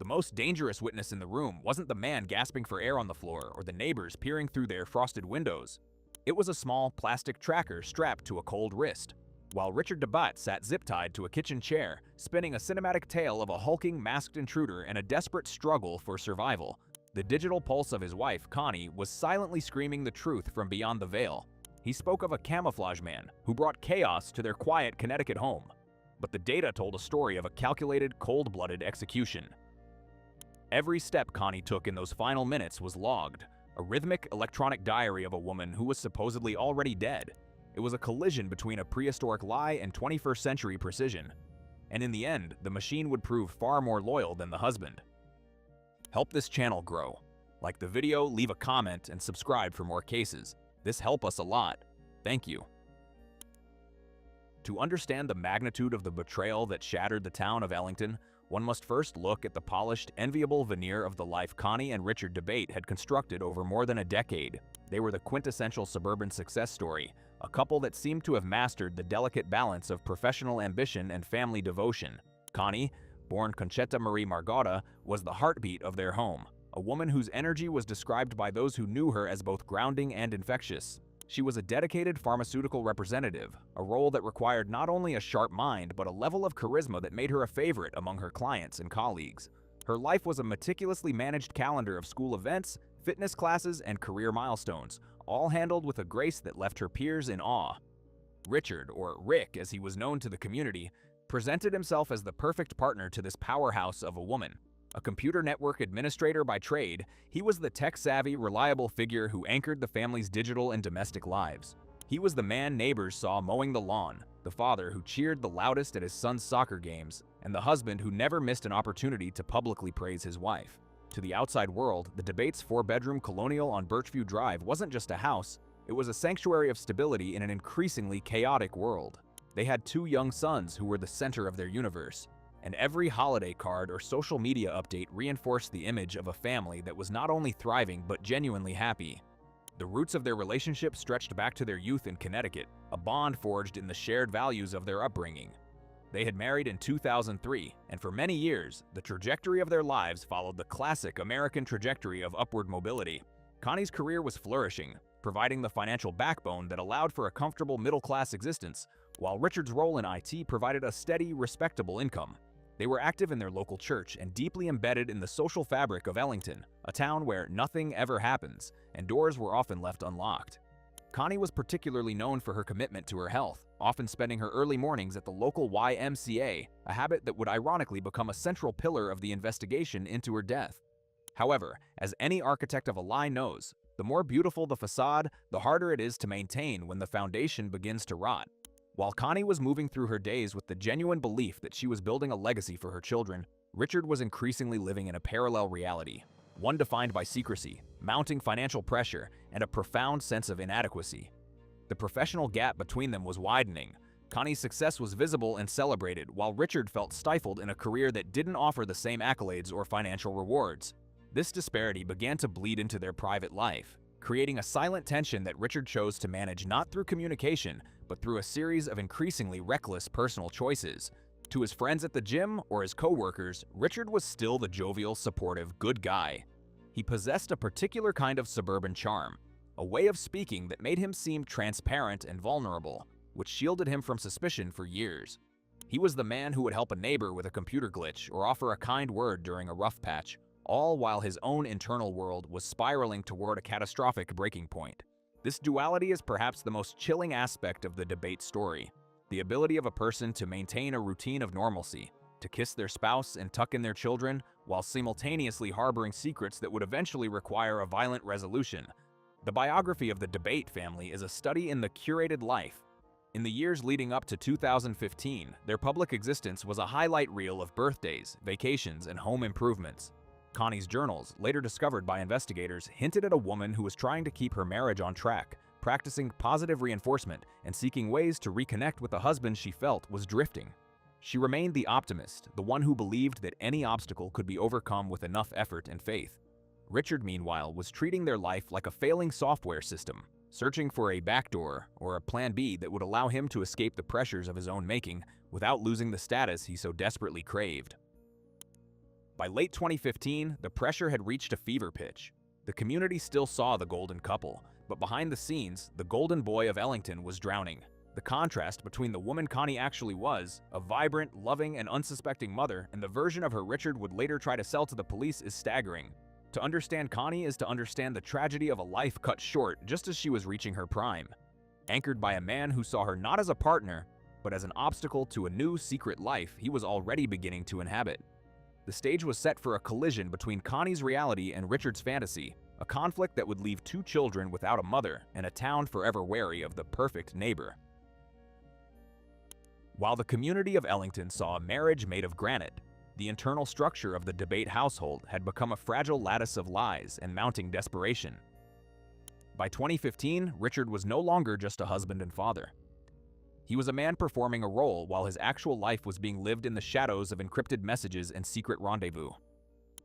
The most dangerous witness in the room wasn't the man gasping for air on the floor or the neighbors peering through their frosted windows. It was a small plastic tracker strapped to a cold wrist. While Richard DeBatte sat zip-tied to a kitchen chair, spinning a cinematic tale of a hulking masked intruder and a desperate struggle for survival, the digital pulse of his wife, Connie, was silently screaming the truth from beyond the veil. He spoke of a camouflage man who brought chaos to their quiet Connecticut home. But the data told a story of a calculated, cold-blooded execution. Every step Connie took in those final minutes was logged, a rhythmic electronic diary of a woman who was supposedly already dead. It was a collision between a prehistoric lie and 21st century precision. And in the end, the machine would prove far more loyal than the husband. Help this channel grow. Like the video, leave a comment, and subscribe for more cases. This helps us a lot. Thank you. To understand the magnitude of the betrayal that shattered the town of Ellington, one must first look at the polished, enviable veneer of the life Connie and Richard DeBatte had constructed over more than a decade. They were the quintessential suburban success story, a couple that seemed to have mastered the delicate balance of professional ambition and family devotion. Connie, born Concetta Marie Margota, was the heartbeat of their home, a woman whose energy was described by those who knew her as both grounding and infectious. She was a dedicated pharmaceutical representative, a role that required not only a sharp mind but a level of charisma that made her a favorite among her clients and colleagues. Her life was a meticulously managed calendar of school events, fitness classes, and career milestones, all handled with a grace that left her peers in awe. Richard, or Rick as he was known to the community, presented himself as the perfect partner to this powerhouse of a woman. A computer network administrator by trade, he was the tech-savvy, reliable figure who anchored the family's digital and domestic lives. He was the man neighbors saw mowing the lawn, the father who cheered the loudest at his son's soccer games, and the husband who never missed an opportunity to publicly praise his wife. To the outside world, the DeBattes' four-bedroom colonial on Birchview Drive wasn't just a house, it was a sanctuary of stability in an increasingly chaotic world. They had two young sons who were the center of their universe, and every holiday card or social media update reinforced the image of a family that was not only thriving but genuinely happy. The roots of their relationship stretched back to their youth in Connecticut, a bond forged in the shared values of their upbringing. They had married in 2003, and for many years, the trajectory of their lives followed the classic American trajectory of upward mobility. Connie's career was flourishing, providing the financial backbone that allowed for a comfortable middle-class existence, while Richard's role in IT provided a steady, respectable income. They were active in their local church and deeply embedded in the social fabric of Ellington, a town where nothing ever happens, and doors were often left unlocked. Connie was particularly known for her commitment to her health, often spending her early mornings at the local YMCA, a habit that would ironically become a central pillar of the investigation into her death. However, as any architect of a lie knows, the more beautiful the facade, the harder it is to maintain when the foundation begins to rot. While Connie was moving through her days with the genuine belief that she was building a legacy for her children, Richard was increasingly living in a parallel reality, one defined by secrecy, mounting financial pressure, and a profound sense of inadequacy. The professional gap between them was widening. Connie's success was visible and celebrated, while Richard felt stifled in a career that didn't offer the same accolades or financial rewards. This disparity began to bleed into their private life, creating a silent tension that Richard chose to manage not through communication, but through a series of increasingly reckless personal choices. To his friends at the gym or his co-workers, Richard was still the jovial, supportive, good guy. He possessed a particular kind of suburban charm, a way of speaking that made him seem transparent and vulnerable, which shielded him from suspicion for years. He was the man who would help a neighbor with a computer glitch or offer a kind word during a rough patch, all while his own internal world was spiraling toward a catastrophic breaking point. This duality is perhaps the most chilling aspect of the DeBatte story, the ability of a person to maintain a routine of normalcy, to kiss their spouse and tuck in their children, while simultaneously harboring secrets that would eventually require a violent resolution. The biography of the DeBatte family is a study in the curated life. In the years leading up to 2015, their public existence was a highlight reel of birthdays, vacations, and home improvements. Connie's journals, later discovered by investigators, hinted at a woman who was trying to keep her marriage on track, practicing positive reinforcement and seeking ways to reconnect with the husband she felt was drifting. She remained the optimist, the one who believed that any obstacle could be overcome with enough effort and faith. Richard, meanwhile, was treating their life like a failing software system, searching for a backdoor or a plan B that would allow him to escape the pressures of his own making without losing the status he so desperately craved. By late 2015, the pressure had reached a fever pitch. The community still saw the golden couple, but behind the scenes, the golden boy of Ellington was drowning. The contrast between the woman Connie actually was, a vibrant, loving, and unsuspecting mother, and the version of her Richard would later try to sell to the police is staggering. To understand Connie is to understand the tragedy of a life cut short just as she was reaching her prime. Anchored by a man who saw her not as a partner, but as an obstacle to a new, secret life he was already beginning to inhabit. The stage was set for a collision between Connie's reality and Richard's fantasy, a conflict that would leave two children without a mother and a town forever wary of the perfect neighbor. While the community of Ellington saw a marriage made of granite, the internal structure of the DeBate household had become a fragile lattice of lies and mounting desperation. By 2015, Richard was no longer just a husband and father. He was a man performing a role while his actual life was being lived in the shadows of encrypted messages and secret rendezvous.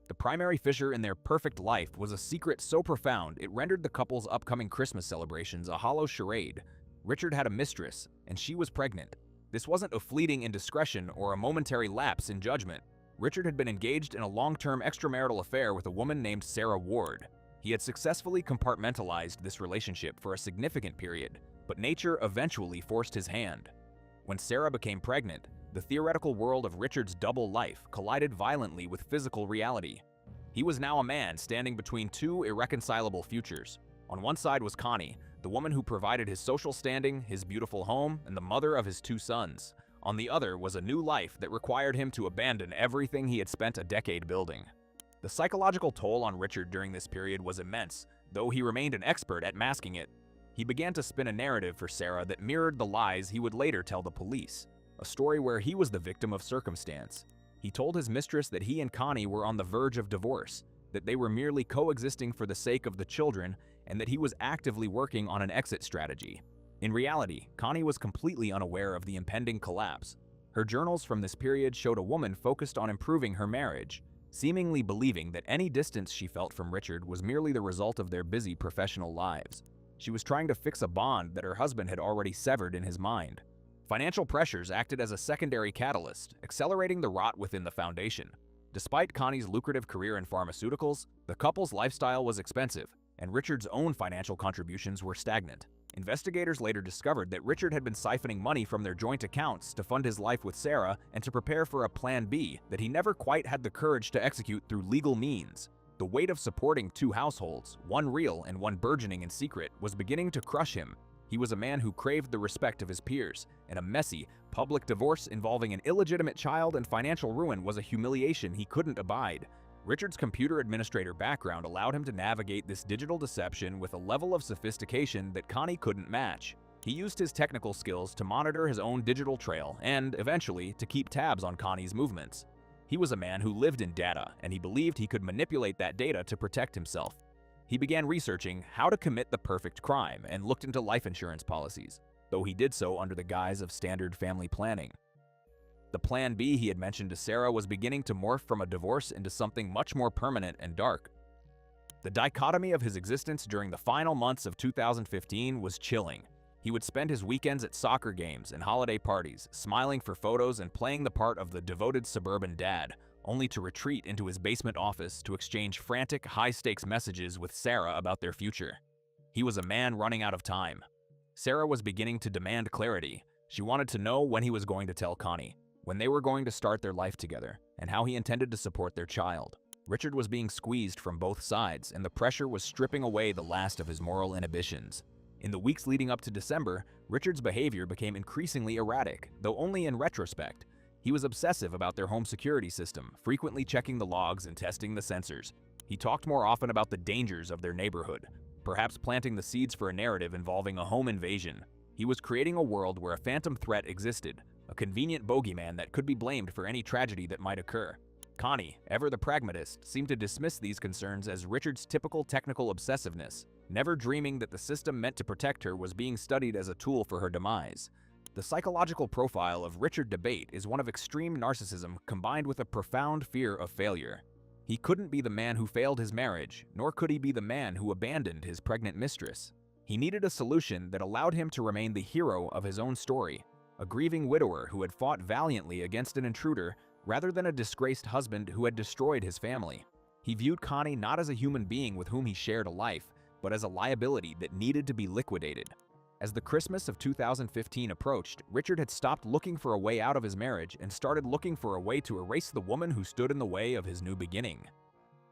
The primary fissure in their perfect life was a secret so profound it rendered the couple's upcoming Christmas celebrations a hollow charade. Richard had a mistress, and she was pregnant. This wasn't a fleeting indiscretion or a momentary lapse in judgment. Richard had been engaged in a long-term extramarital affair with a woman named Sarah Ward. He had successfully compartmentalized this relationship for a significant period, but nature eventually forced his hand. When Sarah became pregnant, the theoretical world of Richard's double life collided violently with physical reality. He was now a man standing between two irreconcilable futures. On one side was Connie, the woman who provided his social standing, his beautiful home, and the mother of his two sons. On the other was a new life that required him to abandon everything he had spent a decade building. The psychological toll on Richard during this period was immense, though he remained an expert at masking it. He began to spin a narrative for Sarah that mirrored the lies he would later tell the police, a story where he was the victim of circumstance. He told his mistress that he and Connie were on the verge of divorce, that they were merely coexisting for the sake of the children, and that he was actively working on an exit strategy. In reality, Connie was completely unaware of the impending collapse. Her journals from this period showed a woman focused on improving her marriage, seemingly believing that any distance she felt from Richard was merely the result of their busy professional lives. She was trying to fix a bond that her husband had already severed in his mind. Financial pressures acted as a secondary catalyst, accelerating the rot within the foundation. Despite Connie's lucrative career in pharmaceuticals, the couple's lifestyle was expensive, and Richard's own financial contributions were stagnant. Investigators later discovered that Richard had been siphoning money from their joint accounts to fund his life with Sarah and to prepare for a Plan B that he never quite had the courage to execute through legal means. The weight of supporting two households, one real and one burgeoning in secret, was beginning to crush him. He was a man who craved the respect of his peers, and a messy, public divorce involving an illegitimate child and financial ruin was a humiliation he couldn't abide. Richard's computer administrator background allowed him to navigate this digital deception with a level of sophistication that Connie couldn't match. He used his technical skills to monitor his own digital trail and, eventually, to keep tabs on Connie's movements. He was a man who lived in data, and he believed he could manipulate that data to protect himself. He began researching how to commit the perfect crime and looked into life insurance policies, though he did so under the guise of standard family planning. The Plan B he had mentioned to Sarah was beginning to morph from a divorce into something much more permanent and dark. The dichotomy of his existence during the final months of 2015 was chilling. He would spend his weekends at soccer games and holiday parties, smiling for photos and playing the part of the devoted suburban dad, only to retreat into his basement office to exchange frantic, high-stakes messages with Sarah about their future. He was a man running out of time. Sarah was beginning to demand clarity. She wanted to know when he was going to tell Connie, when they were going to start their life together, and how he intended to support their child. Richard was being squeezed from both sides, and the pressure was stripping away the last of his moral inhibitions. In the weeks leading up to December, Richard's behavior became increasingly erratic, though only in retrospect. He was obsessive about their home security system, frequently checking the logs and testing the sensors. He talked more often about the dangers of their neighborhood, perhaps planting the seeds for a narrative involving a home invasion. He was creating a world where a phantom threat existed, a convenient bogeyman that could be blamed for any tragedy that might occur. Connie, ever the pragmatist, seemed to dismiss these concerns as Richard's typical technical obsessiveness, never dreaming that the system meant to protect her was being studied as a tool for her demise. The psychological profile of Richard DeBate is one of extreme narcissism combined with a profound fear of failure. He couldn't be the man who failed his marriage, nor could he be the man who abandoned his pregnant mistress. He needed a solution that allowed him to remain the hero of his own story, a grieving widower who had fought valiantly against an intruder, rather than a disgraced husband who had destroyed his family. He viewed Connie not as a human being with whom he shared a life, but as a liability that needed to be liquidated. As the Christmas of 2015 approached, Richard had stopped looking for a way out of his marriage and started looking for a way to erase the woman who stood in the way of his new beginning.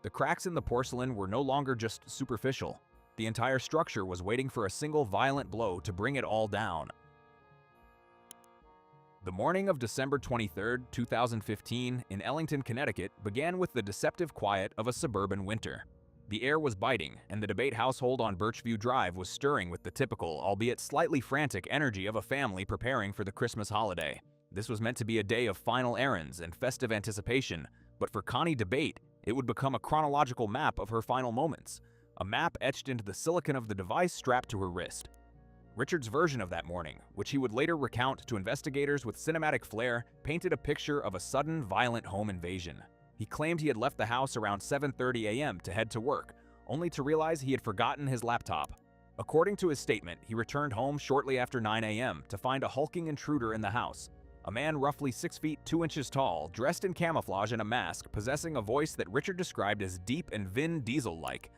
The cracks in the porcelain were no longer just superficial. The entire structure was waiting for a single violent blow to bring it all down. The morning of December 23, 2015, in Ellington, Connecticut, began with the deceptive quiet of a suburban winter. The air was biting, and the DeBate household on Birchview Drive was stirring with the typical, albeit slightly frantic, energy of a family preparing for the Christmas holiday. This was meant to be a day of final errands and festive anticipation, but for Connie DeBate, it would become a chronological map of her final moments, a map etched into the silicon of the device strapped to her wrist. Richard's version of that morning, which he would later recount to investigators with cinematic flair, painted a picture of a sudden, violent home invasion. He claimed he had left the house around 7:30 a.m. to head to work, only to realize he had forgotten his laptop. According to his statement, he returned home shortly after 9 a.m. to find a hulking intruder in the house, a man roughly 6 feet 2 inches tall, dressed in camouflage and a mask, possessing a voice that Richard described as deep and Vin Diesel-like.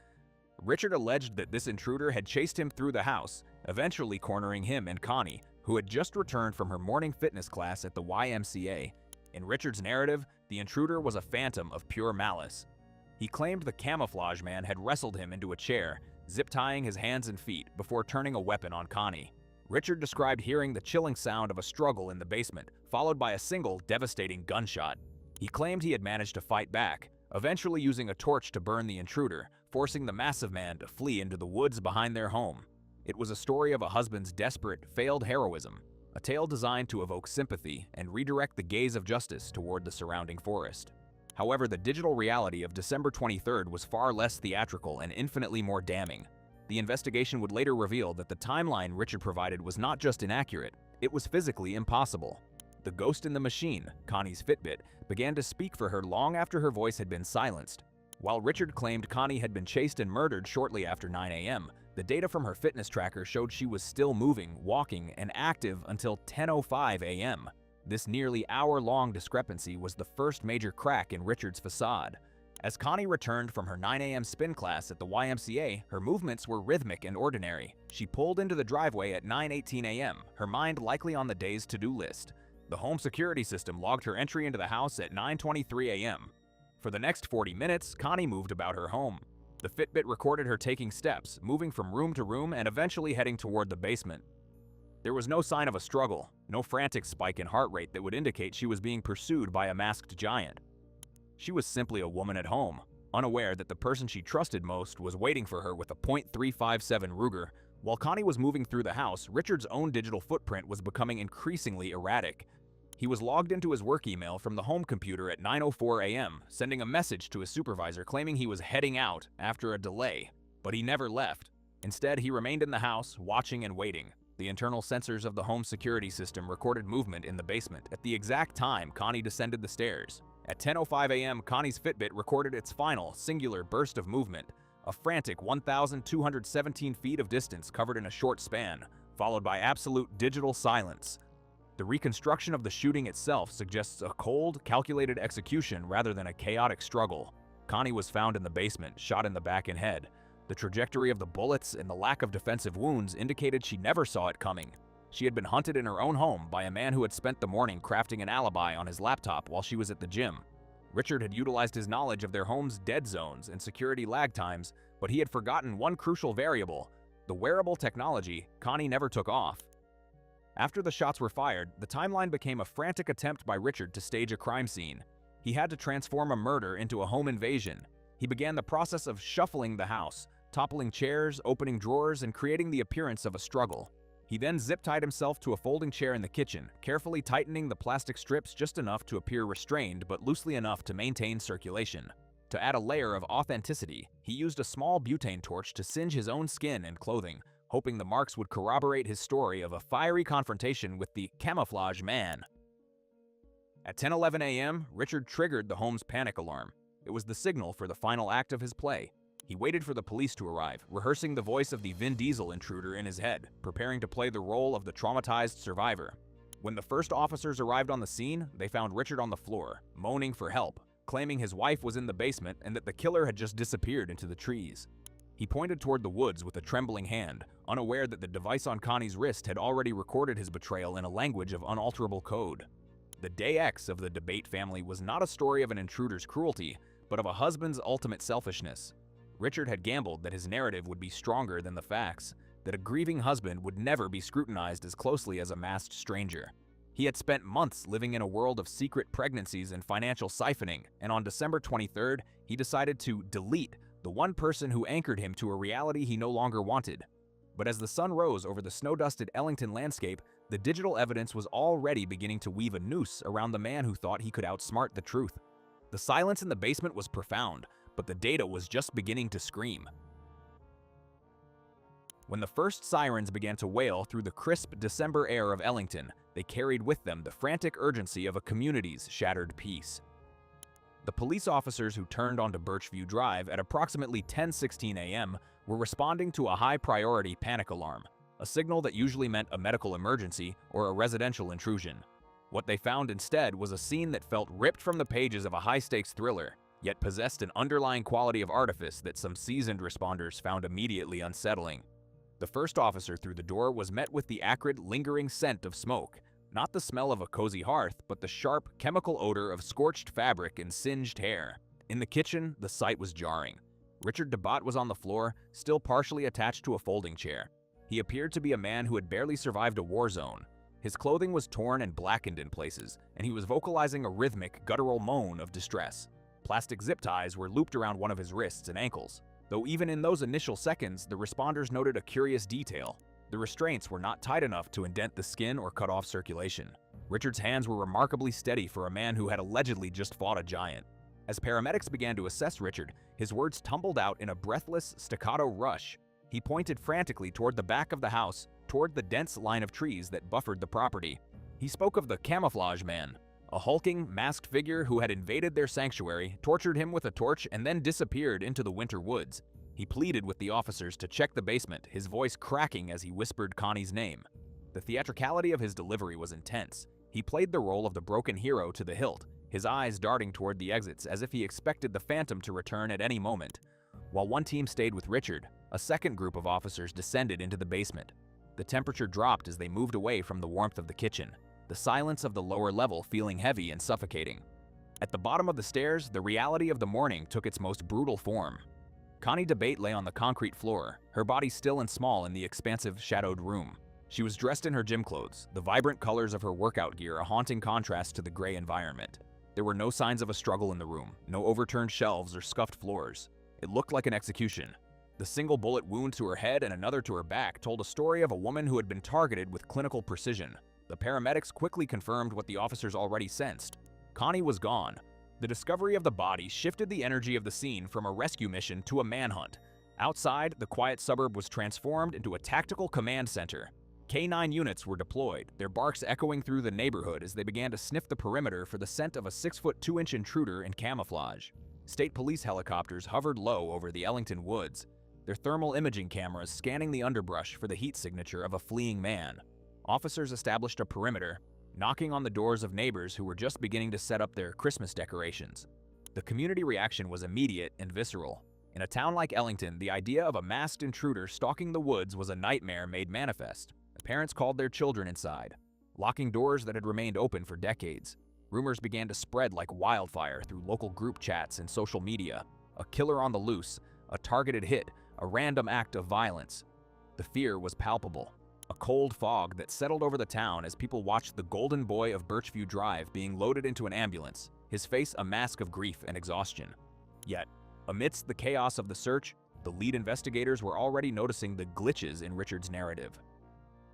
Richard alleged that this intruder had chased him through the house, eventually cornering him and Connie, who had just returned from her morning fitness class at the YMCA. In Richard's narrative, the intruder was a phantom of pure malice. He claimed the camouflage man had wrestled him into a chair, zip-tying his hands and feet before turning a weapon on Connie. Richard described hearing the chilling sound of a struggle in the basement, followed by a single, devastating gunshot. He claimed he had managed to fight back, eventually using a torch to burn the intruder, forcing the massive man to flee into the woods behind their home. It was a story of a husband's desperate, failed heroism, a tale designed to evoke sympathy and redirect the gaze of justice toward the surrounding forest. However, the digital reality of December 23rd was far less theatrical and infinitely more damning. The investigation would later reveal that the timeline Richard provided was not just inaccurate, it was physically impossible. The ghost in the machine, Connie's Fitbit, began to speak for her long after her voice had been silenced. While Richard claimed Connie had been chased and murdered shortly after 9 a.m., the data from her fitness tracker showed she was still moving, walking, and active until 10:05 a.m. This nearly hour-long discrepancy was the first major crack in Richard's facade. As Connie returned from her 9 a.m. spin class at the YMCA, her movements were rhythmic and ordinary. She pulled into the driveway at 9:18 a.m., her mind likely on the day's to-do list. The home security system logged her entry into the house at 9:23 a.m. For the next 40 minutes, Connie moved about her home. The Fitbit recorded her taking steps, moving from room to room and eventually heading toward the basement. There was no sign of a struggle, no frantic spike in heart rate that would indicate she was being pursued by a masked giant. She was simply a woman at home, unaware that the person she trusted most was waiting for her with a .357 Ruger. While Connie was moving through the house, Richard's own digital footprint was becoming increasingly erratic. He was logged into his work email from the home computer at 9:04 a.m., sending a message to his supervisor claiming he was heading out after a delay. But he never left. Instead, he remained in the house, watching and waiting. The internal sensors of the home security system recorded movement in the basement at the exact time Connie descended the stairs. At 10:05 a.m., Connie's Fitbit recorded its final, singular burst of movement, a frantic 1,217 feet of distance covered in a short span, followed by absolute digital silence. The reconstruction of the shooting itself suggests a cold, calculated execution rather than a chaotic struggle. Connie was found in the basement, shot in the back and head. The trajectory of the bullets and the lack of defensive wounds indicated she never saw it coming. She had been hunted in her own home by a man who had spent the morning crafting an alibi on his laptop while she was at the gym. Richard had utilized his knowledge of their home's dead zones and security lag times, but he had forgotten one crucial variable: the wearable technology Connie never took off. After the shots were fired, the timeline became a frantic attempt by Richard to stage a crime scene. He had to transform a murder into a home invasion. He began the process of shuffling the house, toppling chairs, opening drawers, and creating the appearance of a struggle. He then zip-tied himself to a folding chair in the kitchen, carefully tightening the plastic strips just enough to appear restrained but loosely enough to maintain circulation. To add a layer of authenticity, he used a small butane torch to singe his own skin and clothing, hoping the marks would corroborate his story of a fiery confrontation with the camouflage man. At 10:11 a.m., Richard triggered the home's panic alarm. It was the signal for the final act of his play. He waited for the police to arrive, rehearsing the voice of the Vin Diesel intruder in his head, preparing to play the role of the traumatized survivor. When the first officers arrived on the scene, they found Richard on the floor, moaning for help, claiming his wife was in the basement and that the killer had just disappeared into the trees. He pointed toward the woods with a trembling hand, unaware that the device on Connie's wrist had already recorded his betrayal in a language of unalterable code. The Day X of the DeBate family was not a story of an intruder's cruelty, but of a husband's ultimate selfishness. Richard had gambled that his narrative would be stronger than the facts, that a grieving husband would never be scrutinized as closely as a masked stranger. He had spent months living in a world of secret pregnancies and financial siphoning, and on December 23rd, he decided to delete the one person who anchored him to a reality he no longer wanted. But as the sun rose over the snow-dusted Ellington landscape, the digital evidence was already beginning to weave a noose around the man who thought he could outsmart the truth. The silence in the basement was profound, but the data was just beginning to scream. When the first sirens began to wail through the crisp December air of Ellington, they carried with them the frantic urgency of a community's shattered peace. The police officers who turned onto Birchview Drive at approximately 10:16 a.m. were responding to a high-priority panic alarm, a signal that usually meant a medical emergency or a residential intrusion. What they found instead was a scene that felt ripped from the pages of a high-stakes thriller, yet possessed an underlying quality of artifice that some seasoned responders found immediately unsettling. The first officer through the door was met with the acrid, lingering scent of smoke, not the smell of a cozy hearth, but the sharp, chemical odor of scorched fabric and singed hair. In the kitchen, the sight was jarring. Richard DeBate was on the floor, still partially attached to a folding chair. He appeared to be a man who had barely survived a war zone. His clothing was torn and blackened in places, and he was vocalizing a rhythmic, guttural moan of distress. Plastic zip ties were looped around one of his wrists and ankles. Though even in those initial seconds, the responders noted a curious detail. The restraints were not tight enough to indent the skin or cut off circulation. Richard's hands were remarkably steady for a man who had allegedly just fought a giant. As paramedics began to assess Richard, his words tumbled out in a breathless, staccato rush. He pointed frantically toward the back of the house, toward the dense line of trees that buffered the property. He spoke of the camouflage man, a hulking, masked figure who had invaded their sanctuary, tortured him with a torch, and then disappeared into the winter woods. He pleaded with the officers to check the basement, his voice cracking as he whispered Connie's name. The theatricality of his delivery was intense. He played the role of the broken hero to the hilt, his eyes darting toward the exits as if he expected the Phantom to return at any moment. While one team stayed with Richard, a second group of officers descended into the basement. The temperature dropped as they moved away from the warmth of the kitchen, the silence of the lower level feeling heavy and suffocating. At the bottom of the stairs, the reality of the morning took its most brutal form. Connie DeBate lay on the concrete floor, her body still and small in the expansive, shadowed room. She was dressed in her gym clothes, the vibrant colors of her workout gear a haunting contrast to the gray environment. There were no signs of a struggle in the room, no overturned shelves or scuffed floors. It looked like an execution. The single bullet wound to her head and another to her back told a story of a woman who had been targeted with clinical precision. The paramedics quickly confirmed what the officers already sensed. Connie was gone. The discovery of the body shifted the energy of the scene from a rescue mission to a manhunt. Outside, the quiet suburb was transformed into a tactical command center. K-9 units were deployed, their barks echoing through the neighborhood as they began to sniff the perimeter for the scent of a 6'2" intruder in camouflage. State police helicopters hovered low over the Ellington woods, their thermal imaging cameras scanning the underbrush for the heat signature of a fleeing man. Officers established a perimeter, knocking on the doors of neighbors who were just beginning to set up their Christmas decorations. The community reaction was immediate and visceral. In a town like Ellington, the idea of a masked intruder stalking the woods was a nightmare made manifest. Parents called their children inside, locking doors that had remained open for decades. Rumors began to spread like wildfire through local group chats and social media. A killer on the loose, a targeted hit, a random act of violence. The fear was palpable. A cold fog that settled over the town as people watched the golden boy of Birchview Drive being loaded into an ambulance, his face a mask of grief and exhaustion. Yet, amidst the chaos of the search, the lead investigators were already noticing the glitches in Richard's narrative.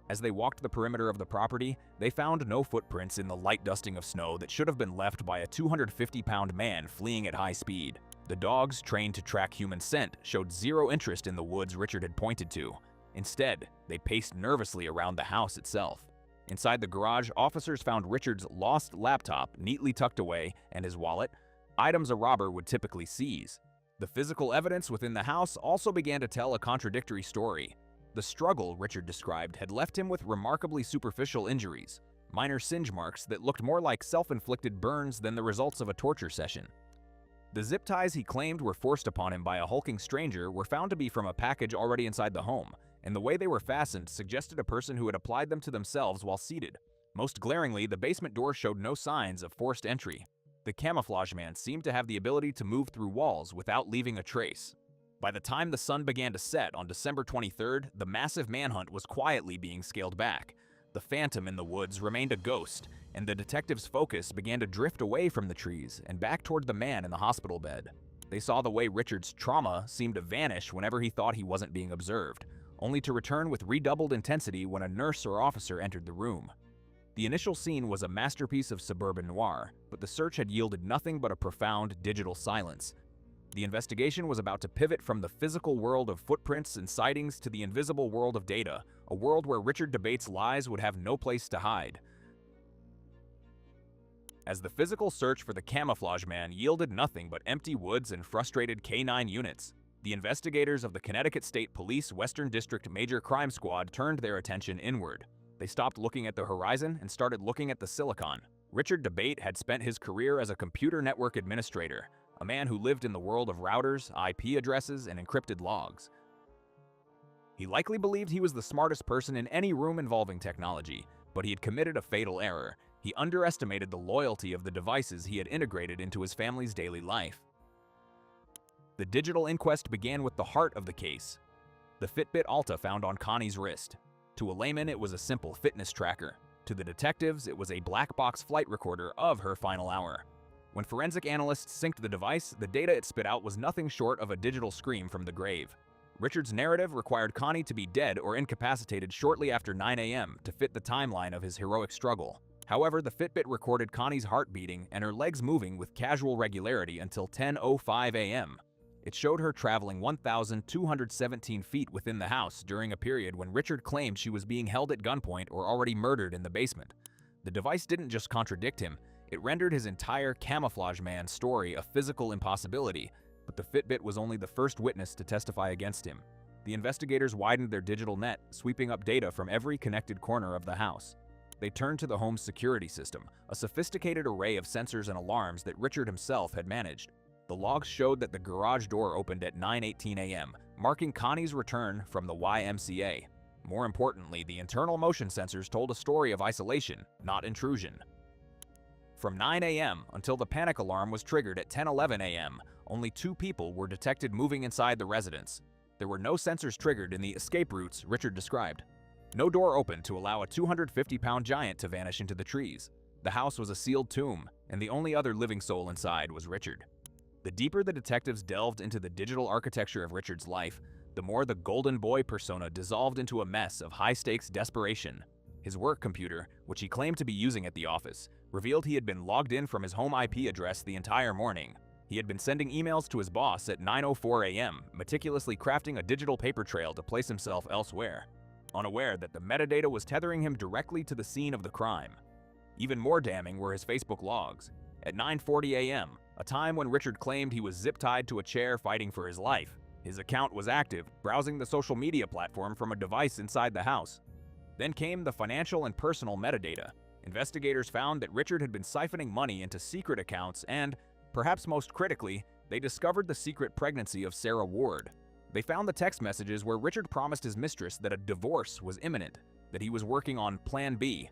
As they walked the perimeter of the property, they found no footprints in the light dusting of snow that should have been left by a 250-pound man fleeing at high speed. The dogs, trained to track human scent, showed zero interest in the woods Richard had pointed to. Instead, they paced nervously around the house itself. Inside the garage, officers found Richard's lost laptop neatly tucked away and his wallet, items a robber would typically seize. The physical evidence within the house also began to tell a contradictory story. The struggle Richard described had left him with remarkably superficial injuries. minor singe marks that looked more like self-inflicted burns than the results of a torture session. The zip ties he claimed were forced upon him by a hulking stranger were found to be from a package already inside the home, and the way they were fastened suggested a person who had applied them to themselves while seated. Most glaringly, the basement door showed no signs of forced entry. The camouflage man seemed to have the ability to move through walls without leaving a trace. By the time the sun began to set on December 23rd, the massive manhunt was quietly being scaled back. The phantom in the woods remained a ghost, and the detectives' focus began to drift away from the trees and back toward the man in the hospital bed. They saw the way Richard's trauma seemed to vanish whenever he thought he wasn't being observed, only to return with redoubled intensity when a nurse or officer entered the room. The initial scene was a masterpiece of suburban noir, but the search had yielded nothing but a profound digital silence. The investigation was about to pivot from the physical world of footprints and sightings to the invisible world of data, a world where Richard DeBate's lies would have no place to hide. As the physical search for the camouflage man yielded nothing but empty woods and frustrated K-9 units, the investigators of the Connecticut State Police Western District Major Crime Squad turned their attention inward. They stopped looking at the horizon and started looking at the silicon. Richard DeBate had spent his career as a computer network administrator, a man who lived in the world of routers, IP addresses, and encrypted logs. He likely believed he was the smartest person in any room involving technology, but he had committed a fatal error. He underestimated the loyalty of the devices he had integrated into his family's daily life. The digital inquest began with the heart of the case, the Fitbit Alta found on Connie's wrist. To a layman, it was a simple fitness tracker. To the detectives, it was a black box flight recorder of her final hour. When forensic analysts synced the device, the data it spit out was nothing short of a digital scream from the grave. Richard's narrative required Connie to be dead or incapacitated shortly after 9 a.m. to fit the timeline of his heroic struggle. However, the Fitbit recorded Connie's heart beating and her legs moving with casual regularity until 10:05 a.m. It showed her traveling 1,217 feet within the house during a period when Richard claimed she was being held at gunpoint or already murdered in the basement. The device didn't just contradict him, it rendered his entire camouflage man story a physical impossibility, but the Fitbit was only the first witness to testify against him. The investigators widened their digital net, sweeping up data from every connected corner of the house. They turned to the home's security system, a sophisticated array of sensors and alarms that Richard himself had managed. The logs showed that the garage door opened at 9:18 a.m., marking Connie's return from the YMCA. More importantly, the internal motion sensors told a story of isolation, not intrusion. From 9 a.m. until the panic alarm was triggered at 10:11 a.m., only 2 people were detected moving inside the residence. There were no sensors triggered in the escape routes Richard described. No door opened to allow a 250-pound giant to vanish into the trees. The house was a sealed tomb, and the only other living soul inside was Richard. The deeper the detectives delved into the digital architecture of Richard's life, the more the golden boy persona dissolved into a mess of high-stakes desperation. His work computer, which he claimed to be using at the office, revealed he had been logged in from his home IP address the entire morning. He had been sending emails to his boss at 9:04 a.m., meticulously crafting a digital paper trail to place himself elsewhere, unaware that the metadata was tethering him directly to the scene of the crime. Even more damning were his Facebook logs. At 9:40 a.m., a time when Richard claimed he was zip-tied to a chair fighting for his life, his account was active, browsing the social media platform from a device inside the house. Then came the financial and personal metadata. Investigators found that Richard had been siphoning money into secret accounts and, perhaps most critically, they discovered the secret pregnancy of Sarah Ward. They found the text messages where Richard promised his mistress that a divorce was imminent, that he was working on Plan B,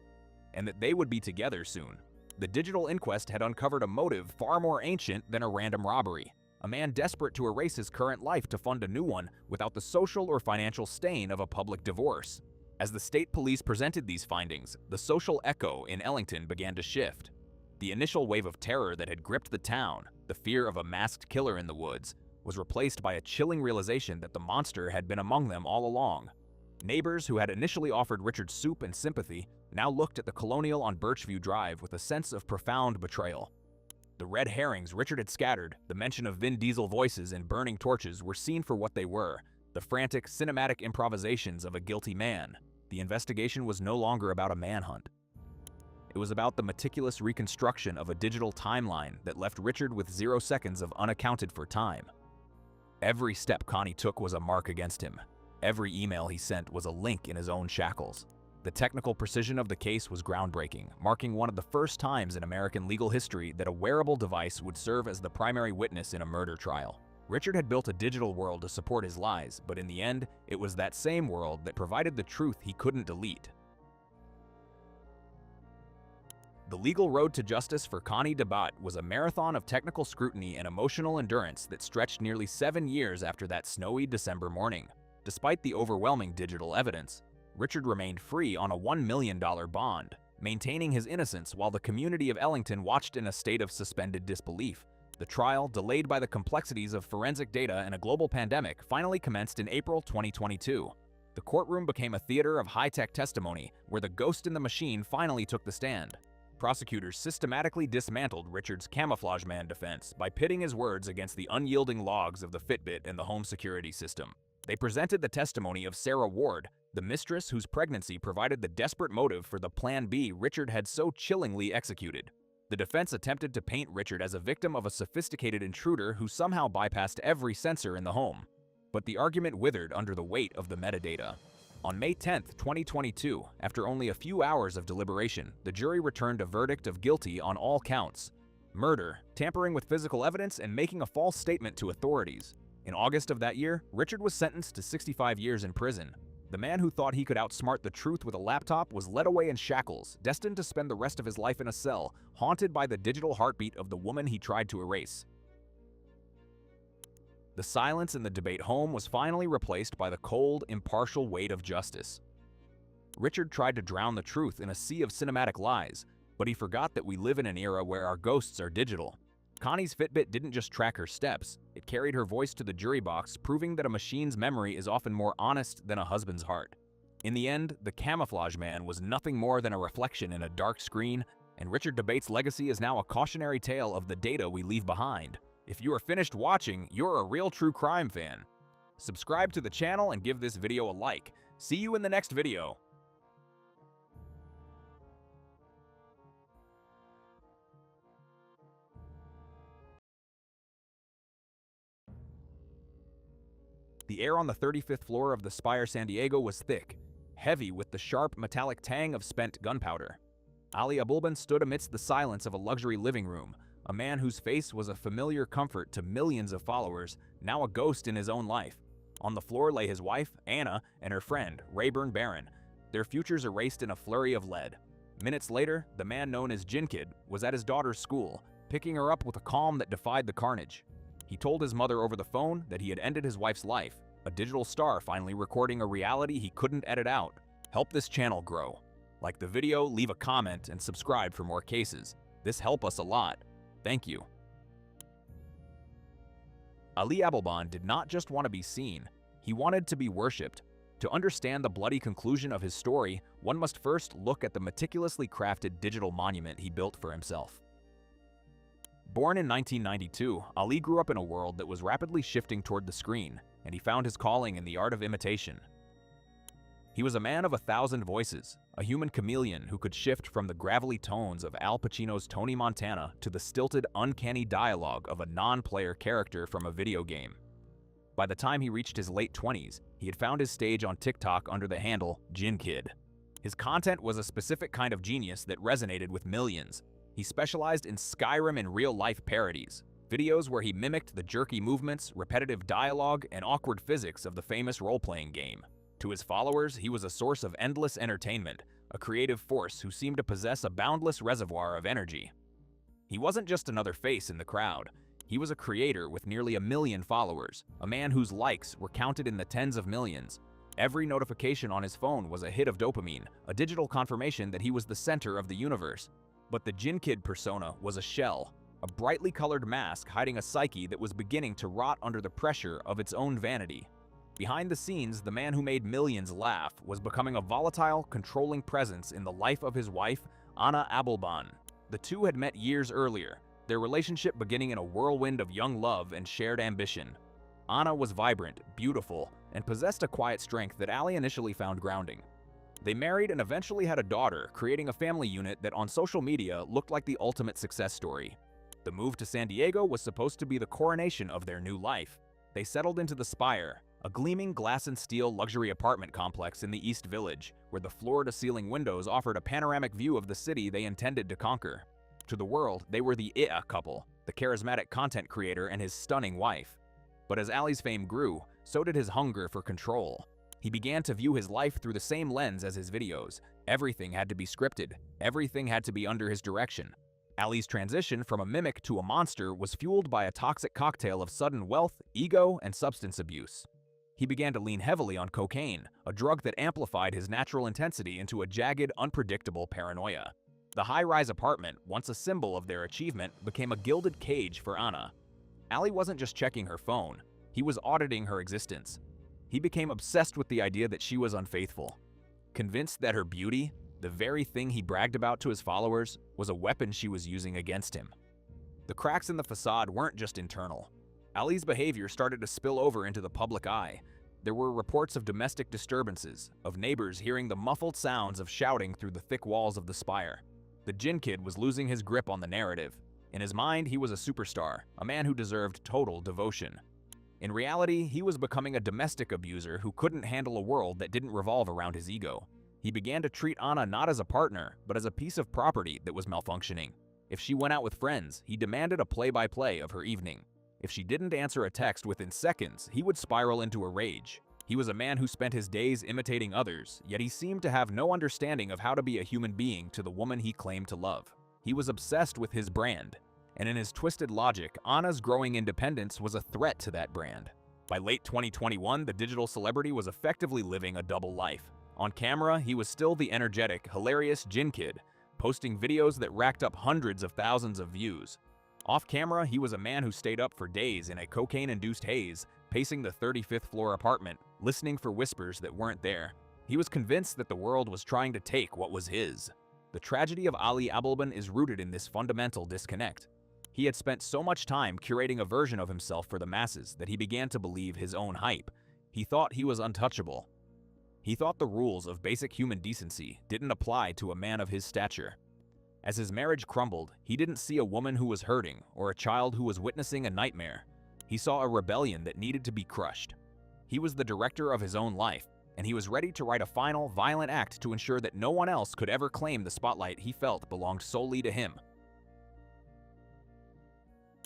and that they would be together soon. The digital inquest had uncovered a motive far more ancient than a random robbery. A man desperate to erase his current life to fund a new one without the social or financial stain of a public divorce. As the state police presented these findings, the social echo in Ellington began to shift. The initial wave of terror that had gripped the town, the fear of a masked killer in the woods, was replaced by a chilling realization that the monster had been among them all along. Neighbors who had initially offered Richard soup and sympathy now looked at the Colonial on Birchview Drive with a sense of profound betrayal. The red herrings Richard had scattered, the mention of Vin Diesel voices and burning torches were seen for what they were, the frantic, cinematic improvisations of a guilty man. The investigation was no longer about a manhunt. It was about the meticulous reconstruction of a digital timeline that left Richard with 0 seconds of unaccounted for time. Every step Connie took was a mark against him. Every email he sent was a link in his own shackles. The technical precision of the case was groundbreaking, marking one of the first times in American legal history that a wearable device would serve as the primary witness in a murder trial. Richard had built a digital world to support his lies, but in the end, it was that same world that provided the truth he couldn't delete. The legal road to justice for Connie DeBate was a marathon of technical scrutiny and emotional endurance that stretched nearly 7 years after that snowy December morning. Despite the overwhelming digital evidence, Richard remained free on a $1 million bond, maintaining his innocence while the community of Ellington watched in a state of suspended disbelief. The trial, delayed by the complexities of forensic data and a global pandemic, finally commenced in April 2022. The courtroom became a theater of high-tech testimony, where the ghost in the machine finally took the stand. Prosecutors systematically dismantled Richard's camouflage man defense by pitting his words against the unyielding logs of the Fitbit and the home security system. They presented the testimony of Sarah Ward, the mistress whose pregnancy provided the desperate motive for the Plan B Richard had so chillingly executed. The defense attempted to paint Richard as a victim of a sophisticated intruder who somehow bypassed every sensor in the home. But the argument withered under the weight of the metadata. On May 10, 2022, after only a few hours of deliberation, the jury returned a verdict of guilty on all counts: murder, tampering with physical evidence, and making a false statement to authorities. In August of that year, Richard was sentenced to 65 years in prison. The man who thought he could outsmart the truth with a laptop was led away in shackles, destined to spend the rest of his life in a cell, haunted by the digital heartbeat of the woman he tried to erase. The silence in the debate home was finally replaced by the cold, impartial weight of justice. Richard tried to drown the truth in a sea of cinematic lies, but he forgot that we live in an era where our ghosts are digital. Connie's Fitbit didn't just track her steps, it carried her voice to the jury box, proving that a machine's memory is often more honest than a husband's heart. In the end, the camouflage man was nothing more than a reflection in a dark screen, and Richard DeBate's legacy is now a cautionary tale of the data we leave behind. If you are finished watching, you're a real true crime fan. Subscribe to the channel and give this video a like. See you in the next video. The air on the 35th floor of the Spire San Diego was thick, heavy with the sharp metallic tang of spent gunpowder. Ali Abulban stood amidst the silence of a luxury living room, a man whose face was a familiar comfort to millions of followers, now a ghost in his own life. On the floor lay his wife, Anna, and her friend, Rayburn Barron, their futures erased in a flurry of lead. Minutes later, the man known as JinnKid was at his daughter's school, picking her up with a calm that defied the carnage. He told his mother over the phone that he had ended his wife's life, a digital star finally recording a reality he couldn't edit out. Help this channel grow. Like the video, leave a comment, and subscribe for more cases. This helps us a lot. Thank you. Ali Abulban did not just want to be seen, he wanted to be worshipped. To understand the bloody conclusion of his story, one must first look at the meticulously crafted digital monument he built for himself. Born in 1992, Ali grew up in a world that was rapidly shifting toward the screen, and he found his calling in the art of imitation. He was a man of 1,000 voices, a human chameleon who could shift from the gravelly tones of Al Pacino's Tony Montana to the stilted, uncanny dialogue of a non-player character from a video game. By the time he reached his late 20s, he had found his stage on TikTok under the handle JinnKid. His content was a specific kind of genius that resonated with millions. He specialized in Skyrim and real-life parodies, videos where he mimicked the jerky movements, repetitive dialogue, and awkward physics of the famous role-playing game. To his followers, he was a source of endless entertainment, a creative force who seemed to possess a boundless reservoir of energy. He wasn't just another face in the crowd. He was a creator with nearly 1 million followers, a man whose likes were counted in the tens of millions. Every notification on his phone was a hit of dopamine, a digital confirmation that he was the center of the universe. But the JinnKid persona was a shell, a brightly colored mask hiding a psyche that was beginning to rot under the pressure of its own vanity. Behind the scenes, the man who made millions laugh was becoming a volatile, controlling presence in the life of his wife, Anna Abulban. The two had met years earlier, their relationship beginning in a whirlwind of young love and shared ambition. Anna was vibrant, beautiful, and possessed a quiet strength that Ali initially found grounding. They married and eventually had a daughter, creating a family unit that on social media looked like the ultimate success story. The move to San Diego was supposed to be the coronation of their new life. They settled into the Spire, a gleaming glass and steel luxury apartment complex in the East Village, where the floor-to-ceiling windows offered a panoramic view of the city they intended to conquer. To the world, they were the Ia couple, the charismatic content creator and his stunning wife. But as Ali's fame grew, so did his hunger for control. He began to view his life through the same lens as his videos. Everything had to be scripted. Everything had to be under his direction. Ali's transition from a mimic to a monster was fueled by a toxic cocktail of sudden wealth, ego, and substance abuse. He began to lean heavily on cocaine, a drug that amplified his natural intensity into a jagged, unpredictable paranoia. The high-rise apartment, once a symbol of their achievement, became a gilded cage for Anna. Ali wasn't just checking her phone, he was auditing her existence. He became obsessed with the idea that she was unfaithful. Convinced that her beauty, the very thing he bragged about to his followers, was a weapon she was using against him. The cracks in the facade weren't just internal. Ali's behavior started to spill over into the public eye. There were reports of domestic disturbances, of neighbors hearing the muffled sounds of shouting through the thick walls of the spire. The JinnKid was losing his grip on the narrative. In his mind, he was a superstar, a man who deserved total devotion. In reality, he was becoming a domestic abuser who couldn't handle a world that didn't revolve around his ego. He began to treat Anna not as a partner, but as a piece of property that was malfunctioning. If she went out with friends, he demanded a play-by-play of her evening. If she didn't answer a text within seconds, he would spiral into a rage. He was a man who spent his days imitating others, yet he seemed to have no understanding of how to be a human being to the woman he claimed to love. He was obsessed with his brand, and in his twisted logic, Anna's growing independence was a threat to that brand. By late 2021, the digital celebrity was effectively living a double life. On camera, he was still the energetic, hilarious JinnKid, posting videos that racked up hundreds of thousands of views. Off camera, he was a man who stayed up for days in a cocaine-induced haze, pacing the 35th floor apartment, listening for whispers that weren't there. He was convinced that the world was trying to take what was his. The tragedy of Ali Abalban is rooted in this fundamental disconnect. He had spent so much time curating a version of himself for the masses that he began to believe his own hype. He thought he was untouchable. He thought the rules of basic human decency didn't apply to a man of his stature. As his marriage crumbled, he didn't see a woman who was hurting or a child who was witnessing a nightmare. He saw a rebellion that needed to be crushed. He was the director of his own life, and he was ready to write a final, violent act to ensure that no one else could ever claim the spotlight he felt belonged solely to him.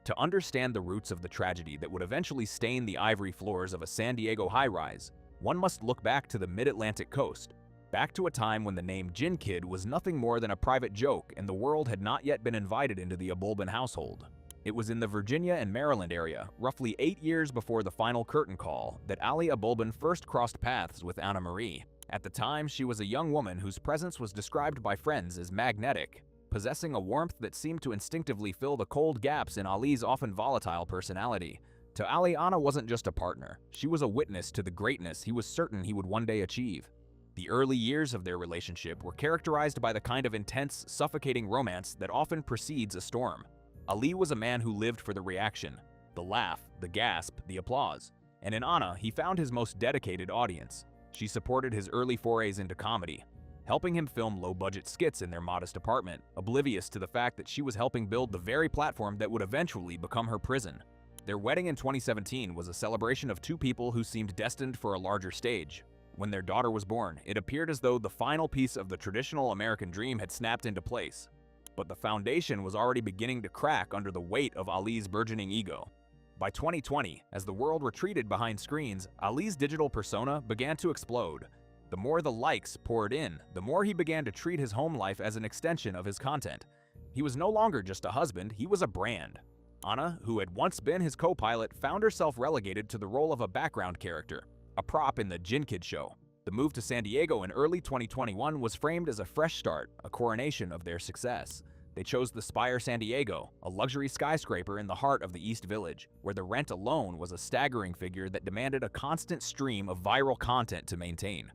To understand the roots of the tragedy that would eventually stain the ivory floors of a San Diego high-rise, one must look back to the mid-Atlantic coast, back to a time when the name JinnKid was nothing more than a private joke and the world had not yet been invited into the Abalban household. It was in the Virginia and Maryland area, roughly 8 years before the final curtain call, that Ali Abalban first crossed paths with Anna Marie. At the time, she was a young woman whose presence was described by friends as magnetic, possessing a warmth that seemed to instinctively fill the cold gaps in Ali's often volatile personality. To Ali, Anna wasn't just a partner. She was a witness to the greatness he was certain he would one day achieve. The early years of their relationship were characterized by the kind of intense, suffocating romance that often precedes a storm. Ali was a man who lived for the reaction, the laugh, the gasp, the applause. And in Anna, he found his most dedicated audience. She supported his early forays into comedy, helping him film low-budget skits in their modest apartment, oblivious to the fact that she was helping build the very platform that would eventually become her prison. Their wedding in 2017 was a celebration of two people who seemed destined for a larger stage. When their daughter was born, it appeared as though the final piece of the traditional American dream had snapped into place. But the foundation was already beginning to crack under the weight of Ali's burgeoning ego. By 2020, as the world retreated behind screens, Ali's digital persona began to explode. The more the likes poured in, the more he began to treat his home life as an extension of his content. He was no longer just a husband, he was a brand. Anna, who had once been his co-pilot, found herself relegated to the role of a background character, a prop in the JinnKid show. The move to San Diego in early 2021 was framed as a fresh start, a coronation of their success. They chose the Spire San Diego, a luxury skyscraper in the heart of the East Village, where the rent alone was a staggering figure that demanded a constant stream of viral content to maintain.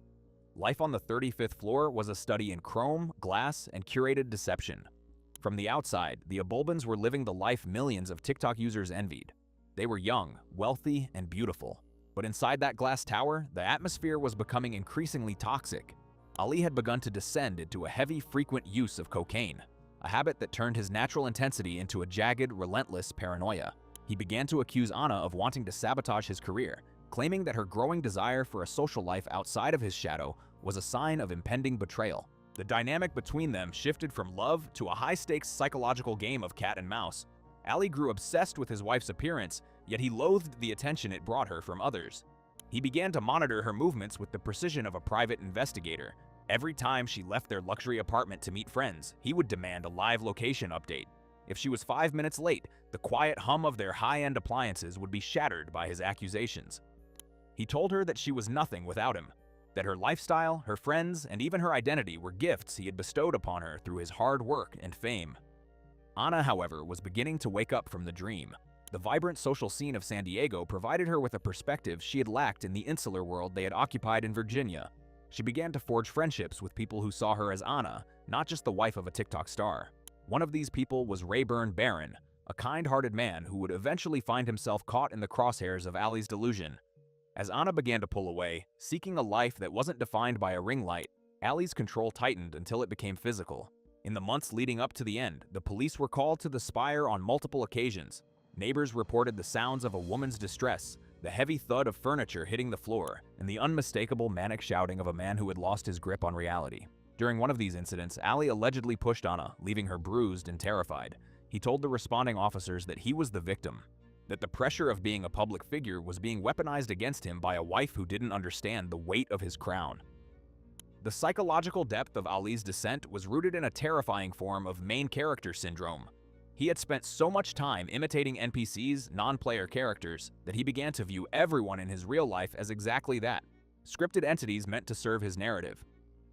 Life on the 35th floor was a study in chrome, glass, and curated deception. From the outside, the Abalbans were living the life millions of TikTok users envied. They were young, wealthy, and beautiful. But inside that glass tower, the atmosphere was becoming increasingly toxic. Ali had begun to descend into a heavy, frequent use of cocaine, a habit that turned his natural intensity into a jagged, relentless paranoia. He began to accuse Anna of wanting to sabotage his career, claiming that her growing desire for a social life outside of his shadow was a sign of impending betrayal. The dynamic between them shifted from love to a high-stakes psychological game of cat and mouse. Ali grew obsessed with his wife's appearance, yet he loathed the attention it brought her from others. He began to monitor her movements with the precision of a private investigator. Every time she left their luxury apartment to meet friends, he would demand a live location update. If she was 5 minutes late, the quiet hum of their high-end appliances would be shattered by his accusations. He told her that she was nothing without him, that her lifestyle, her friends, and even her identity were gifts he had bestowed upon her through his hard work and fame. Anna, however, was beginning to wake up from the dream. The vibrant social scene of San Diego provided her with a perspective she had lacked in the insular world they had occupied in Virginia. She began to forge friendships with people who saw her as Anna, not just the wife of a TikTok star. One of these people was Rayburn Barron, a kind-hearted man who would eventually find himself caught in the crosshairs of Ali's delusion. As Anna began to pull away, seeking a life that wasn't defined by a ring light, Ali's control tightened until it became physical. In the months leading up to the end, the police were called to the Spire on multiple occasions. Neighbors reported the sounds of a woman's distress, the heavy thud of furniture hitting the floor, and the unmistakable manic shouting of a man who had lost his grip on reality. During one of these incidents, Ali allegedly pushed Anna, leaving her bruised and terrified. He told the responding officers that he was the victim, that the pressure of being a public figure was being weaponized against him by a wife who didn't understand the weight of his crown. The psychological depth of Ali's descent was rooted in a terrifying form of main character syndrome. He had spent so much time imitating NPCs, non-player characters, that he began to view everyone in his real life as exactly that, scripted entities meant to serve his narrative.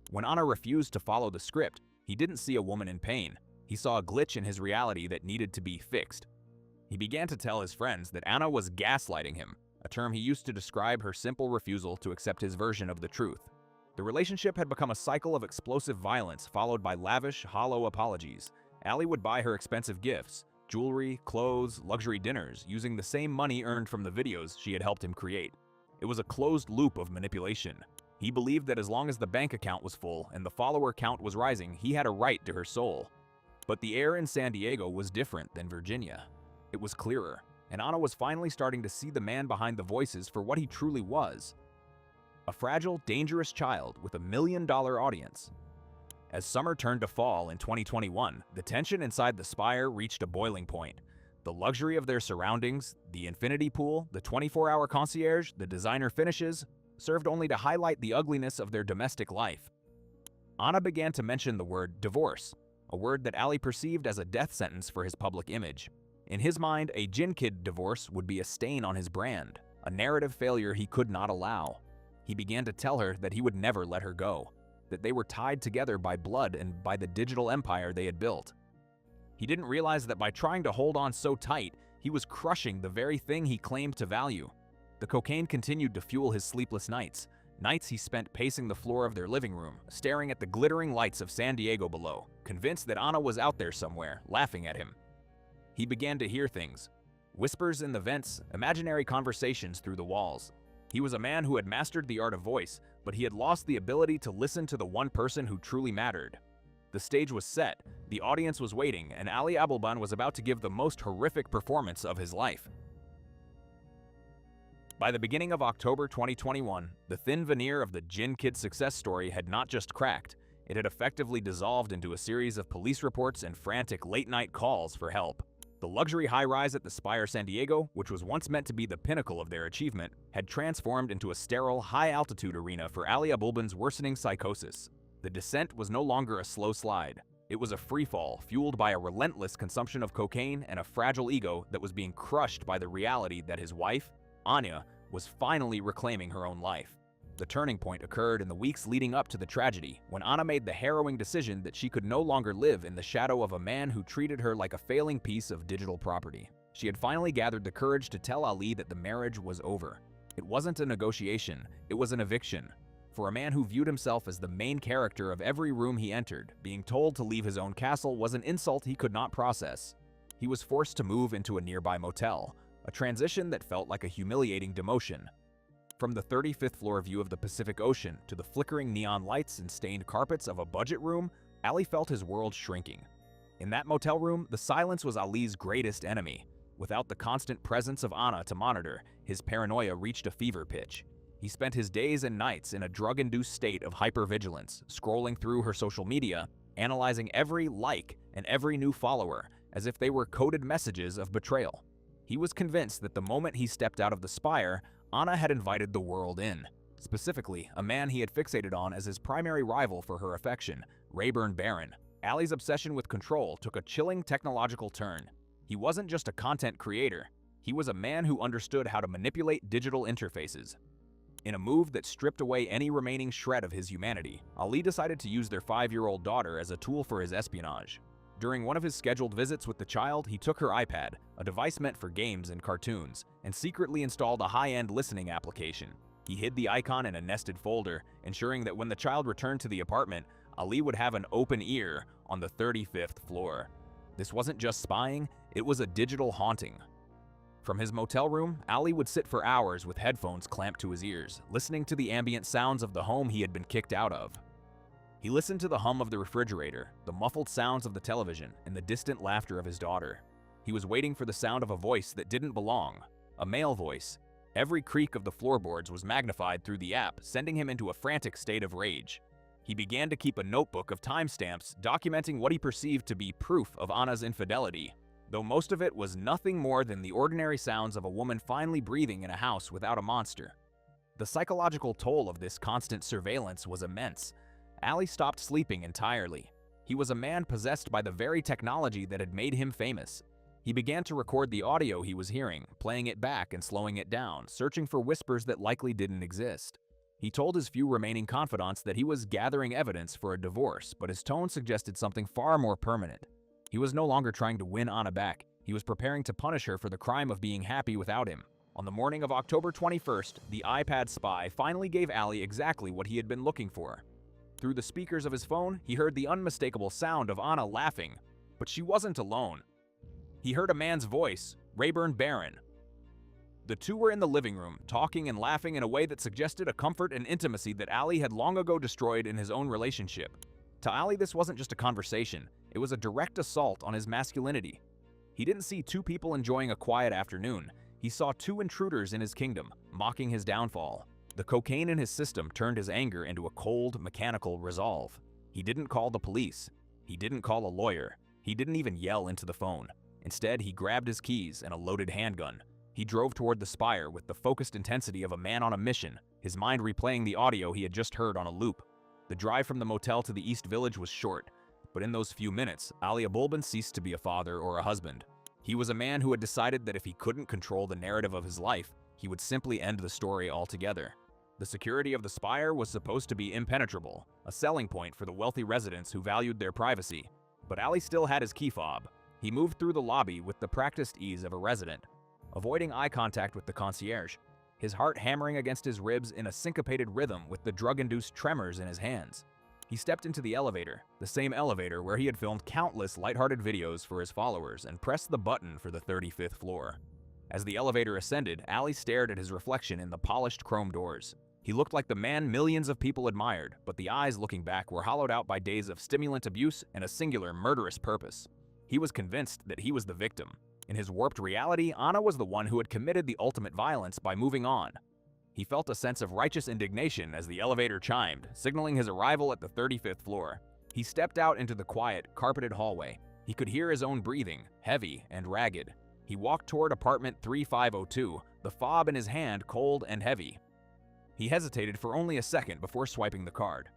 When Anna refused to follow the script, he didn't see a woman in pain. He saw a glitch in his reality that needed to be fixed. He began to tell his friends that Anna was gaslighting him, a term he used to describe her simple refusal to accept his version of the truth. The relationship had become a cycle of explosive violence followed by lavish, hollow apologies. Ali would buy her expensive gifts, jewelry, clothes, luxury dinners, using the same money earned from the videos she had helped him create. It was a closed loop of manipulation. He believed that as long as the bank account was full and the follower count was rising, he had a right to her soul. But the air in San Diego was different than Virginia. It was clearer, and Anna was finally starting to see the man behind the voices for what he truly was. A fragile, dangerous child with $1 million audience. As summer turned to fall in 2021, the tension inside the Spire reached a boiling point. The luxury of their surroundings, the infinity pool, the 24-hour concierge, the designer finishes, served only to highlight the ugliness of their domestic life. Anna began to mention the word divorce, a word that Ali perceived as a death sentence for his public image. In his mind, a JinnKid divorce would be a stain on his brand, a narrative failure he could not allow. He began to tell her that he would never let her go, that they were tied together by blood and by the digital empire they had built. He didn't realize that by trying to hold on so tight, he was crushing the very thing he claimed to value. The cocaine continued to fuel his sleepless nights, nights he spent pacing the floor of their living room, staring at the glittering lights of San Diego below, convinced that Anna was out there somewhere, laughing at him. He began to hear things. Whispers in the vents, imaginary conversations through the walls. He was a man who had mastered the art of voice, but he had lost the ability to listen to the one person who truly mattered. The stage was set, the audience was waiting, and Ali Abelban was about to give the most horrific performance of his life. By the beginning of October 2021, the thin veneer of the JinnKid success story had not just cracked, it had effectively dissolved into a series of police reports and frantic late-night calls for help. The luxury high-rise at the Spire San Diego, which was once meant to be the pinnacle of their achievement, had transformed into a sterile, high-altitude arena for Ali Abulban's worsening psychosis. The descent was no longer a slow slide. It was a freefall, fueled by a relentless consumption of cocaine and a fragile ego that was being crushed by the reality that his wife, Anya, was finally reclaiming her own life. The turning point occurred in the weeks leading up to the tragedy, when Anna made the harrowing decision that she could no longer live in the shadow of a man who treated her like a failing piece of digital property. She had finally gathered the courage to tell Ali that the marriage was over. It wasn't a negotiation, it was an eviction. For a man who viewed himself as the main character of every room he entered, being told to leave his own castle was an insult he could not process. He was forced to move into a nearby motel, a transition that felt like a humiliating demotion. From the 35th floor view of the Pacific Ocean to the flickering neon lights and stained carpets of a budget room, Ali felt his world shrinking. In that motel room, the silence was Ali's greatest enemy. Without the constant presence of Anna to monitor, his paranoia reached a fever pitch. He spent his days and nights in a drug-induced state of hypervigilance, scrolling through her social media, analyzing every like and every new follower as if they were coded messages of betrayal. He was convinced that the moment he stepped out of the spire, Anna had invited the world in. Specifically, a man he had fixated on as his primary rival for her affection, Rayburn Barron. Allie's obsession with control took a chilling technological turn. He wasn't just a content creator, he was a man who understood how to manipulate digital interfaces. In a move that stripped away any remaining shred of his humanity, Ali decided to use their 5-year-old daughter as a tool for his espionage. During one of his scheduled visits with the child, he took her iPad, a device meant for games and cartoons, and secretly installed a high-end listening application. He hid the icon in a nested folder, ensuring that when the child returned to the apartment, Ali would have an open ear on the 35th floor. This wasn't just spying, it was a digital haunting. From his motel room, Ali would sit for hours with headphones clamped to his ears, listening to the ambient sounds of the home he had been kicked out of. He listened to the hum of the refrigerator, the muffled sounds of the television, and the distant laughter of his daughter. He was waiting for the sound of a voice that didn't belong, a male voice. Every creak of the floorboards was magnified through the app, sending him into a frantic state of rage. He began to keep a notebook of timestamps documenting what he perceived to be proof of Anna's infidelity, though most of it was nothing more than the ordinary sounds of a woman finally breathing in a house without a monster. The psychological toll of this constant surveillance was immense. Ali stopped sleeping entirely. He was a man possessed by the very technology that had made him famous. He began to record the audio he was hearing, playing it back and slowing it down, searching for whispers that likely didn't exist. He told his few remaining confidants that he was gathering evidence for a divorce, but his tone suggested something far more permanent. He was no longer trying to win Anna back. He was preparing to punish her for the crime of being happy without him. On the morning of October 21st, the iPad spy finally gave Ali exactly what he had been looking for. Through the speakers of his phone, he heard the unmistakable sound of Anna laughing, but she wasn't alone. He heard a man's voice, Rayburn Barron. The two were in the living room, talking and laughing in a way that suggested a comfort and intimacy that Ali had long ago destroyed in his own relationship. To Ali, this wasn't just a conversation, it was a direct assault on his masculinity. He didn't see two people enjoying a quiet afternoon. He saw two intruders in his kingdom, mocking his downfall. The cocaine in his system turned his anger into a cold, mechanical resolve. He didn't call the police. He didn't call a lawyer. He didn't even yell into the phone. Instead, he grabbed his keys and a loaded handgun. He drove toward the spire with the focused intensity of a man on a mission, his mind replaying the audio he had just heard on a loop. The drive from the motel to the East Village was short, but in those few minutes, Ali Abulban ceased to be a father or a husband. He was a man who had decided that if he couldn't control the narrative of his life, he would simply end the story altogether. The security of the spire was supposed to be impenetrable, a selling point for the wealthy residents who valued their privacy. But Ali still had his key fob. He moved through the lobby with the practiced ease of a resident, avoiding eye contact with the concierge, his heart hammering against his ribs in a syncopated rhythm with the drug-induced tremors in his hands. He stepped into the elevator, the same elevator where he had filmed countless lighthearted videos for his followers, and pressed the button for the 35th floor. As the elevator ascended, Ali stared at his reflection in the polished chrome doors. He looked like the man millions of people admired, but the eyes looking back were hollowed out by days of stimulant abuse and a singular murderous purpose. He was convinced that he was the victim. In his warped reality, Anna was the one who had committed the ultimate violence by moving on. He felt a sense of righteous indignation as the elevator chimed, signaling his arrival at the 35th floor. He stepped out into the quiet, carpeted hallway. He could hear his own breathing, heavy and ragged. He walked toward apartment 3502, the fob in his hand cold and heavy. He hesitated for only a second before swiping the card.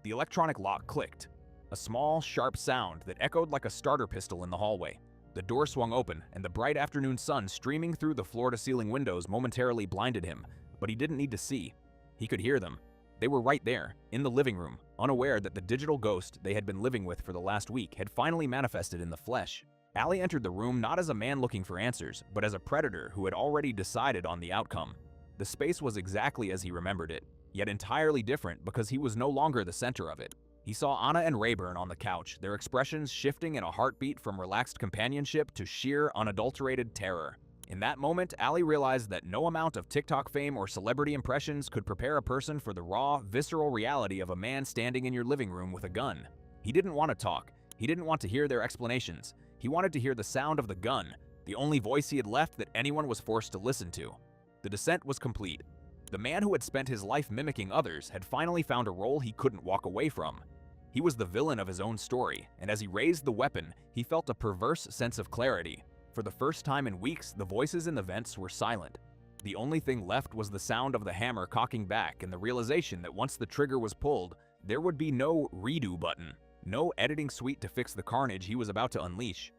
The electronic lock clicked, a small, sharp sound that echoed like a starter pistol in the hallway. The door swung open, and the bright afternoon sun streaming through the floor-to-ceiling windows momentarily blinded him, but he didn't need to see. He could hear them. They were right there, in the living room, unaware that the digital ghost they had been living with for the last week had finally manifested in the flesh. Ali entered the room not as a man looking for answers, but as a predator who had already decided on the outcome. The space was exactly as he remembered it, yet entirely different because he was no longer the center of it. He saw Anna and Rayburn on the couch, their expressions shifting in a heartbeat from relaxed companionship to sheer, unadulterated terror. In that moment, Ali realized that no amount of TikTok fame or celebrity impressions could prepare a person for the raw, visceral reality of a man standing in your living room with a gun. He didn't want to talk. He didn't want to hear their explanations. He wanted to hear the sound of the gun, the only voice he had left that anyone was forced to listen to. The descent was complete. The man who had spent his life mimicking others had finally found a role he couldn't walk away from. He was the villain of his own story, and as he raised the weapon, he felt a perverse sense of clarity. For the first time in weeks, the voices in the vents were silent. The only thing left was the sound of the hammer cocking back and the realization that once the trigger was pulled, there would be no redo button, no editing suite to fix the carnage he was about to unleash.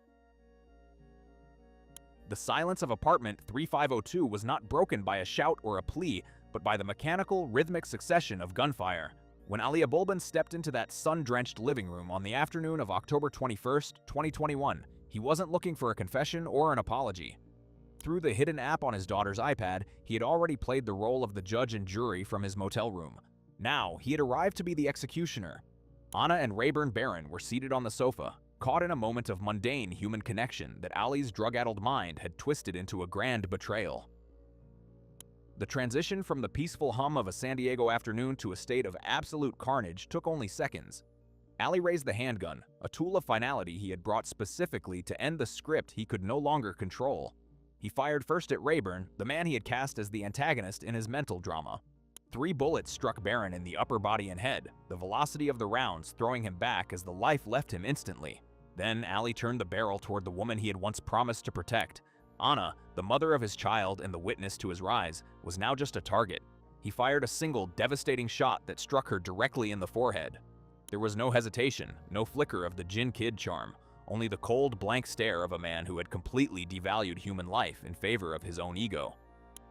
The silence of apartment 3502 was not broken by a shout or a plea, but by the mechanical, rhythmic succession of gunfire. When Ali Abulban stepped into that sun-drenched living room on the afternoon of October 21st, 2021, he wasn't looking for a confession or an apology. Through the hidden app on his daughter's iPad, he had already played the role of the judge and jury from his motel room. Now, he had arrived to be the executioner. Anna and Rayburn Barron were seated on the sofa, caught in a moment of mundane human connection that Ali's drug-addled mind had twisted into a grand betrayal. The transition from the peaceful hum of a San Diego afternoon to a state of absolute carnage took only seconds. Ali raised the handgun, a tool of finality he had brought specifically to end the script he could no longer control. He fired first at Rayburn, the man he had cast as the antagonist in his mental drama. 3 bullets struck Barron in the upper body and head, the velocity of the rounds throwing him back as the life left him instantly. Then Ali turned the barrel toward the woman he had once promised to protect. Anna, the mother of his child and the witness to his rise, was now just a target. He fired a single, devastating shot that struck her directly in the forehead. There was no hesitation, no flicker of the JinnKid charm, only the cold, blank stare of a man who had completely devalued human life in favor of his own ego.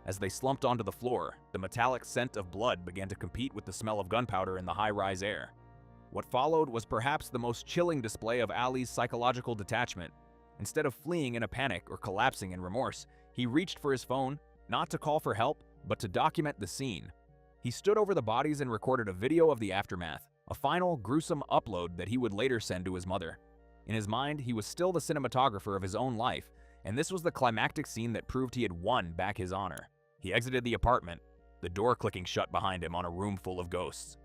As they slumped onto the floor, the metallic scent of blood began to compete with the smell of gunpowder in the high-rise air. What followed was perhaps the most chilling display of Ali's psychological detachment. Instead of fleeing in a panic or collapsing in remorse, he reached for his phone, not to call for help, but to document the scene. He stood over the bodies and recorded a video of the aftermath, a final, gruesome upload that he would later send to his mother. In his mind, he was still the cinematographer of his own life, and this was the climactic scene that proved he had won back his honor. He exited the apartment, the door clicking shut behind him on a room full of ghosts.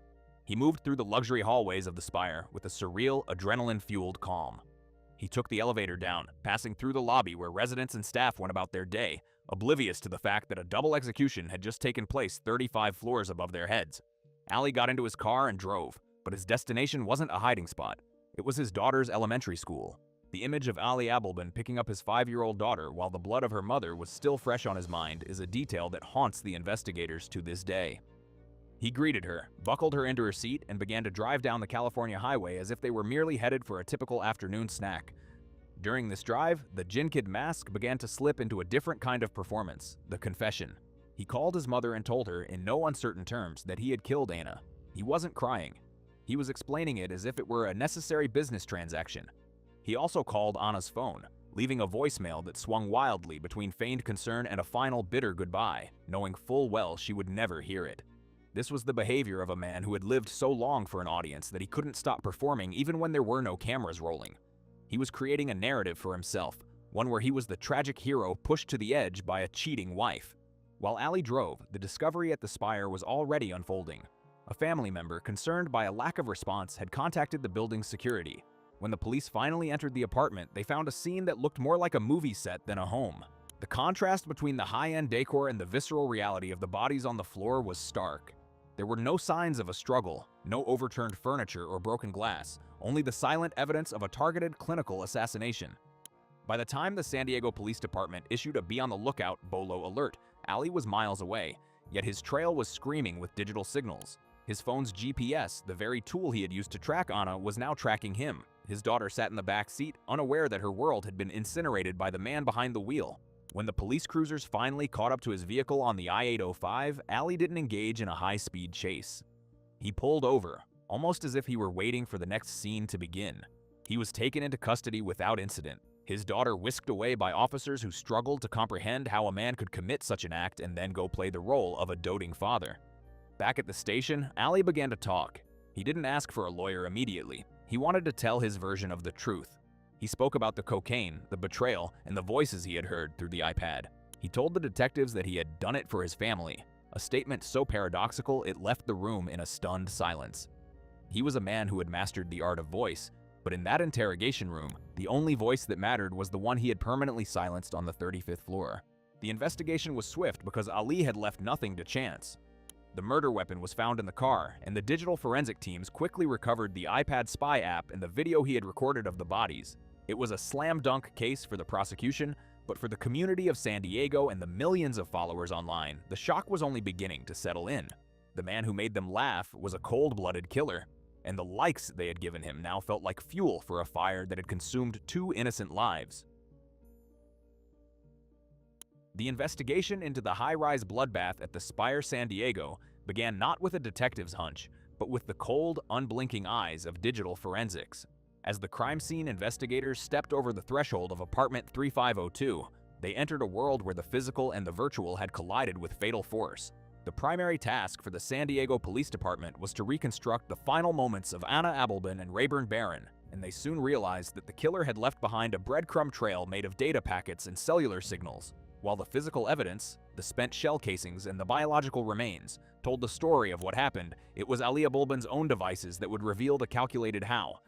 He moved through the luxury hallways of the Spire with a surreal, adrenaline-fueled calm. He took the elevator down, passing through the lobby where residents and staff went about their day, oblivious to the fact that a double execution had just taken place 35 floors above their heads. Ali got into his car and drove, but his destination wasn't a hiding spot. It was his daughter's elementary school. The image of Ali Abulban picking up his 5-year-old daughter while the blood of her mother was still fresh on his mind is a detail that haunts the investigators to this day. He greeted her, buckled her into her seat, and began to drive down the California highway as if they were merely headed for a typical afternoon snack. During this drive, the JinnKid mask began to slip into a different kind of performance, the confession. He called his mother and told her, in no uncertain terms, that he had killed Anna. He wasn't crying. He was explaining it as if it were a necessary business transaction. He also called Anna's phone, leaving a voicemail that swung wildly between feigned concern and a final bitter goodbye, knowing full well she would never hear it. This was the behavior of a man who had lived so long for an audience that he couldn't stop performing even when there were no cameras rolling. He was creating a narrative for himself, one where he was the tragic hero pushed to the edge by a cheating wife. While Ali drove, the discovery at the Spire was already unfolding. A family member, concerned by a lack of response, had contacted the building's security. When the police finally entered the apartment, they found a scene that looked more like a movie set than a home. The contrast between the high-end decor and the visceral reality of the bodies on the floor was stark. There were no signs of a struggle, no overturned furniture or broken glass, only the silent evidence of a targeted clinical assassination. By the time the San Diego Police Department issued a be-on-the-lookout BOLO alert, Ali was miles away, yet his trail was screaming with digital signals. His phone's GPS, the very tool he had used to track Anna, was now tracking him. His daughter sat in the back seat, unaware that her world had been incinerated by the man behind the wheel. When the police cruisers finally caught up to his vehicle on the I-805, Ali didn't engage in a high-speed chase. He pulled over, almost as if he were waiting for the next scene to begin. He was taken into custody without incident, his daughter whisked away by officers who struggled to comprehend how a man could commit such an act and then go play the role of a doting father. Back at the station, Ali began to talk. He didn't ask for a lawyer immediately. He wanted to tell his version of the truth. He spoke about the cocaine, the betrayal, and the voices he had heard through the iPad. He told the detectives that he had done it for his family, a statement so paradoxical it left the room in a stunned silence. He was a man who had mastered the art of voice, But in that interrogation room, the only voice that mattered was the one he had permanently silenced on the 35th floor. The investigation was swift because Ali had left nothing to chance. The murder weapon was found in the car, and the digital forensic teams quickly recovered the iPad spy app and the video he had recorded of the bodies. It was a slam-dunk case for the prosecution, but for the community of San Diego and the millions of followers online, the shock was only beginning to settle in. The man who made them laugh was a cold-blooded killer, and the likes they had given him now felt like fuel for a fire that had consumed 2 innocent lives. The investigation into the high-rise bloodbath at the Spire San Diego began not with a detective's hunch, but with the cold, unblinking eyes of digital forensics. As the crime scene investigators stepped over the threshold of apartment 3502, they entered a world where the physical and the virtual had collided with fatal force. The primary task for the San Diego Police Department was to reconstruct the final moments of Anna Abelbin and Rayburn Barron, and they soon realized that the killer had left behind a breadcrumb trail made of data packets and cellular signals, while the physical evidence, the spent shell casings and the biological remains, told the story of what happened. It was Ali Abelbin's own devices that would reveal the calculated how.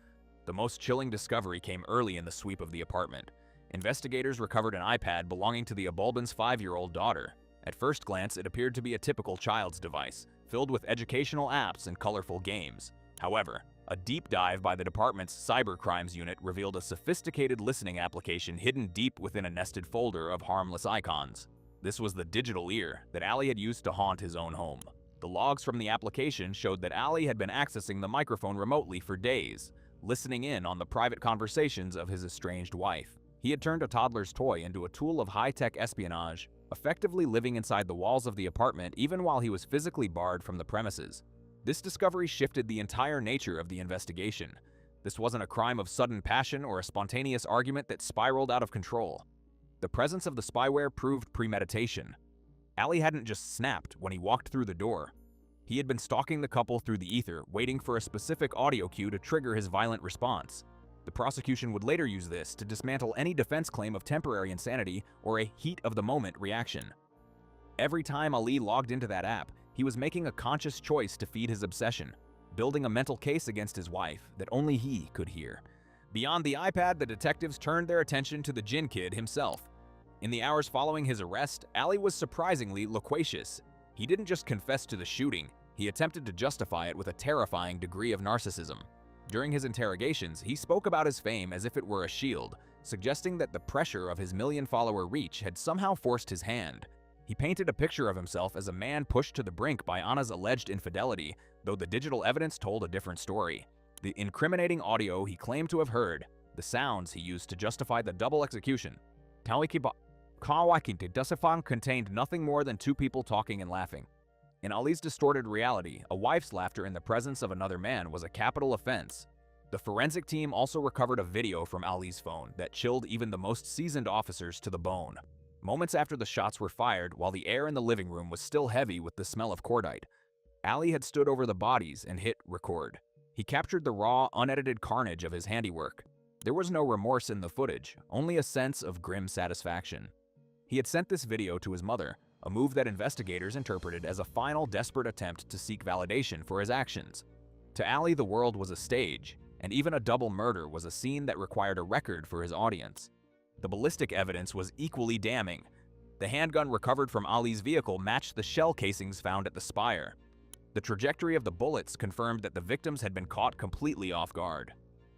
The most chilling discovery came early in the sweep of the apartment. Investigators recovered an iPad belonging to the Abelbin's 5-year-old daughter. At first glance, it appeared to be a typical child's device, filled with educational apps and colorful games. However, a deep dive by the department's cyber crimes unit revealed a sophisticated listening application hidden deep within a nested folder of harmless icons. This was the digital ear that Ali had used to haunt his own home. The logs from the application showed that Ali had been accessing the microphone remotely for days, listening in on the private conversations of his estranged wife. He had turned a toddler's toy into a tool of high-tech espionage, effectively living inside the walls of the apartment even while he was physically barred from the premises. This discovery shifted the entire nature of the investigation. This wasn't a crime of sudden passion or a spontaneous argument that spiraled out of control. The presence of the spyware proved premeditation. Ali hadn't just snapped when he walked through the door. He had been stalking the couple through the ether, waiting for a specific audio cue to trigger his violent response. The prosecution would later use this to dismantle any defense claim of temporary insanity or a heat-of-the-moment reaction. Every time Ali logged into that app, he was making a conscious choice to feed his obsession, building a mental case against his wife that only he could hear. Beyond the iPad, the detectives turned their attention to the JinnKid himself. In the hours following his arrest, Ali was surprisingly loquacious. He didn't just confess to the shooting, he attempted to justify it with a terrifying degree of narcissism. During his interrogations, he spoke about his fame as if it were a shield, suggesting that the pressure of his million-follower reach had somehow forced his hand. He painted a picture of himself as a man pushed to the brink by Anna's alleged infidelity, though the digital evidence told a different story. The incriminating audio he claimed to have heard, the sounds he used to justify the double execution, contained nothing more than 2 people talking and laughing. In Ali's distorted reality, a wife's laughter in the presence of another man was a capital offense. The forensic team also recovered a video from Ali's phone that chilled even the most seasoned officers to the bone. Moments after the shots were fired, while the air in the living room was still heavy with the smell of cordite, Ali had stood over the bodies and hit record. He captured the raw, unedited carnage of his handiwork. There was no remorse in the footage, only a sense of grim satisfaction. He had sent this video to his mother, a move that investigators interpreted as a final desperate attempt to seek validation for his actions. To Ali, the world was a stage, and even a double murder was a scene that required a record for his audience. The ballistic evidence was equally damning. The handgun recovered from Ali's vehicle matched the shell casings found at the Spire. The trajectory of the bullets confirmed that the victims had been caught completely off guard.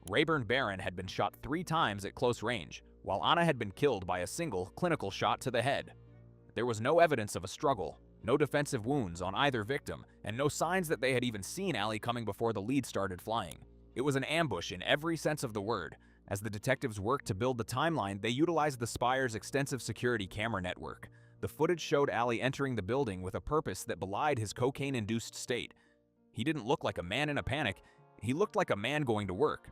Rayburn Barron had been shot 3 times at close range, while Anna had been killed by a single clinical shot to the head. There was no evidence of a struggle, no defensive wounds on either victim, and no signs that they had even seen Ali coming before the lead started flying. It was an ambush in every sense of the word. As the detectives worked to build the timeline, they utilized the Spire's extensive security camera network. The footage showed Ali entering the building with a purpose that belied his cocaine-induced state. He didn't look like a man in a panic, he looked like a man going to work.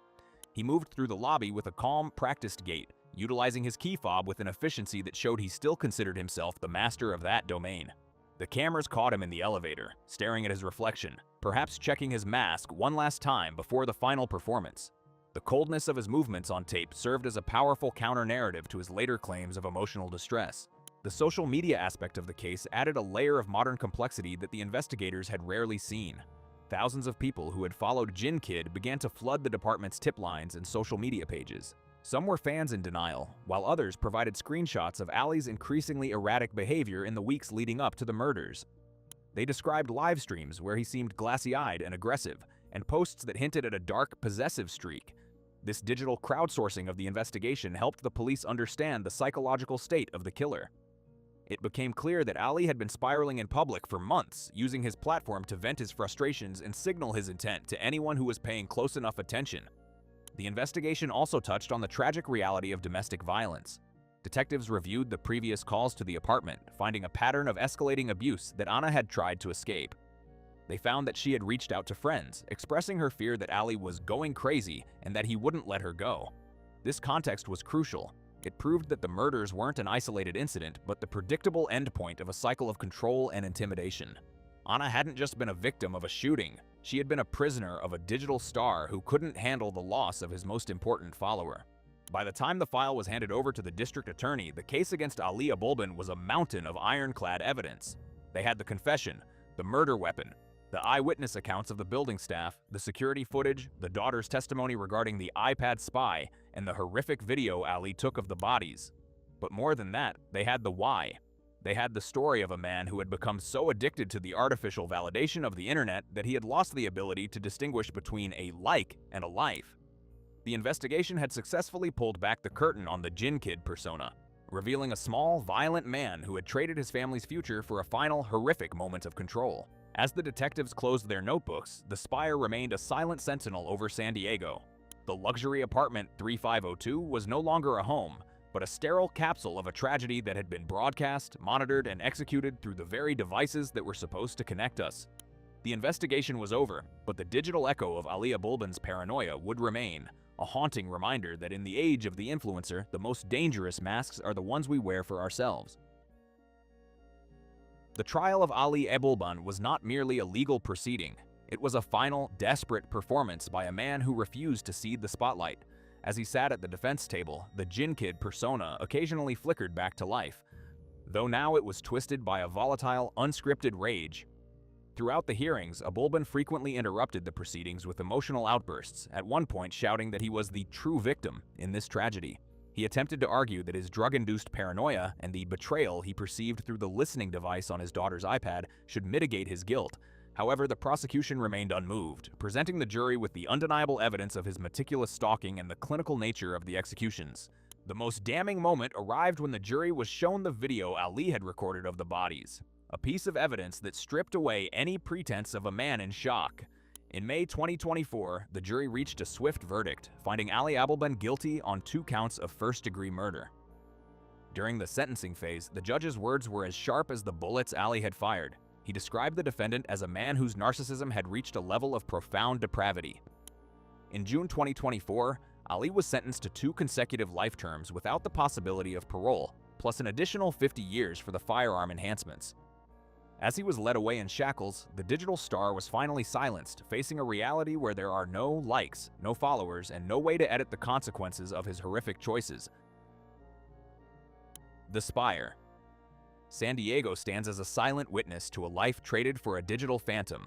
He moved through the lobby with a calm, practiced gait, utilizing his key fob with an efficiency that showed he still considered himself the master of that domain. The cameras caught him in the elevator, staring at his reflection, perhaps checking his mask one last time before the final performance. The coldness of his movements on tape served as a powerful counter-narrative to his later claims of emotional distress. The social media aspect of the case added a layer of modern complexity that the investigators had rarely seen. Thousands of people who had followed JinnKid began to flood the department's tip lines and social media pages. Some were fans in denial, while others provided screenshots of Ali's increasingly erratic behavior in the weeks leading up to the murders. They described live streams where he seemed glassy-eyed and aggressive, and posts that hinted at a dark, possessive streak. This digital crowdsourcing of the investigation helped the police understand the psychological state of the killer. It became clear that Ali had been spiraling in public for months, using his platform to vent his frustrations and signal his intent to anyone who was paying close enough attention. The investigation also touched on the tragic reality of domestic violence. Detectives reviewed the previous calls to the apartment, finding a pattern of escalating abuse that Anna had tried to escape. They found that she had reached out to friends, expressing her fear that Ali was going crazy and that he wouldn't let her go. This context was crucial. It proved that the murders weren't an isolated incident, but the predictable endpoint of a cycle of control and intimidation. Anna hadn't just been a victim of a shooting, she had been a prisoner of a digital star who couldn't handle the loss of his most important follower. By the time the file was handed over to the district attorney, the case against Ali Abulban was a mountain of ironclad evidence. They had the confession, the murder weapon, the eyewitness accounts of the building staff, the security footage, the daughter's testimony regarding the iPad spy, and the horrific video Ali took of the bodies. But more than that, they had the why. They had the story of a man who had become so addicted to the artificial validation of the internet that he had lost the ability to distinguish between a like and a life. The investigation had successfully pulled back the curtain on the JinnKid persona, revealing a small, violent man who had traded his family's future for a final, horrific moment of control. As the detectives closed their notebooks, the spire remained a silent sentinel over San Diego. The luxury apartment 3502 was no longer a home, but a sterile capsule of a tragedy that had been broadcast, monitored, and executed through the very devices that were supposed to connect us. The investigation was over, but the digital echo of Ali Abulban's paranoia would remain, a haunting reminder that in the age of the influencer, the most dangerous masks are the ones we wear for ourselves. The trial of Ali Abulban was not merely a legal proceeding. It was a final, desperate performance by a man who refused to cede the spotlight. As he sat at the defense table, the JinnKid persona occasionally flickered back to life, though now it was twisted by a volatile, unscripted rage. Throughout the hearings, Abulban frequently interrupted the proceedings with emotional outbursts, at one point shouting that he was the true victim in this tragedy. He attempted to argue that his drug-induced paranoia and the betrayal he perceived through the listening device on his daughter's iPad should mitigate his guilt. However, the prosecution remained unmoved, presenting the jury with the undeniable evidence of his meticulous stalking and the clinical nature of the executions. The most damning moment arrived when the jury was shown the video Ali had recorded of the bodies, a piece of evidence that stripped away any pretense of a man in shock. In May 2024, the jury reached a swift verdict, finding Ali Abulban guilty on 2 counts of first-degree murder. During the sentencing phase, the judge's words were as sharp as the bullets Ali had fired. He described the defendant as a man whose narcissism had reached a level of profound depravity. In June 2024, Ali was sentenced to 2 consecutive life terms without the possibility of parole, plus an additional 50 years for the firearm enhancements. As he was led away in shackles, the digital star was finally silenced, facing a reality where there are no likes, no followers, and no way to edit the consequences of his horrific choices. The Spire. San Diego stands as a silent witness to a life traded for a digital phantom.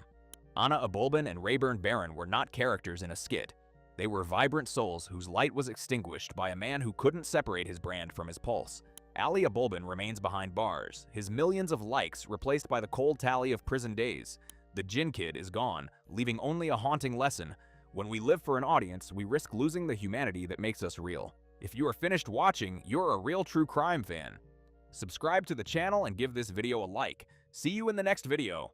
Anna Abulban and Rayburn Barron were not characters in a skit. They were vibrant souls whose light was extinguished by a man who couldn't separate his brand from his pulse. Ali Abulban remains behind bars, his millions of likes replaced by the cold tally of prison days. The JinnKid is gone, leaving only a haunting lesson. When we live for an audience, we risk losing the humanity that makes us real. If you are finished watching, you're a real true crime fan. Subscribe to the channel and give this video a like. See you in the next video.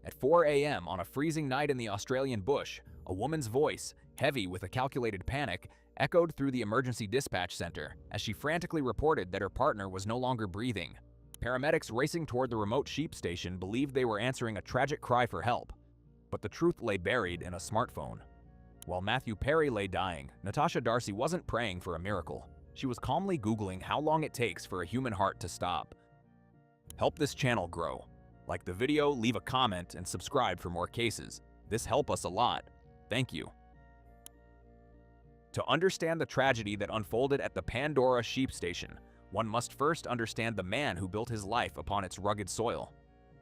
At 4 a.m. on a freezing night in the Australian bush, a woman's voice, heavy with a calculated panic, echoed through the emergency dispatch center as she frantically reported that her partner was no longer breathing. Paramedics racing toward the remote sheep station believed they were answering a tragic cry for help. But the truth lay buried in a smartphone. While Matthew Perry lay dying, Natasha Darcy wasn't praying for a miracle. She was calmly Googling how long it takes for a human heart to stop. Help this channel grow. Like the video, leave a comment, and subscribe for more cases. This helps us a lot. Thank you. To understand the tragedy that unfolded at the Pandora sheep station, one must first understand the man who built his life upon its rugged soil.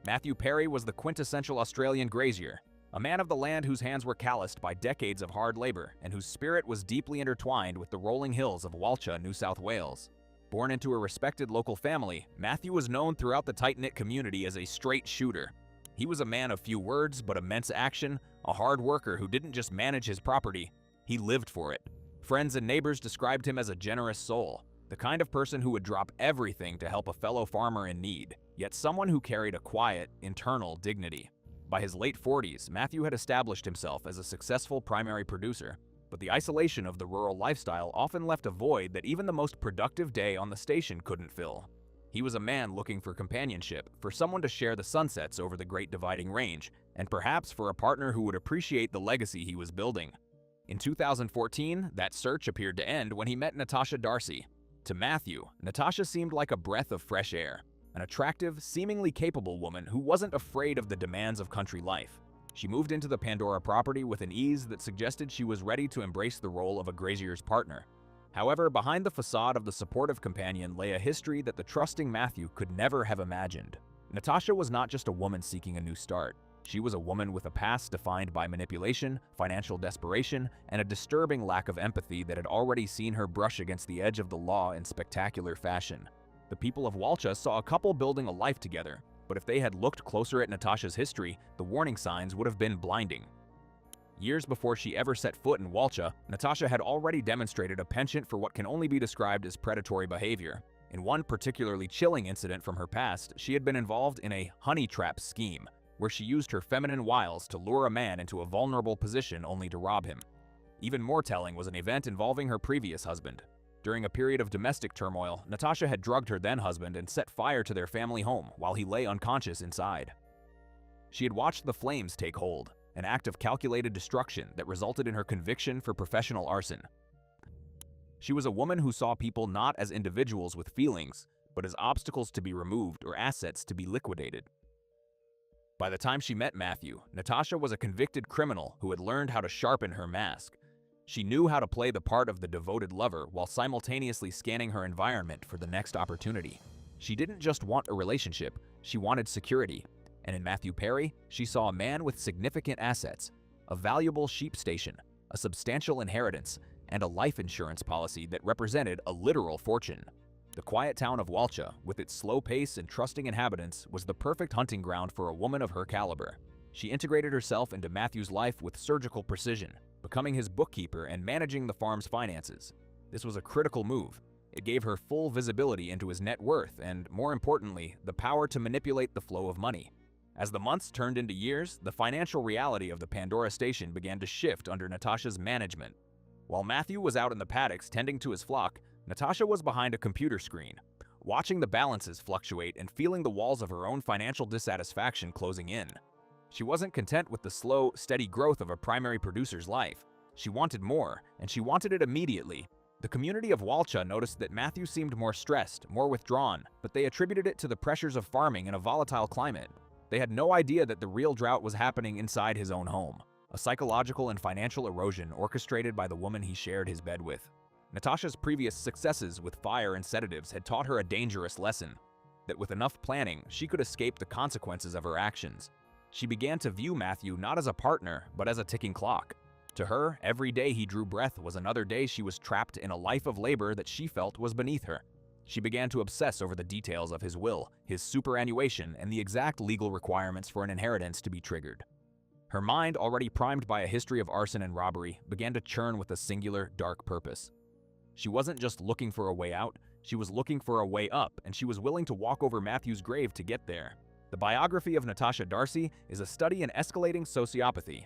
Matthew Perry was the quintessential Australian grazier, a man of the land whose hands were calloused by decades of hard labor and whose spirit was deeply intertwined with the rolling hills of Walcha, New South Wales. Born into a respected local family, Matthew was known throughout the tight-knit community as a straight shooter. He was a man of few words but immense action, a hard worker who didn't just manage his property, he lived for it. Friends and neighbors described him as a generous soul, the kind of person who would drop everything to help a fellow farmer in need, yet someone who carried a quiet, internal dignity. By his late 40s, Matthew had established himself as a successful primary producer, but the isolation of the rural lifestyle often left a void that even the most productive day on the station couldn't fill. He was a man looking for companionship, for someone to share the sunsets over the Great Dividing Range, and perhaps for a partner who would appreciate the legacy he was building. In 2014, that search appeared to end when he met Natasha Darcy. To Matthew, Natasha seemed like a breath of fresh air, an attractive, seemingly capable woman who wasn't afraid of the demands of country life. She moved into the Pandora property with an ease that suggested she was ready to embrace the role of a grazier's partner. However, behind the facade of the supportive companion lay a history that the trusting Matthew could never have imagined. Natasha was not just a woman seeking a new start. She was a woman with a past defined by manipulation, financial desperation, and a disturbing lack of empathy that had already seen her brush against the edge of the law in spectacular fashion. The people of Walcha saw a couple building a life together, but if they had looked closer at Natasha's history, the warning signs would have been blinding. Years before she ever set foot in Walcha, Natasha had already demonstrated a penchant for what can only be described as predatory behavior. In one particularly chilling incident from her past, she had been involved in a honey trap scheme, where she used her feminine wiles to lure a man into a vulnerable position only to rob him. Even more telling was an event involving her previous husband. During a period of domestic turmoil, Natasha had drugged her then-husband and set fire to their family home while he lay unconscious inside. She had watched the flames take hold, an act of calculated destruction that resulted in her conviction for professional arson. She was a woman who saw people not as individuals with feelings, but as obstacles to be removed or assets to be liquidated. By the time she met Matthew, Natasha was a convicted criminal who had learned how to sharpen her mask. She knew how to play the part of the devoted lover while simultaneously scanning her environment for the next opportunity. She didn't just want a relationship, she wanted security. And in Matthew Perry, she saw a man with significant assets, a valuable sheep station, a substantial inheritance, and a life insurance policy that represented a literal fortune. The quiet town of Walcha, with its slow pace and trusting inhabitants, was the perfect hunting ground for a woman of her caliber. She integrated herself into Matthew's life with surgical precision, becoming his bookkeeper and managing the farm's finances. This was a critical move. It gave her full visibility into his net worth and, more importantly, the power to manipulate the flow of money. As the months turned into years, the financial reality of the Pandora station began to shift under Natasha's management. While Matthew was out in the paddocks tending to his flock, Natasha was behind a computer screen, watching the balances fluctuate and feeling the walls of her own financial dissatisfaction closing in. She wasn't content with the slow, steady growth of a primary producer's life. She wanted more, and she wanted it immediately. The community of Walcha noticed that Matthew seemed more stressed, more withdrawn, but they attributed it to the pressures of farming in a volatile climate. They had no idea that the real drought was happening inside his own home, a psychological and financial erosion orchestrated by the woman he shared his bed with. Natasha's previous successes with fire and sedatives had taught her a dangerous lesson, that with enough planning, she could escape the consequences of her actions. She began to view Matthew not as a partner, but as a ticking clock. To her, every day he drew breath was another day she was trapped in a life of labor that she felt was beneath her. She began to obsess over the details of his will, his superannuation, and the exact legal requirements for an inheritance to be triggered. Her mind, already primed by a history of arson and robbery, began to churn with a singular, dark purpose. She wasn't just looking for a way out, she was looking for a way up, and she was willing to walk over Matthew's grave to get there. The biography of Natasha Darcy is a study in escalating sociopathy.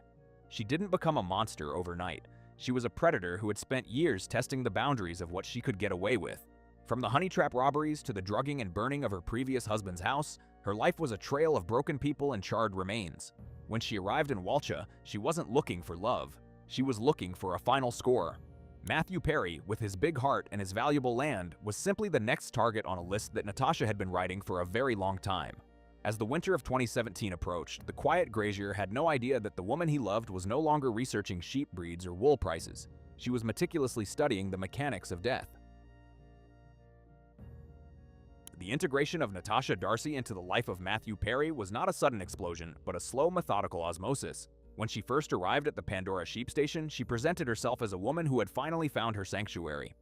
She didn't become a monster overnight. She was a predator who had spent years testing the boundaries of what she could get away with. From the honey trap robberies to the drugging and burning of her previous husband's house, her life was a trail of broken people and charred remains. When she arrived in Walcha, she wasn't looking for love. She was looking for a final score. Matthew Perry, with his big heart and his valuable land, was simply the next target on a list that Natasha had been writing for a very long time. As the winter of 2017 approached, the quiet grazier had no idea that the woman he loved was no longer researching sheep breeds or wool prices. She was meticulously studying the mechanics of death. The integration of Natasha Darcy into the life of Matthew Perry was not a sudden explosion, but a slow, methodical osmosis. When she first arrived at the Pandora Sheep Station, she presented herself as a woman who had finally found her sanctuary.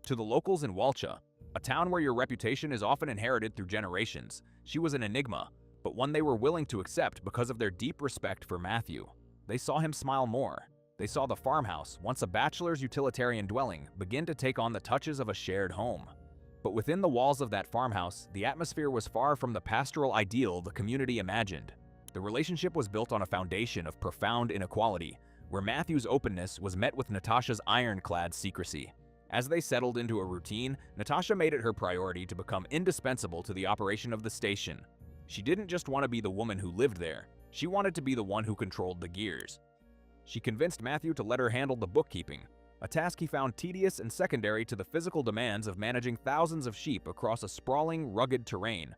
To the locals in Walcha, a town where your reputation is often inherited through generations, she was an enigma, but one they were willing to accept because of their deep respect for Matthew. They saw him smile more. They saw the farmhouse, once a bachelor's utilitarian dwelling, begin to take on the touches of a shared home. But within the walls of that farmhouse, the atmosphere was far from the pastoral ideal the community imagined. The relationship was built on a foundation of profound inequality, where Matthew's openness was met with Natasha's ironclad secrecy. As they settled into a routine, Natasha made it her priority to become indispensable to the operation of the station. She didn't just want to be the woman who lived there, she wanted to be the one who controlled the gears. She convinced Matthew to let her handle the bookkeeping, a task he found tedious and secondary to the physical demands of managing thousands of sheep across a sprawling, rugged terrain.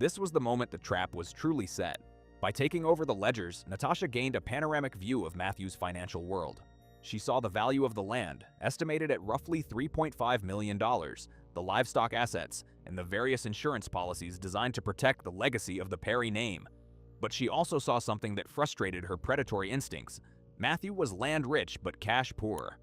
This was the moment the trap was truly set. By taking over the ledgers, Natasha gained a panoramic view of Matthew's financial world. She saw the value of the land, estimated at roughly $3.5 million, the livestock assets, and the various insurance policies designed to protect the legacy of the Perry name. But she also saw something that frustrated her predatory instincts. Matthew was land-rich but cash-poor.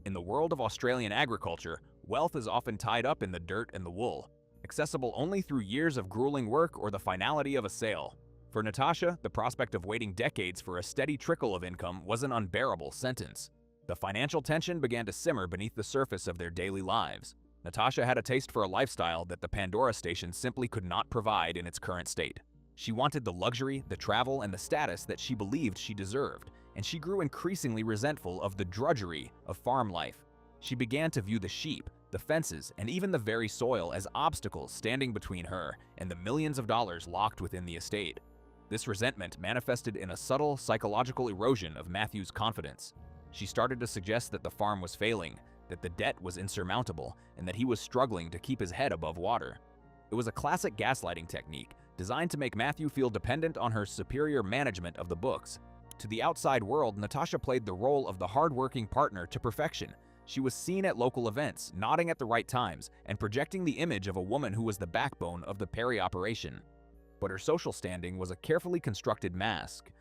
In the world of Australian agriculture, wealth is often tied up in the dirt and the wool, accessible only through years of grueling work or the finality of a sale. For Natasha, the prospect of waiting decades for a steady trickle of income was an unbearable sentence. The financial tension began to simmer beneath the surface of their daily lives. Natasha had a taste for a lifestyle that the Pandora station simply could not provide in its current state. She wanted the luxury, the travel, and the status that she believed she deserved, and she grew increasingly resentful of the drudgery of farm life. She began to view the sheep, the fences, and even the very soil as obstacles standing between her and the millions of dollars locked within the estate. This resentment manifested in a subtle psychological erosion of Matthew's confidence. She started to suggest that the farm was failing, that the debt was insurmountable, and that he was struggling to keep his head above water. It was a classic gaslighting technique, designed to make Matthew feel dependent on her superior management of the books. To the outside world, Natasha played the role of the hard-working partner to perfection. She was seen at local events, nodding at the right times, and projecting the image of a woman who was the backbone of the Perry operation. But her social standing was a carefully constructed mask.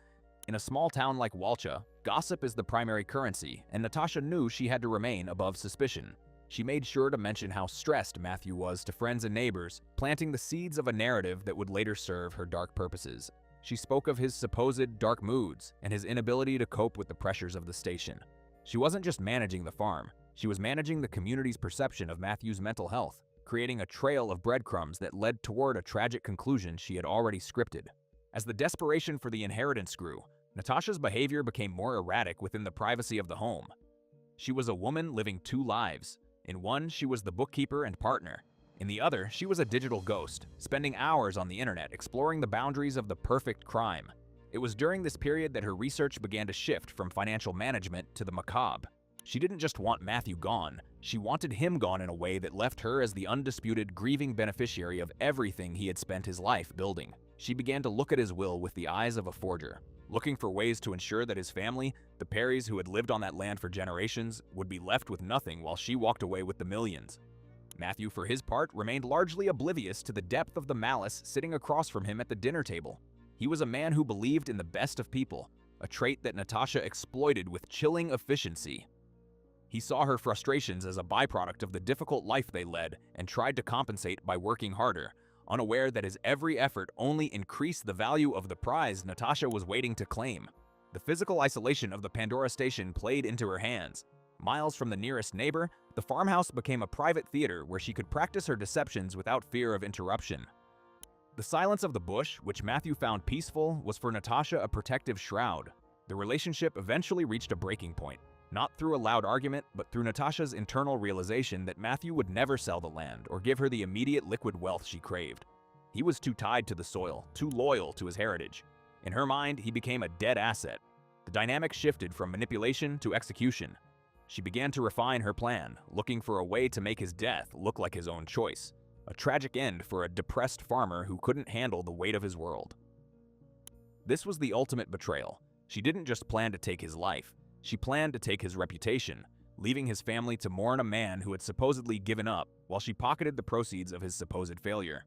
In a small town like Walcha, gossip is the primary currency, and Natasha knew she had to remain above suspicion. She made sure to mention how stressed Matthew was to friends and neighbors, planting the seeds of a narrative that would later serve her dark purposes. She spoke of his supposed dark moods and his inability to cope with the pressures of the station. She wasn't just managing the farm, she was managing the community's perception of Matthew's mental health, creating a trail of breadcrumbs that led toward a tragic conclusion she had already scripted. As the desperation for the inheritance grew, Natasha's behavior became more erratic within the privacy of the home. She was a woman living two lives. In one, she was the bookkeeper and partner. In the other, she was a digital ghost, spending hours on the internet exploring the boundaries of the perfect crime. It was during this period that her research began to shift from financial management to the macabre. She didn't just want Matthew gone, she wanted him gone in a way that left her as the undisputed, grieving beneficiary of everything he had spent his life building. She began to look at his will with the eyes of a forger, looking for ways to ensure that his family, the Perrys who had lived on that land for generations, would be left with nothing while she walked away with the millions. Matthew, for his part, remained largely oblivious to the depth of the malice sitting across from him at the dinner table. He was a man who believed in the best of people, a trait that Natasha exploited with chilling efficiency. He saw her frustrations as a byproduct of the difficult life they led and tried to compensate by working harder, unaware that his every effort only increased the value of the prize Natasha was waiting to claim. The physical isolation of the Pandora station played into her hands. Miles from the nearest neighbor, the farmhouse became a private theater where she could practice her deceptions without fear of interruption. The silence of the bush, which Matthew found peaceful, was for Natasha a protective shroud. The relationship eventually reached a breaking point, not through a loud argument, but through Natasha's internal realization that Matthew would never sell the land or give her the immediate liquid wealth she craved. He was too tied to the soil, too loyal to his heritage. In her mind, he became a dead asset. The dynamic shifted from manipulation to execution. She began to refine her plan, looking for a way to make his death look like his own choice. A tragic end for a depressed farmer who couldn't handle the weight of his world. This was the ultimate betrayal. She didn't just plan to take his life. She planned to take his reputation, leaving his family to mourn a man who had supposedly given up while she pocketed the proceeds of his supposed failure.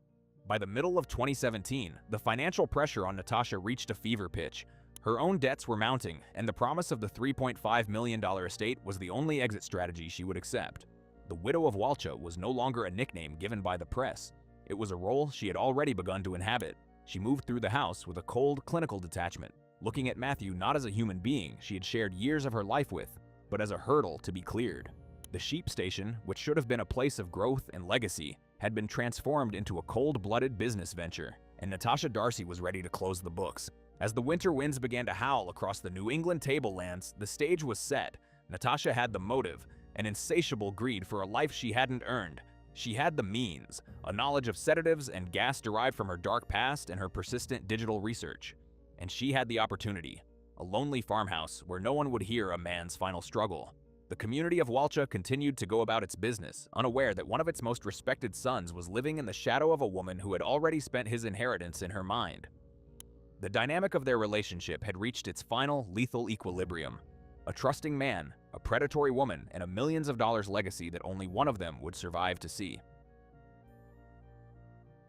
By the middle of 2017, the financial pressure on Natasha reached a fever pitch. Her own debts were mounting, and the promise of the $3.5 million estate was the only exit strategy she would accept. The widow of Walcha was no longer a nickname given by the press. It was a role she had already begun to inhabit. She moved through the house with a cold, clinical detachment, looking at Matthew not as a human being she had shared years of her life with, but as a hurdle to be cleared. The sheep station, which should have been a place of growth and legacy, had been transformed into a cold-blooded business venture, and Natasha Darcy was ready to close the books. As the winter winds began to howl across the New England tablelands, the stage was set. Natasha had the motive, an insatiable greed for a life she hadn't earned. She had the means, a knowledge of sedatives and gas derived from her dark past and her persistent digital research. And she had the opportunity, a lonely farmhouse where no one would hear a man's final struggle. The community of Walcha continued to go about its business, unaware that one of its most respected sons was living in the shadow of a woman who had already spent his inheritance in her mind. The dynamic of their relationship had reached its final lethal equilibrium. A trusting man, a predatory woman, and a millions of dollars legacy that only one of them would survive to see.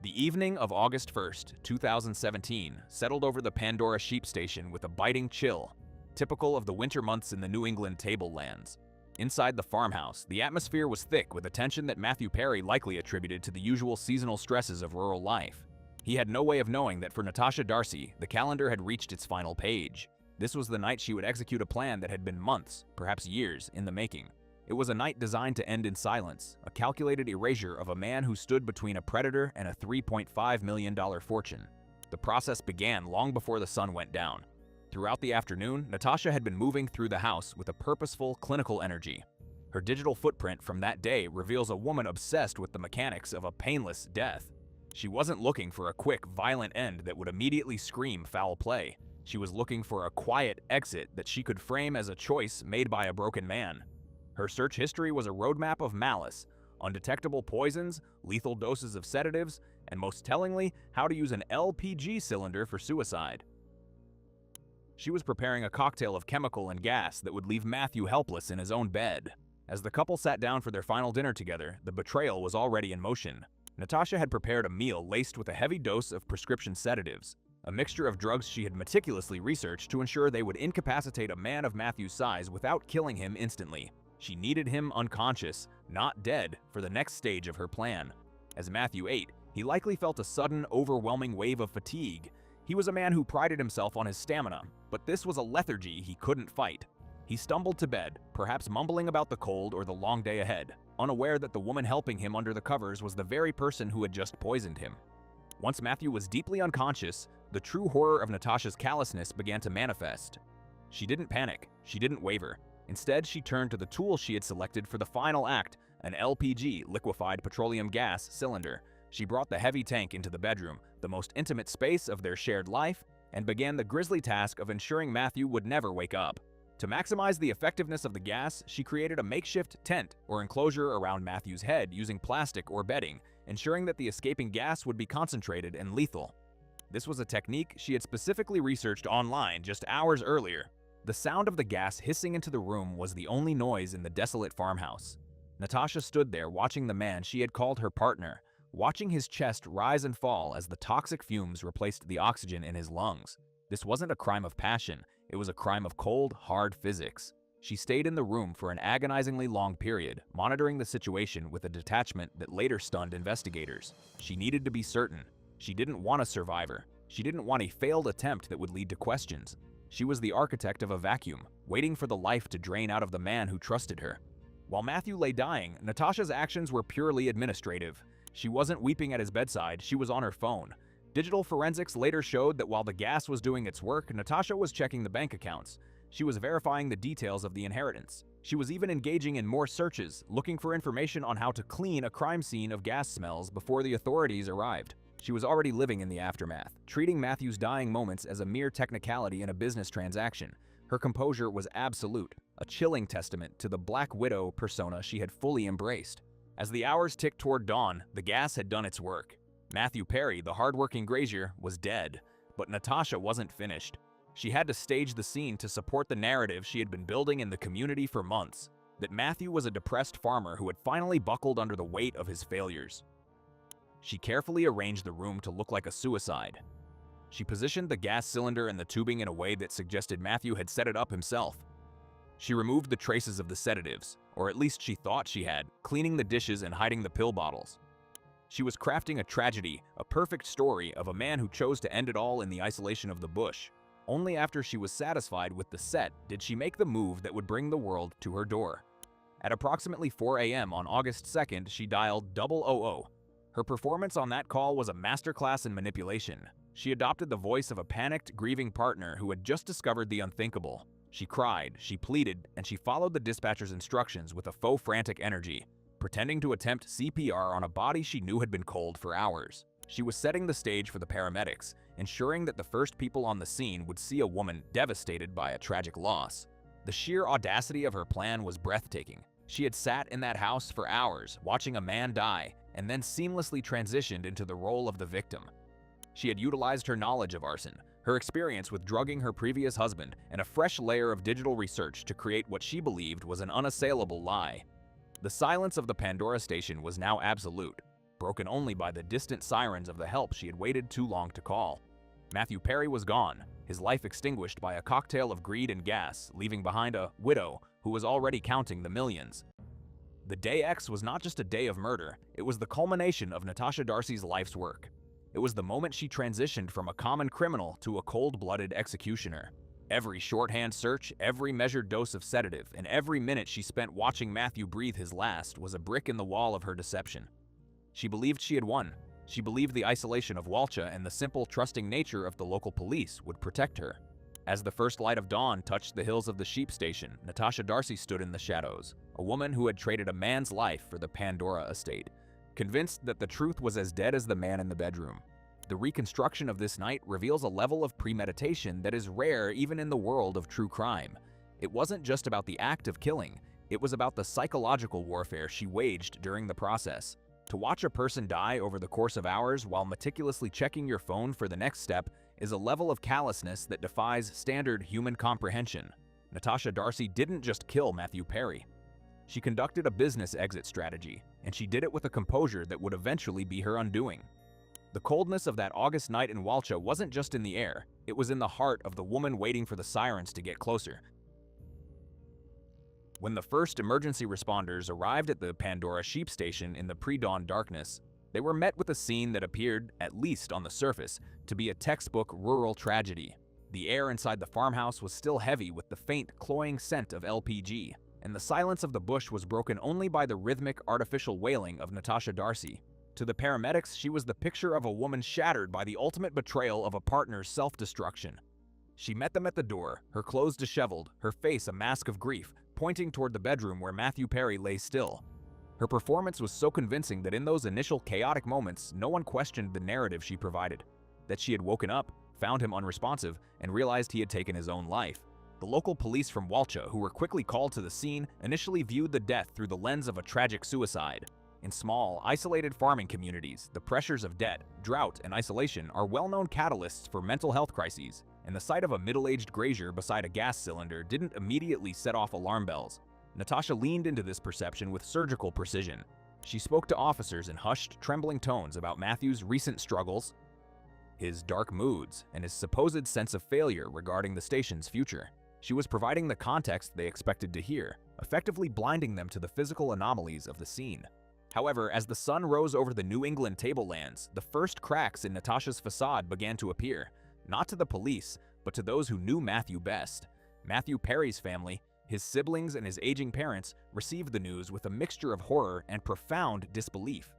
The evening of August 1st, 2017, settled over the Pandora sheep station with a biting chill, typical of the winter months in the New England tablelands. Inside the farmhouse, the atmosphere was thick with a tension that Matthew Perry likely attributed to the usual seasonal stresses of rural life. He had no way of knowing that for Natasha Darcy, the calendar had reached its final page. This was the night she would execute a plan that had been months, perhaps years, in the making. It was a night designed to end in silence, a calculated erasure of a man who stood between a predator and a $3.5 million fortune. The process began long before the sun went down. Throughout the afternoon, Natasha had been moving through the house with a purposeful, clinical energy. Her digital footprint from that day reveals a woman obsessed with the mechanics of a painless death. She wasn't looking for a quick, violent end that would immediately scream foul play. She was looking for a quiet exit that she could frame as a choice made by a broken man. Her search history was a roadmap of malice, undetectable poisons, lethal doses of sedatives, and most tellingly, how to use an LPG cylinder for suicide. She was preparing a cocktail of chemical and gas that would leave Matthew helpless in his own bed. As the couple sat down for their final dinner together, the betrayal was already in motion. Natasha had prepared a meal laced with a heavy dose of prescription sedatives, a mixture of drugs she had meticulously researched to ensure they would incapacitate a man of Matthew's size without killing him instantly. She needed him unconscious, not dead, for the next stage of her plan. As Matthew ate, he likely felt a sudden, overwhelming wave of fatigue. He was a man who prided himself on his stamina, but this was a lethargy he couldn't fight. He stumbled to bed, perhaps mumbling about the cold or the long day ahead, unaware that the woman helping him under the covers was the very person who had just poisoned him. Once Matthew was deeply unconscious, the true horror of Natasha's callousness began to manifest. She didn't panic, she didn't waver. Instead, she turned to the tool she had selected for the final act, an LPG, liquefied petroleum gas, cylinder. She brought the heavy tank into the bedroom, the most intimate space of their shared life, and began the grisly task of ensuring Matthew would never wake up. To maximize the effectiveness of the gas, she created a makeshift tent or enclosure around Matthew's head using plastic or bedding, ensuring that the escaping gas would be concentrated and lethal. This was a technique she had specifically researched online just hours earlier. The sound of the gas hissing into the room was the only noise in the desolate farmhouse. Natasha stood there watching the man she had called her partner, watching his chest rise and fall as the toxic fumes replaced the oxygen in his lungs. This wasn't a crime of passion, it was a crime of cold, hard physics. She stayed in the room for an agonizingly long period, monitoring the situation with a detachment that later stunned investigators. She needed to be certain. She didn't want a survivor. She didn't want a failed attempt that would lead to questions. She was the architect of a vacuum, waiting for the life to drain out of the man who trusted her. While Matthew lay dying, Natasha's actions were purely administrative. She wasn't weeping at his bedside, she was on her phone. Digital forensics later showed that while the gas was doing its work, Natasha was checking the bank accounts. She was verifying the details of the inheritance. She was even engaging in more searches, looking for information on how to clean a crime scene of gas smells before the authorities arrived. She was already living in the aftermath, treating Matthew's dying moments as a mere technicality in a business transaction. Her composure was absolute, a chilling testament to the Black Widow persona she had fully embraced. As the hours ticked toward dawn, the gas had done its work. Matthew Perry, the hardworking grazier, was dead, but Natasha wasn't finished. She had to stage the scene to support the narrative she had been building in the community for months, that Matthew was a depressed farmer who had finally buckled under the weight of his failures. She carefully arranged the room to look like a suicide. She positioned the gas cylinder and the tubing in a way that suggested Matthew had set it up himself. She removed the traces of the sedatives, or at least she thought she had, cleaning the dishes and hiding the pill bottles. She was crafting a tragedy, a perfect story of a man who chose to end it all in the isolation of the bush. Only after she was satisfied with the set did she make the move that would bring the world to her door. At approximately 4 a.m. on August 2nd, she dialed 000. Her performance on that call was a masterclass in manipulation. She adopted the voice of a panicked, grieving partner who had just discovered the unthinkable. She cried, she pleaded, and she followed the dispatcher's instructions with a faux frantic energy, pretending to attempt CPR on a body she knew had been cold for hours. She was setting the stage for the paramedics, ensuring that the first people on the scene would see a woman devastated by a tragic loss. The sheer audacity of her plan was breathtaking. She had sat in that house for hours, watching a man die, and then seamlessly transitioned into the role of the victim. She had utilized her knowledge of arson, her experience with drugging her previous husband, and a fresh layer of digital research to create what she believed was an unassailable lie. The silence of the Pandora station was now absolute, broken only by the distant sirens of the help she had waited too long to call. Matthew Perry was gone, his life extinguished by a cocktail of greed and gas, leaving behind a widow who was already counting the millions. The Day X was not just a day of murder, it was the culmination of Natasha Darcy's life's work. It was the moment she transitioned from a common criminal to a cold-blooded executioner. Every shorthand search, every measured dose of sedative, and every minute she spent watching Matthew breathe his last was a brick in the wall of her deception. She believed she had won. She believed the isolation of Walcha and the simple, trusting nature of the local police would protect her. As the first light of dawn touched the hills of the sheep station, Natasha Darcy stood in the shadows, a woman who had traded a man's life for the Pandora estate, convinced that the truth was as dead as the man in the bedroom. The reconstruction of this night reveals a level of premeditation that is rare even in the world of true crime. It wasn't just about the act of killing, it was about the psychological warfare she waged during the process. To watch a person die over the course of hours while meticulously checking your phone for the next step is a level of callousness that defies standard human comprehension. Natasha Darcy didn't just kill Matthew Perry. She conducted a business exit strategy, and she did it with a composure that would eventually be her undoing. The coldness of that August night in Walcha wasn't just in the air, it was in the heart of the woman waiting for the sirens to get closer. When the first emergency responders arrived at the Pandora sheep station in the pre-dawn darkness, they were met with a scene that appeared, at least on the surface, to be a textbook rural tragedy. The air inside the farmhouse was still heavy with the faint, cloying scent of LPG, and the silence of the bush was broken only by the rhythmic, artificial wailing of Natasha Darcy. To the paramedics, she was the picture of a woman shattered by the ultimate betrayal of a partner's self-destruction. She met them at the door, her clothes disheveled, her face a mask of grief, pointing toward the bedroom where Matthew Perry lay still. Her performance was so convincing that in those initial chaotic moments, no one questioned the narrative she provided. That she had woken up, found him unresponsive, and realized he had taken his own life. The local police from Walcha, who were quickly called to the scene, initially viewed the death through the lens of a tragic suicide. In small, isolated farming communities, the pressures of debt, drought, and isolation are well-known catalysts for mental health crises, and the sight of a middle-aged grazier beside a gas cylinder didn't immediately set off alarm bells. Natasha leaned into this perception with surgical precision. She spoke to officers in hushed, trembling tones about Matthew's recent struggles, his dark moods, and his supposed sense of failure regarding the station's future. She was providing the context they expected to hear, effectively blinding them to the physical anomalies of the scene. However, as the sun rose over the New England tablelands, the first cracks in Natasha's facade began to appear, not to the police, but to those who knew Matthew best. Matthew Perry's family, his siblings and his aging parents, received the news with a mixture of horror and profound disbelief.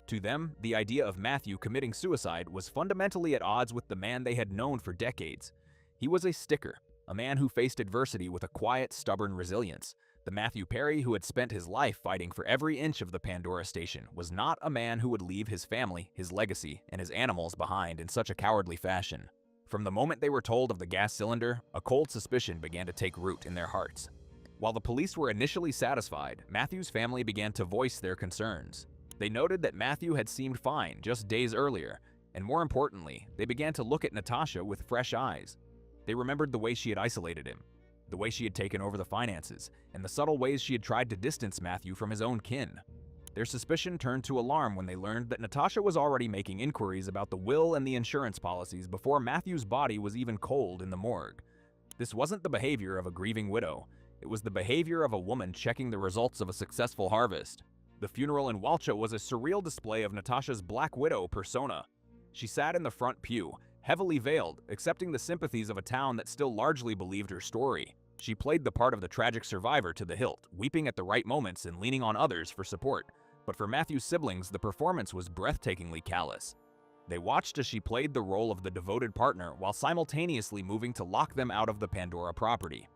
To them, the idea of Matthew committing suicide was fundamentally at odds with the man they had known for decades. He was a sticker, a man who faced adversity with a quiet, stubborn resilience. The Matthew Perry who had spent his life fighting for every inch of the Pandora station was not a man who would leave his family, his legacy, and his animals behind in such a cowardly fashion. From the moment they were told of the gas cylinder, a cold suspicion began to take root in their hearts. While the police were initially satisfied, Matthew's family began to voice their concerns. They noted that Matthew had seemed fine just days earlier, and more importantly, they began to look at Natasha with fresh eyes. They remembered the way she had isolated him, the way she had taken over the finances, and the subtle ways she had tried to distance Matthew from his own kin. Their suspicion turned to alarm when they learned that Natasha was already making inquiries about the will and the insurance policies before Matthew's body was even cold in the morgue. This wasn't the behavior of a grieving widow. It was the behavior of a woman checking the results of a successful harvest. The funeral in Walcha was a surreal display of Natasha's Black Widow persona. She sat in the front pew, heavily veiled, accepting the sympathies of a town that still largely believed her story. She played the part of the tragic survivor to the hilt, weeping at the right moments and leaning on others for support. But for Matthew's siblings, the performance was breathtakingly callous. They watched as she played the role of the devoted partner while simultaneously moving to lock them out of the Pandora property.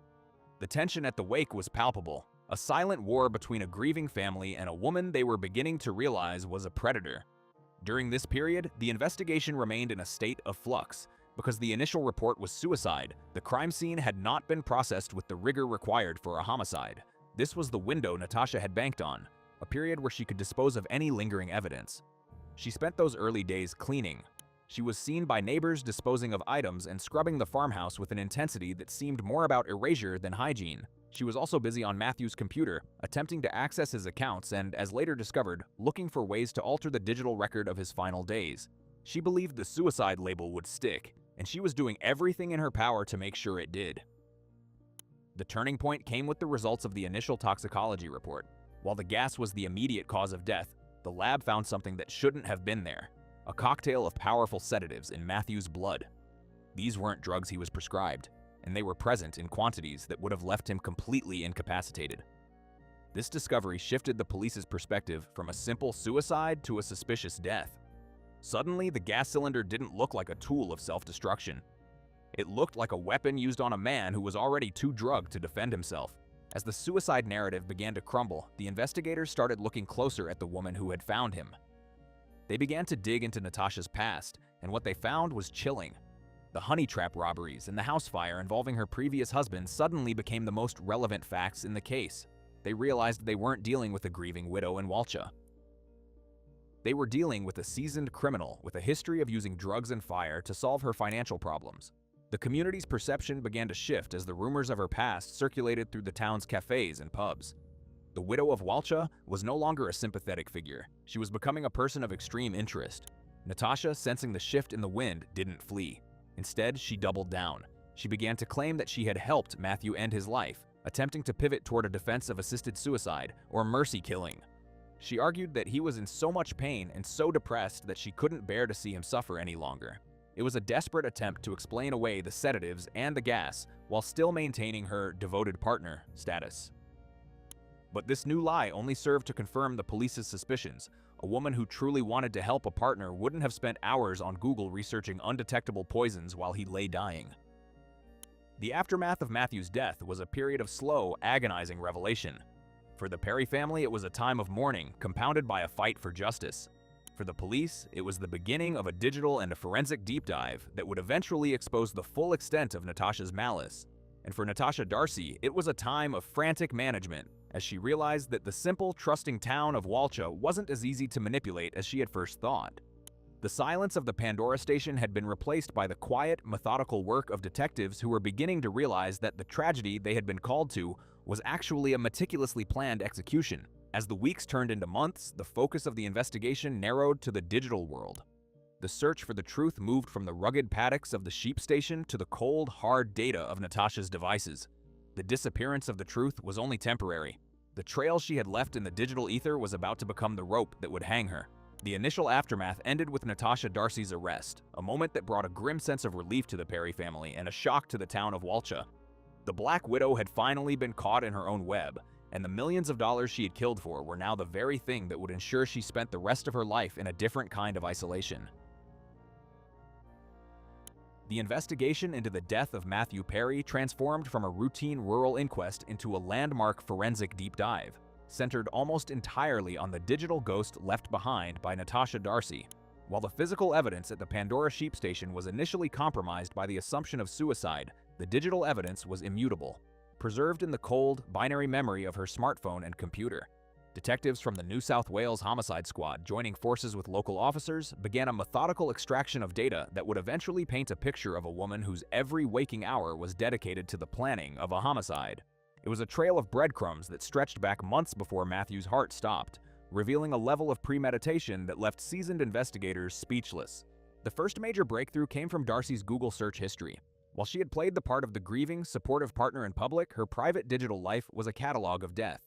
The tension at the wake was palpable, a silent war between a grieving family and a woman they were beginning to realize was a predator. During this period, the investigation remained in a state of flux. Because the initial report was suicide, the crime scene had not been processed with the rigor required for a homicide. This was the window Natasha had banked on, a period where she could dispose of any lingering evidence. She spent those early days cleaning. She was seen by neighbors disposing of items and scrubbing the farmhouse with an intensity that seemed more about erasure than hygiene. She was also busy on Matthew's computer, attempting to access his accounts and, as later discovered, looking for ways to alter the digital record of his final days. She believed the suicide label would stick, and she was doing everything in her power to make sure it did. The turning point came with the results of the initial toxicology report. While the gas was the immediate cause of death, the lab found something that shouldn't have been there, a cocktail of powerful sedatives in Matthew's blood. These weren't drugs he was prescribed, and they were present in quantities that would have left him completely incapacitated. This discovery shifted the police's perspective from a simple suicide to a suspicious death. Suddenly, the gas cylinder didn't look like a tool of self-destruction. It looked like a weapon used on a man who was already too drugged to defend himself. As the suicide narrative began to crumble, the investigators started looking closer at the woman who had found him. They began to dig into Natasha's past, and what they found was chilling. The honey trap robberies and the house fire involving her previous husband suddenly became the most relevant facts in the case. They realized they weren't dealing with a grieving widow in Walcha. They were dealing with a seasoned criminal with a history of using drugs and fire to solve her financial problems. The community's perception began to shift as the rumors of her past circulated through the town's cafes and pubs. The widow of Walcha was no longer a sympathetic figure. She was becoming a person of extreme interest. Natasha, sensing the shift in the wind, didn't flee. Instead, she doubled down. She began to claim that she had helped Matthew end his life, attempting to pivot toward a defense of assisted suicide or mercy killing. She argued that he was in so much pain and so depressed that she couldn't bear to see him suffer any longer. It was a desperate attempt to explain away the sedatives and the gas while still maintaining her devoted partner status. But this new lie only served to confirm the police's suspicions. A woman who truly wanted to help a partner wouldn't have spent hours on Google researching undetectable poisons while he lay dying. The aftermath of Matthew's death was a period of slow, agonizing revelation. For the Perry family, it was a time of mourning, compounded by a fight for justice. For the police, it was the beginning of a digital and a forensic deep dive that would eventually expose the full extent of Natasha's malice. And for Natasha Darcy, it was a time of frantic management, as she realized that the simple, trusting town of Walcha wasn't as easy to manipulate as she had first thought. The silence of the Pandora station had been replaced by the quiet, methodical work of detectives who were beginning to realize that the tragedy they had been called to was actually a meticulously planned execution. As the weeks turned into months, the focus of the investigation narrowed to the digital world. The search for the truth moved from the rugged paddocks of the sheep station to the cold, hard data of Natasha's devices. The disappearance of the truth was only temporary. The trail she had left in the digital ether was about to become the rope that would hang her. The initial aftermath ended with Natasha Darcy's arrest, a moment that brought a grim sense of relief to the Perry family and a shock to the town of Walcha. The Black Widow had finally been caught in her own web, and the millions of dollars she had killed for were now the very thing that would ensure she spent the rest of her life in a different kind of isolation. The investigation into the death of Matthew Perry transformed from a routine rural inquest into a landmark forensic deep dive, centered almost entirely on the digital ghost left behind by Natasha Darcy. While the physical evidence at the Pandora sheep station was initially compromised by the assumption of suicide, the digital evidence was immutable, preserved in the cold, binary memory of her smartphone and computer. Detectives from the New South Wales Homicide Squad, joining forces with local officers, began a methodical extraction of data that would eventually paint a picture of a woman whose every waking hour was dedicated to the planning of a homicide. It was a trail of breadcrumbs that stretched back months before Matthew's heart stopped, revealing a level of premeditation that left seasoned investigators speechless. The first major breakthrough came from Darcy's Google search history. While she had played the part of the grieving, supportive partner in public, her private digital life was a catalog of death.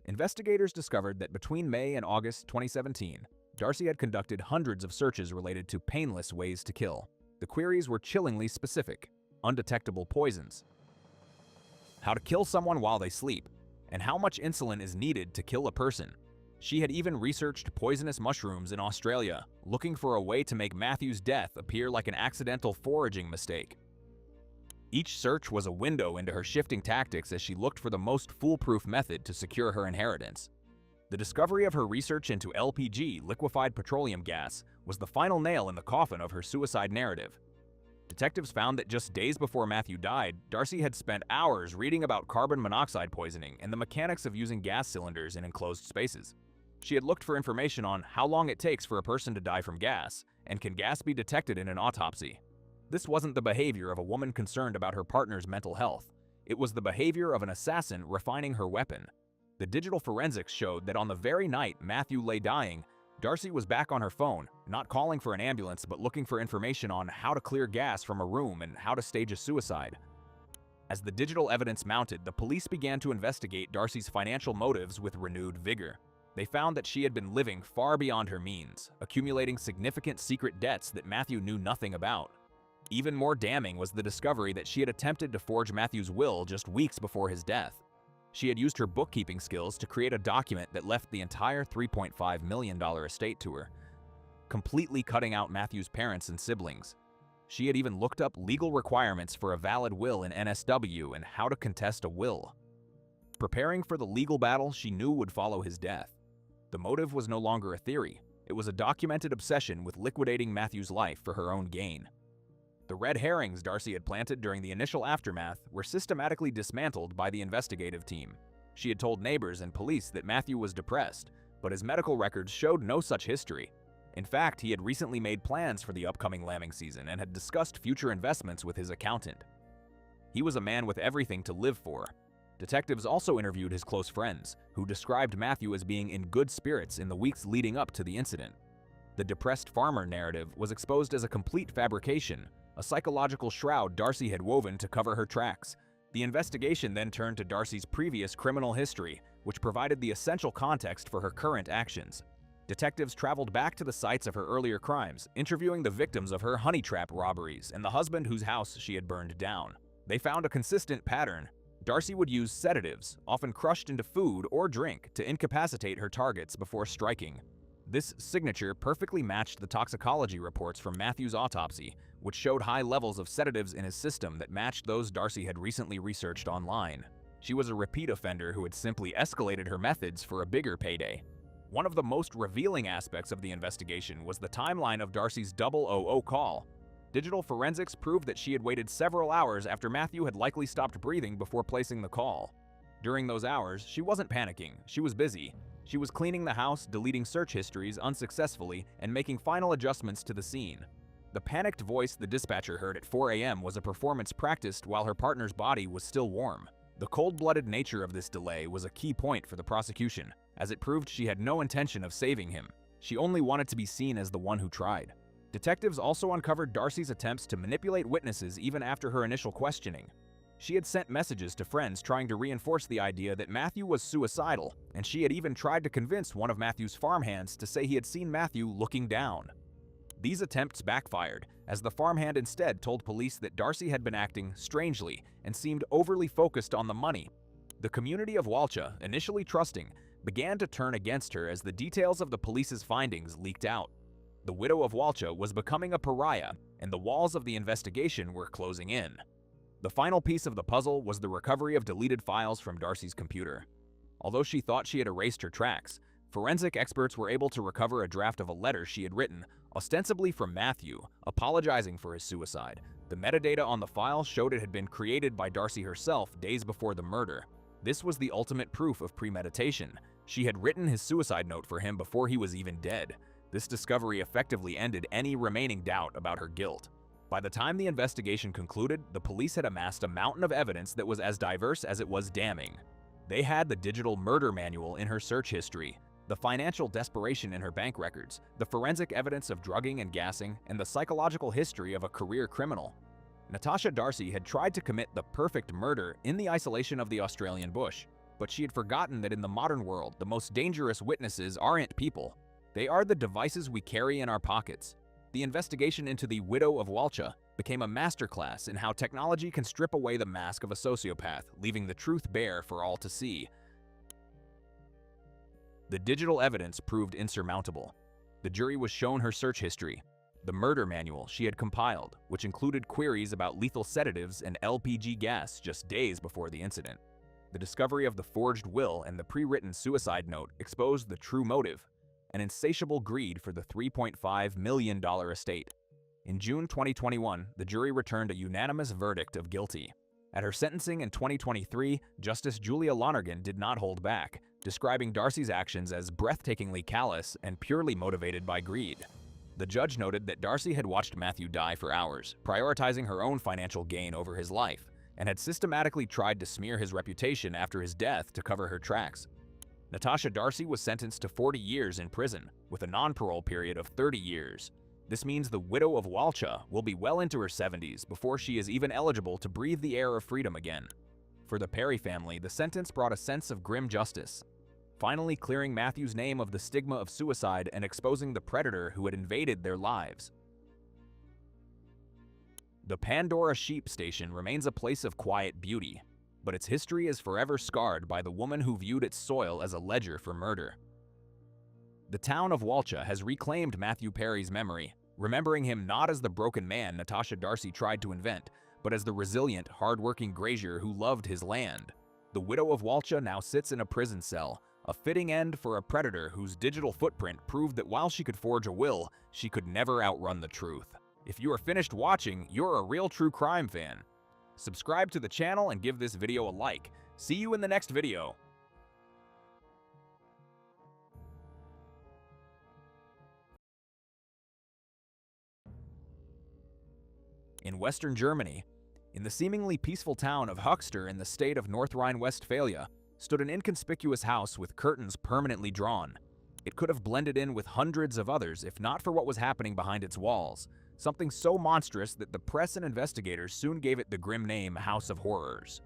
Investigators discovered that between May and August 2017, Darcy had conducted hundreds of searches related to painless ways to kill. The queries were chillingly specific: undetectable poisons, how to kill someone while they sleep, and how much insulin is needed to kill a person. She had even researched poisonous mushrooms in Australia, looking for a way to make Matthew's death appear like an accidental foraging mistake. Each search was a window into her shifting tactics as she looked for the most foolproof method to secure her inheritance. The discovery of her research into LPG, liquefied petroleum gas, was the final nail in the coffin of her suicide narrative. Detectives found that just days before Matthew died, Darcy had spent hours reading about carbon monoxide poisoning and the mechanics of using gas cylinders in enclosed spaces. She had looked for information on how long it takes for a person to die from gas, and can gas be detected in an autopsy. This wasn't the behavior of a woman concerned about her partner's mental health. It was the behavior of an assassin refining her weapon. The digital forensics showed that on the very night Matthew lay dying, Darcy was back on her phone, not calling for an ambulance but looking for information on how to clear gas from a room and how to stage a suicide. As the digital evidence mounted, the police began to investigate Darcy's financial motives with renewed vigor. They found that she had been living far beyond her means, accumulating significant secret debts that Matthew knew nothing about. Even more damning was the discovery that she had attempted to forge Matthew's will just weeks before his death. She had used her bookkeeping skills to create a document that left the entire $3.5 million estate to her, completely cutting out Matthew's parents and siblings. She had even looked up legal requirements for a valid will in NSW and how to contest a will, preparing for the legal battle she knew would follow his death. The motive was no longer a theory. It was a documented obsession with liquidating Matthew's life for her own gain. The red herrings Darcy had planted during the initial aftermath were systematically dismantled by the investigative team. She had told neighbors and police that Matthew was depressed, but his medical records showed no such history. In fact, he had recently made plans for the upcoming lambing season and had discussed future investments with his accountant. He was a man with everything to live for. Detectives also interviewed his close friends, who described Matthew as being in good spirits in the weeks leading up to the incident. The depressed farmer narrative was exposed as a complete fabrication, a psychological shroud Darcy had woven to cover her tracks. The investigation then turned to Darcy's previous criminal history, which provided the essential context for her current actions. Detectives traveled back to the sites of her earlier crimes, interviewing the victims of her honey trap robberies and the husband whose house she had burned down. They found a consistent pattern. Darcy would use sedatives, often crushed into food or drink, to incapacitate her targets before striking. This signature perfectly matched the toxicology reports from Matthew's autopsy, which showed high levels of sedatives in his system that matched those Darcy had recently researched online. She was a repeat offender who had simply escalated her methods for a bigger payday. One of the most revealing aspects of the investigation was the timeline of Darcy's 000 call. Digital forensics proved that she had waited several hours after Matthew had likely stopped breathing before placing the call. During those hours, she wasn't panicking, she was busy. She was cleaning the house, deleting search histories unsuccessfully, and making final adjustments to the scene. The panicked voice the dispatcher heard at 4 a.m. was a performance practiced while her partner's body was still warm. The cold-blooded nature of this delay was a key point for the prosecution, as it proved she had no intention of saving him. She only wanted to be seen as the one who tried. Detectives also uncovered Darcy's attempts to manipulate witnesses even after her initial questioning. She had sent messages to friends trying to reinforce the idea that Matthew was suicidal, and she had even tried to convince one of Matthew's farmhands to say he had seen Matthew looking down. These attempts backfired, as the farmhand instead told police that Darcy had been acting strangely and seemed overly focused on the money. The community of Walcha, initially trusting, began to turn against her as the details of the police's findings leaked out. The widow of Walcha was becoming a pariah, and the walls of the investigation were closing in. The final piece of the puzzle was the recovery of deleted files from Darcy's computer. Although she thought she had erased her tracks, forensic experts were able to recover a draft of a letter she had written, ostensibly from Matthew, apologizing for his suicide. The metadata on the file showed it had been created by Darcy herself days before the murder. This was the ultimate proof of premeditation. She had written his suicide note for him before he was even dead. This discovery effectively ended any remaining doubt about her guilt. By the time the investigation concluded, the police had amassed a mountain of evidence that was as diverse as it was damning. They had the digital murder manual in her search history, the financial desperation in her bank records, the forensic evidence of drugging and gassing, and the psychological history of a career criminal. Natasha Darcy had tried to commit the perfect murder in the isolation of the Australian bush, but she had forgotten that in the modern world, the most dangerous witnesses aren't people. They are the devices we carry in our pockets. The investigation into the widow of Walcha became a masterclass in how technology can strip away the mask of a sociopath, leaving the truth bare for all to see. The digital evidence proved insurmountable. The jury was shown her search history, the murder manual she had compiled, which included queries about lethal sedatives and LPG gas just days before the incident. The discovery of the forged will and the pre-written suicide note exposed the true motive, an insatiable greed for the $3.5 million estate. In June 2021, the jury returned a unanimous verdict of guilty. At her sentencing in 2023, Justice Julia Lonergan did not hold back, describing Darcy's actions as breathtakingly callous and purely motivated by greed. The judge noted that Darcy had watched Matthew die for hours, prioritizing her own financial gain over his life, and had systematically tried to smear his reputation after his death to cover her tracks. Natasha Darcy was sentenced to 40 years in prison, with a non-parole period of 30 years. This means the widow of Walcha will be well into her 70s before she is even eligible to breathe the air of freedom again. For the Perry family, the sentence brought a sense of grim justice, finally clearing Matthew's name of the stigma of suicide and exposing the predator who had invaded their lives. The Pandora Sheep Station remains a place of quiet beauty, but its history is forever scarred by the woman who viewed its soil as a ledger for murder. The town of Walcha has reclaimed Matthew Perry's memory, remembering him not as the broken man Natasha Darcy tried to invent, but as the resilient, hard-working grazier who loved his land. The widow of Walcha now sits in a prison cell, a fitting end for a predator whose digital footprint proved that while she could forge a will, she could never outrun the truth. If you are finished watching, you're a real true crime fan. Subscribe to the channel and give this video a like. See you in the next video. In Western Germany, in the seemingly peaceful town of Höxter in the state of North Rhine-Westphalia, stood an inconspicuous house with curtains permanently drawn. It could have blended in with hundreds of others if not for what was happening behind its walls, something so monstrous that the press and investigators soon gave it the grim name House of Horrors.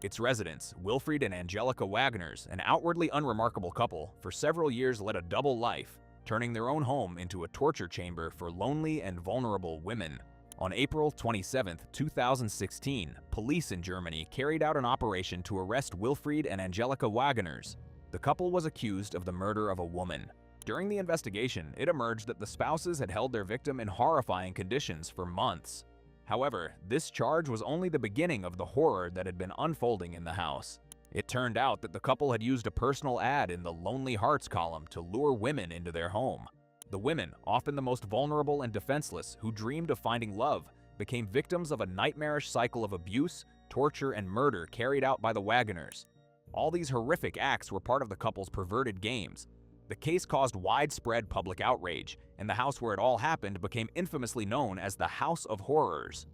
Its residents, Wilfried and Angelica Wagners, an outwardly unremarkable couple, for several years led a double life, turning their own home into a torture chamber for lonely and vulnerable women. On April 27, 2016, police in Germany carried out an operation to arrest Wilfried and Angelica Wagners. The couple was accused of the murder of a woman. During the investigation, it emerged that the spouses had held their victim in horrifying conditions for months. However, this charge was only the beginning of the horror that had been unfolding in the house. It turned out that the couple had used a personal ad in the Lonely Hearts column to lure women into their home. The women, often the most vulnerable and defenseless, who dreamed of finding love, became victims of a nightmarish cycle of abuse, torture, and murder carried out by the Wagners. All these horrific acts were part of the couple's perverted games. The case caused widespread public outrage, and the house where it all happened became infamously known as the House of Horrors.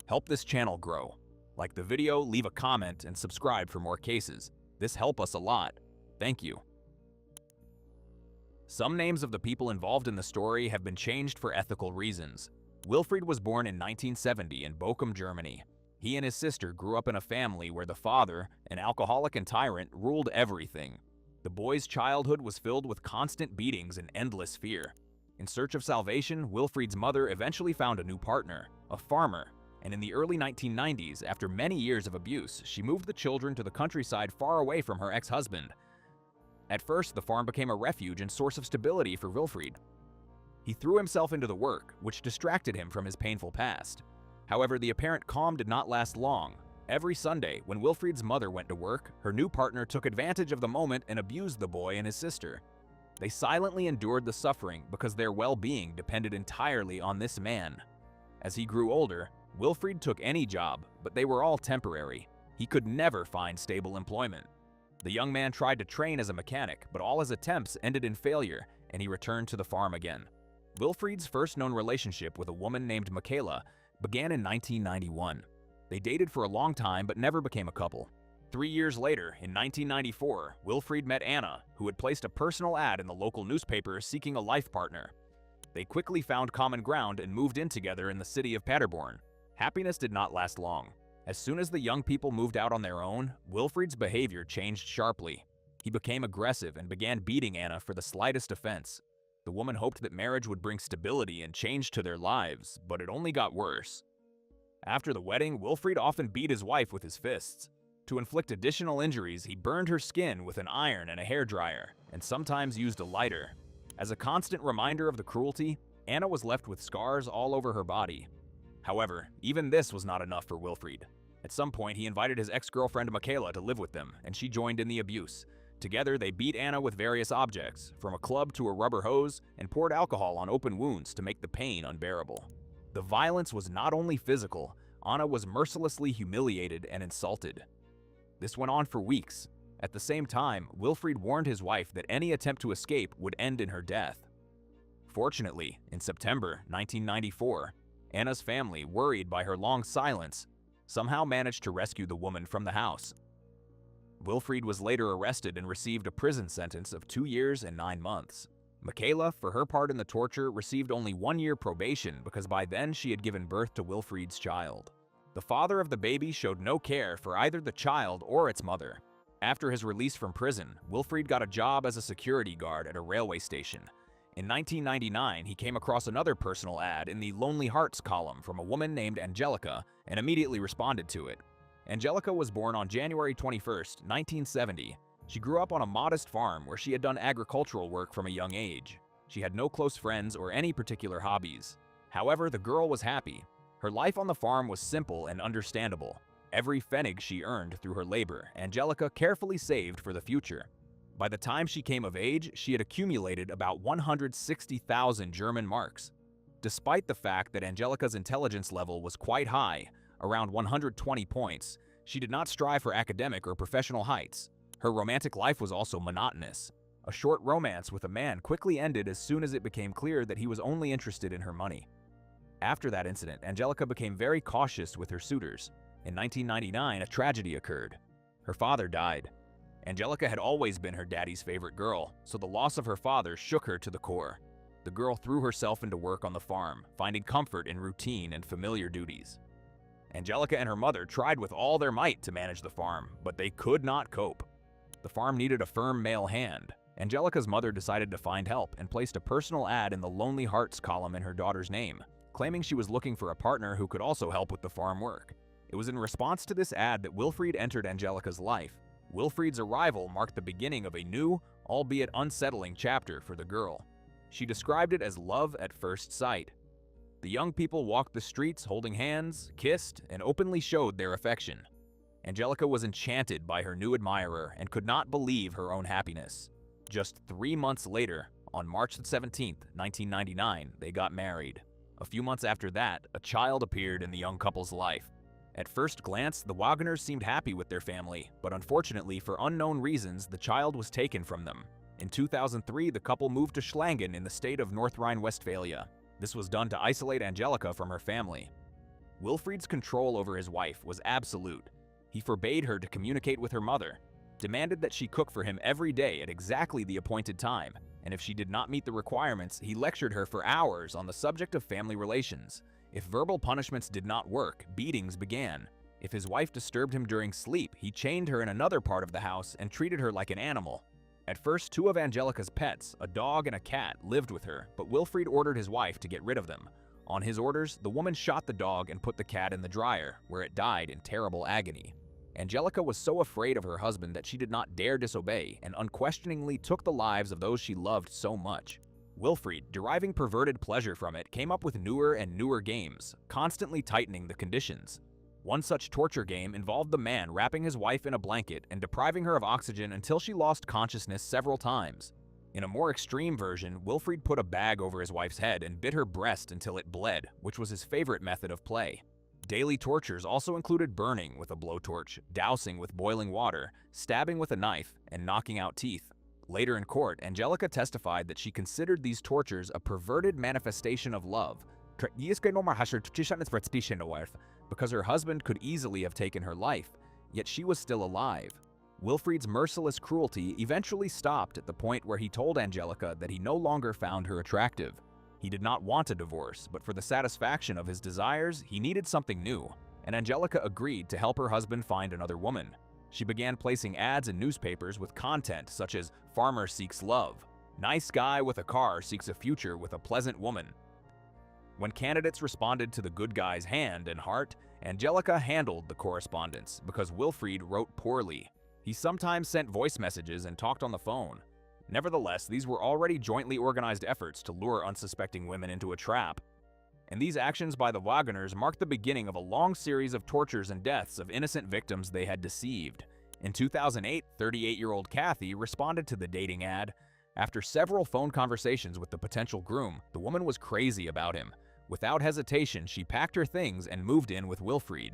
Help this channel grow. Like the video, leave a comment, and subscribe for more cases. This helps us a lot. Thank you. Some names of the people involved in the story have been changed for ethical reasons. Wilfried was born in 1970 in Bochum, Germany. He and his sister grew up in a family where the father, an alcoholic and tyrant, ruled everything. The boy's childhood was filled with constant beatings and endless fear. In search of salvation, Wilfried's mother eventually found a new partner, a farmer, and in the early 1990s, after many years of abuse, she moved the children to the countryside far away from her ex-husband. At first, the farm became a refuge and source of stability for Wilfried. He threw himself into the work, which distracted him from his painful past. However, the apparent calm did not last long. Every Sunday, when Wilfried's mother went to work, her new partner took advantage of the moment and abused the boy and his sister. They silently endured the suffering because their well-being depended entirely on this man. As he grew older, Wilfried took any job, but they were all temporary. He could never find stable employment. The young man tried to train as a mechanic, but all his attempts ended in failure, and he returned to the farm again. Wilfried's first known relationship with a woman named Michaela began in 1991. They dated for a long time but never became a couple. 3 years later, in 1994, Wilfried met Anna, who had placed a personal ad in the local newspaper seeking a life partner. They quickly found common ground and moved in together in the city of Paderborn. Happiness did not last long. As soon as the young people moved out on their own, Wilfried's behavior changed sharply. He became aggressive and began beating Anna for the slightest offense. The woman hoped that marriage would bring stability and change to their lives, but it only got worse. After the wedding, Wilfried often beat his wife with his fists. To inflict additional injuries, he burned her skin with an iron and a hairdryer, and sometimes used a lighter. As a constant reminder of the cruelty, Anna was left with scars all over her body. However, even this was not enough for Wilfried. At some point, he invited his ex-girlfriend Michaela to live with them, and she joined in the abuse. Together, they beat Anna with various objects, from a club to a rubber hose, and poured alcohol on open wounds to make the pain unbearable. The violence was not only physical, Anna was mercilessly humiliated and insulted. This went on for weeks. At the same time, Wilfried warned his wife that any attempt to escape would end in her death. Fortunately, in September 1994, Anna's family, worried by her long silence, somehow managed to rescue the woman from the house. Wilfried was later arrested and received a prison sentence of 2 years and 9 months. Michaela, for her part in the torture, received only 1 year probation because by then she had given birth to Wilfried's child. The father of the baby showed no care for either the child or its mother. After his release from prison, Wilfried got a job as a security guard at a railway station. In 1999, he came across another personal ad in the Lonely Hearts column from a woman named Angelica and immediately responded to it. Angelica was born on January 21, 1970. She grew up on a modest farm where she had done agricultural work from a young age. She had no close friends or any particular hobbies. However, the girl was happy. Her life on the farm was simple and understandable. Every pfennig she earned through her labor, Angelica carefully saved for the future. By the time she came of age, she had accumulated about 160,000 German marks. Despite the fact that Angelica's intelligence level was quite high, around 120 points, she did not strive for academic or professional heights. Her romantic life was also monotonous. A short romance with a man quickly ended as soon as it became clear that he was only interested in her money. After that incident, Angelica became very cautious with her suitors. In 1999, a tragedy occurred. Her father died. Angelica had always been her daddy's favorite girl, so the loss of her father shook her to the core. The girl threw herself into work on the farm, finding comfort in routine and familiar duties. Angelica and her mother tried with all their might to manage the farm, but they could not cope. The farm needed a firm male hand. Angelica's mother decided to find help and placed a personal ad in the Lonely Hearts column in her daughter's name, claiming she was looking for a partner who could also help with the farm work. It was in response to this ad that Wilfried entered Angelica's life. Wilfried's arrival marked the beginning of a new, albeit unsettling chapter for the girl. She described it as love at first sight. The young people walked the streets holding hands, kissed, and openly showed their affection. Angelica was enchanted by her new admirer and could not believe her own happiness. Just 3 months later, on March 17, 1999, they got married. A few months after that, a child appeared in the young couple's life. At first glance, the Wagners seemed happy with their family, but unfortunately, for unknown reasons, the child was taken from them. In 2003, the couple moved to Schlangen in the state of North Rhine-Westphalia. This was done to isolate Angelica from her family. Wilfried's control over his wife was absolute. He forbade her to communicate with her mother, demanded that she cook for him every day at exactly the appointed time, and if she did not meet the requirements, he lectured her for hours on the subject of family relations. If verbal punishments did not work, beatings began. If his wife disturbed him during sleep, he chained her in another part of the house and treated her like an animal. At first, 2 of Angelica's pets, a dog and a cat, lived with her, but Wilfried ordered his wife to get rid of them. On his orders, the woman shot the dog and put the cat in the dryer, where it died in terrible agony. Angelica was so afraid of her husband that she did not dare disobey and unquestioningly took the lives of those she loved so much. Wilfried, deriving perverted pleasure from it, came up with newer and newer games, constantly tightening the conditions. One such torture game involved the man wrapping his wife in a blanket and depriving her of oxygen until she lost consciousness several times. In a more extreme version, Wilfried put a bag over his wife's head and bit her breast until it bled, which was his favorite method of play. Daily tortures also included burning with a blowtorch, dousing with boiling water, stabbing with a knife, and knocking out teeth. Later in court, Angelica testified that she considered these tortures a perverted manifestation of love, because her husband could easily have taken her life, yet she was still alive. Wilfried's merciless cruelty eventually stopped at the point where he told Angelica that he no longer found her attractive. He did not want a divorce, but for the satisfaction of his desires, he needed something new, and Angelica agreed to help her husband find another woman. She began placing ads in newspapers with content such as "Farmer seeks love," "Nice guy with a car seeks a future with a pleasant woman." When candidates responded to the good guy's hand and heart, Angelica handled the correspondence because Wilfried wrote poorly. He sometimes sent voice messages and talked on the phone. Nevertheless, these were already jointly organized efforts to lure unsuspecting women into a trap. And these actions by the Wagners marked the beginning of a long series of tortures and deaths of innocent victims they had deceived. In 2008, 38-year-old Kathy responded to the dating ad. After several phone conversations with the potential groom, the woman was crazy about him. Without hesitation, she packed her things and moved in with Wilfried.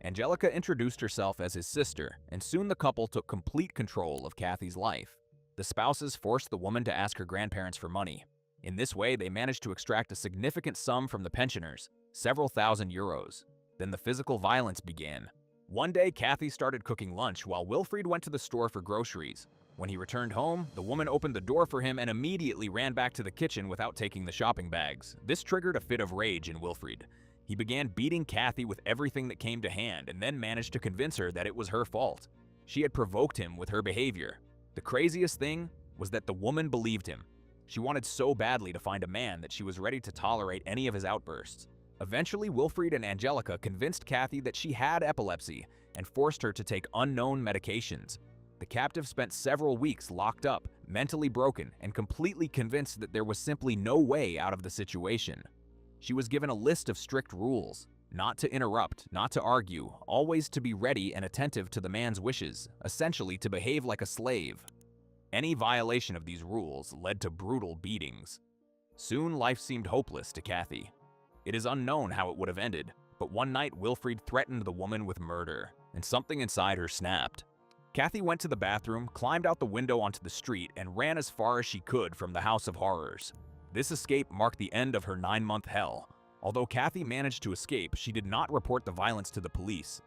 Angelica introduced herself as his sister, and soon the couple took complete control of Kathy's life. The spouses forced the woman to ask her grandparents for money. In this way, they managed to extract a significant sum from the pensioners, several thousand euros. Then the physical violence began. One day, Kathy started cooking lunch while Wilfried went to the store for groceries. When he returned home, the woman opened the door for him and immediately ran back to the kitchen without taking the shopping bags. This triggered a fit of rage in Wilfried. He began beating Kathy with everything that came to hand and then managed to convince her that it was her fault. She had provoked him with her behavior. The craziest thing was that the woman believed him. She wanted so badly to find a man that she was ready to tolerate any of his outbursts. Eventually, Wilfried and Angelica convinced Kathy that she had epilepsy and forced her to take unknown medications. The captive spent several weeks locked up, mentally broken, and completely convinced that there was simply no way out of the situation. She was given a list of strict rules: not to interrupt, not to argue, always to be ready and attentive to the man's wishes, essentially to behave like a slave. Any violation of these rules led to brutal beatings. Soon, life seemed hopeless to Kathy. It is unknown how it would have ended, but one night Wilfried threatened the woman with murder, and something inside her snapped. Kathy went to the bathroom, climbed out the window onto the street, and ran as far as she could from the House of Horrors. This escape marked the end of her 9-month hell. Although Kathy managed to escape, she did not report the violence to the police.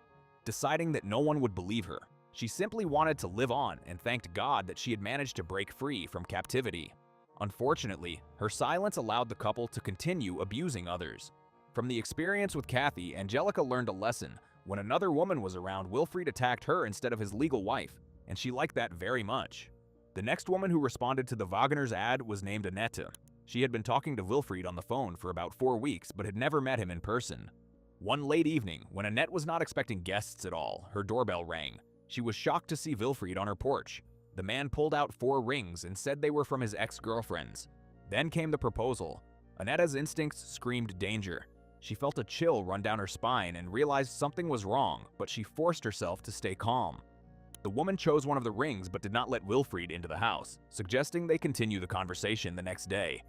Deciding that no one would believe her, she simply wanted to live on and thanked God that she had managed to break free from captivity. Unfortunately, her silence allowed the couple to continue abusing others. From the experience with Kathy, Angelica learned a lesson. When another woman was around, Wilfried attacked her instead of his legal wife, and she liked that very much. The next woman who responded to the Wagners' ad was named Annette. She had been talking to Wilfried on the phone for about 4 weeks but had never met him in person. One late evening, when Annette was not expecting guests at all, her doorbell rang. She was shocked to see Wilfried on her porch. The man pulled out 4 rings and said they were from his ex-girlfriends. Then came the proposal. Annette's instincts screamed danger. She felt a chill run down her spine and realized something was wrong, but she forced herself to stay calm. The woman chose one of the rings but did not let Wilfried into the house, suggesting they continue the conversation the next day.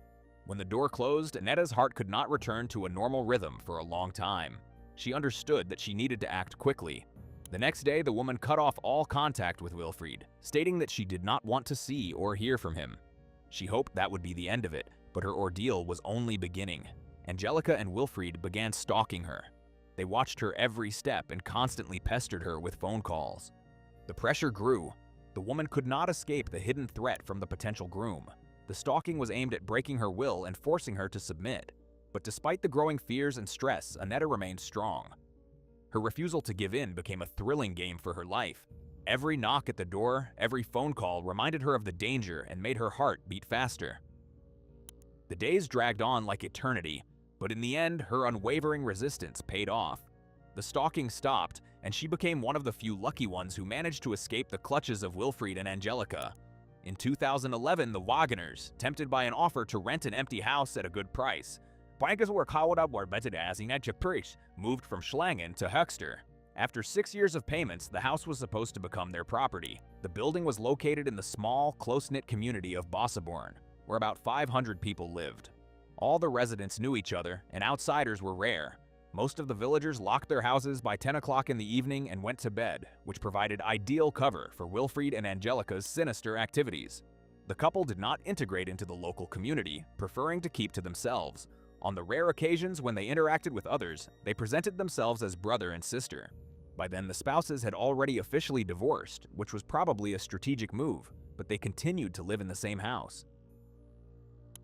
When the door closed, Annette's heart could not return to a normal rhythm for a long time. She understood that she needed to act quickly. The next day, the woman cut off all contact with Wilfried, stating that she did not want to see or hear from him. She hoped that would be the end of it, but her ordeal was only beginning. Angelica and Wilfried began stalking her. They watched her every step and constantly pestered her with phone calls. The pressure grew. The woman could not escape the hidden threat from the potential groom. The stalking was aimed at breaking her will and forcing her to submit. But despite the growing fears and stress, Annette remained strong. Her refusal to give in became a thrilling game for her life. Every knock at the door, every phone call reminded her of the danger and made her heart beat faster. The days dragged on like eternity, but in the end, her unwavering resistance paid off. The stalking stopped, and she became one of the few lucky ones who managed to escape the clutches of Wilfried and Angelica. In 2011, the Wagners, tempted by an offer to rent an empty house at a good price, moved from Schlangen to Höxter. After 6 years of payments, the house was supposed to become their property. The building was located in the small, close-knit community of Bosseborn, where about 500 people lived. All the residents knew each other, and outsiders were rare. Most of the villagers locked their houses by 10 o'clock in the evening and went to bed, which provided ideal cover for Wilfried and Angelica's sinister activities. The couple did not integrate into the local community, preferring to keep to themselves. On the rare occasions when they interacted with others, they presented themselves as brother and sister. By then, the spouses had already officially divorced, which was probably a strategic move, but they continued to live in the same house.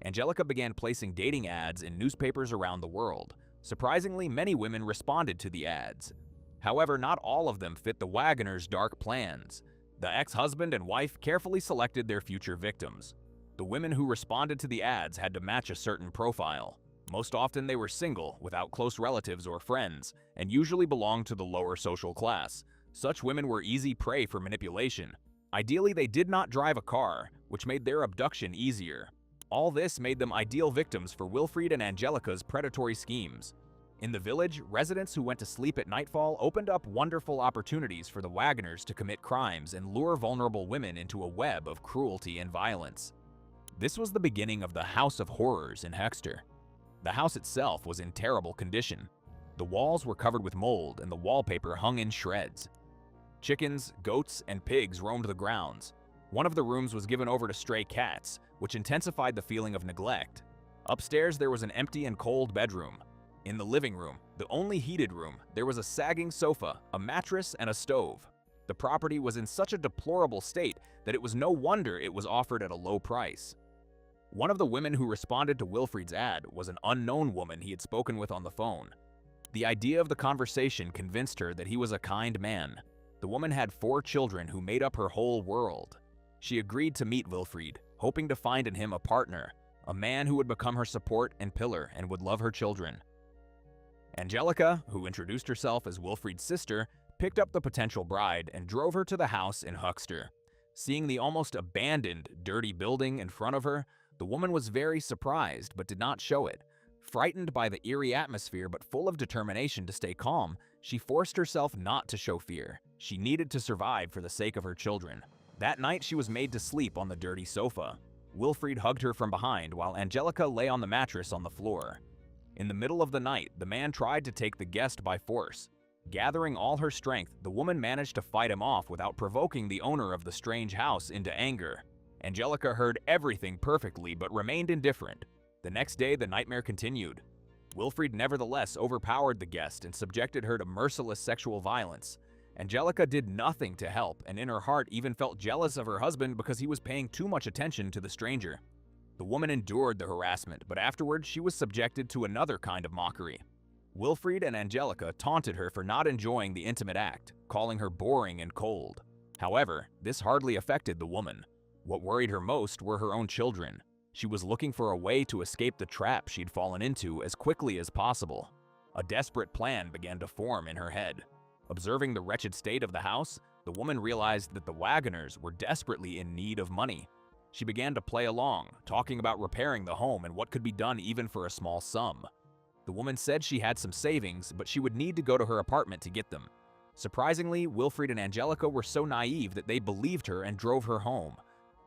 Angelica began placing dating ads in newspapers around the world. Surprisingly, many women responded to the ads. However, not all of them fit the Wagoners' dark plans. The ex-husband and wife carefully selected their future victims. The women who responded to the ads had to match a certain profile. Most often they were single, without close relatives or friends, and usually belonged to the lower social class. Such women were easy prey for manipulation. Ideally, they did not drive a car, which made their abduction easier. All this made them ideal victims for Wilfried and Angelica's predatory schemes. In the village, residents who went to sleep at nightfall opened up wonderful opportunities for the Wagoners to commit crimes and lure vulnerable women into a web of cruelty and violence. This was the beginning of the House of Horrors in Hexter. The house itself was in terrible condition. The walls were covered with mold and the wallpaper hung in shreds. Chickens, goats, and pigs roamed the grounds. One of the rooms was given over to stray cats, which intensified the feeling of neglect. Upstairs, there was an empty and cold bedroom. In the living room, the only heated room, there was a sagging sofa, a mattress, and a stove. The property was in such a deplorable state that it was no wonder it was offered at a low price. One of the women who responded to Wilfried's ad was an unknown woman he had spoken with on the phone. The idea of the conversation convinced her that he was a kind man. The woman had 4 children who made up her whole world. She agreed to meet Wilfried, hoping to find in him a partner, a man who would become her support and pillar and would love her children. Angelica, who introduced herself as Wilfried's sister, picked up the potential bride and drove her to the house in Huxter. Seeing the almost abandoned, dirty building in front of her, the woman was very surprised but did not show it. Frightened by the eerie atmosphere but full of determination to stay calm, she forced herself not to show fear. She needed to survive for the sake of her children. That night, she was made to sleep on the dirty sofa. Wilfried hugged her from behind while Angelica lay on the mattress on the floor. In the middle of the night, the man tried to take the guest by force. Gathering all her strength, the woman managed to fight him off without provoking the owner of the strange house into anger. Angelica heard everything perfectly but remained indifferent. The next day, the nightmare continued. Wilfried nevertheless overpowered the guest and subjected her to merciless sexual violence. Angelica did nothing to help, and in her heart even felt jealous of her husband because he was paying too much attention to the stranger. The woman endured the harassment, but afterwards she was subjected to another kind of mockery. Wilfried and Angelica taunted her for not enjoying the intimate act, calling her boring and cold. However, this hardly affected the woman. What worried her most were her own children. She was looking for a way to escape the trap she'd fallen into as quickly as possible. A desperate plan began to form in her head. Observing the wretched state of the house, the woman realized that the Wagoners were desperately in need of money. She began to play along, talking about repairing the home and what could be done even for a small sum. The woman said she had some savings, but she would need to go to her apartment to get them. Surprisingly, Wilfried and Angelica were so naive that they believed her and drove her home.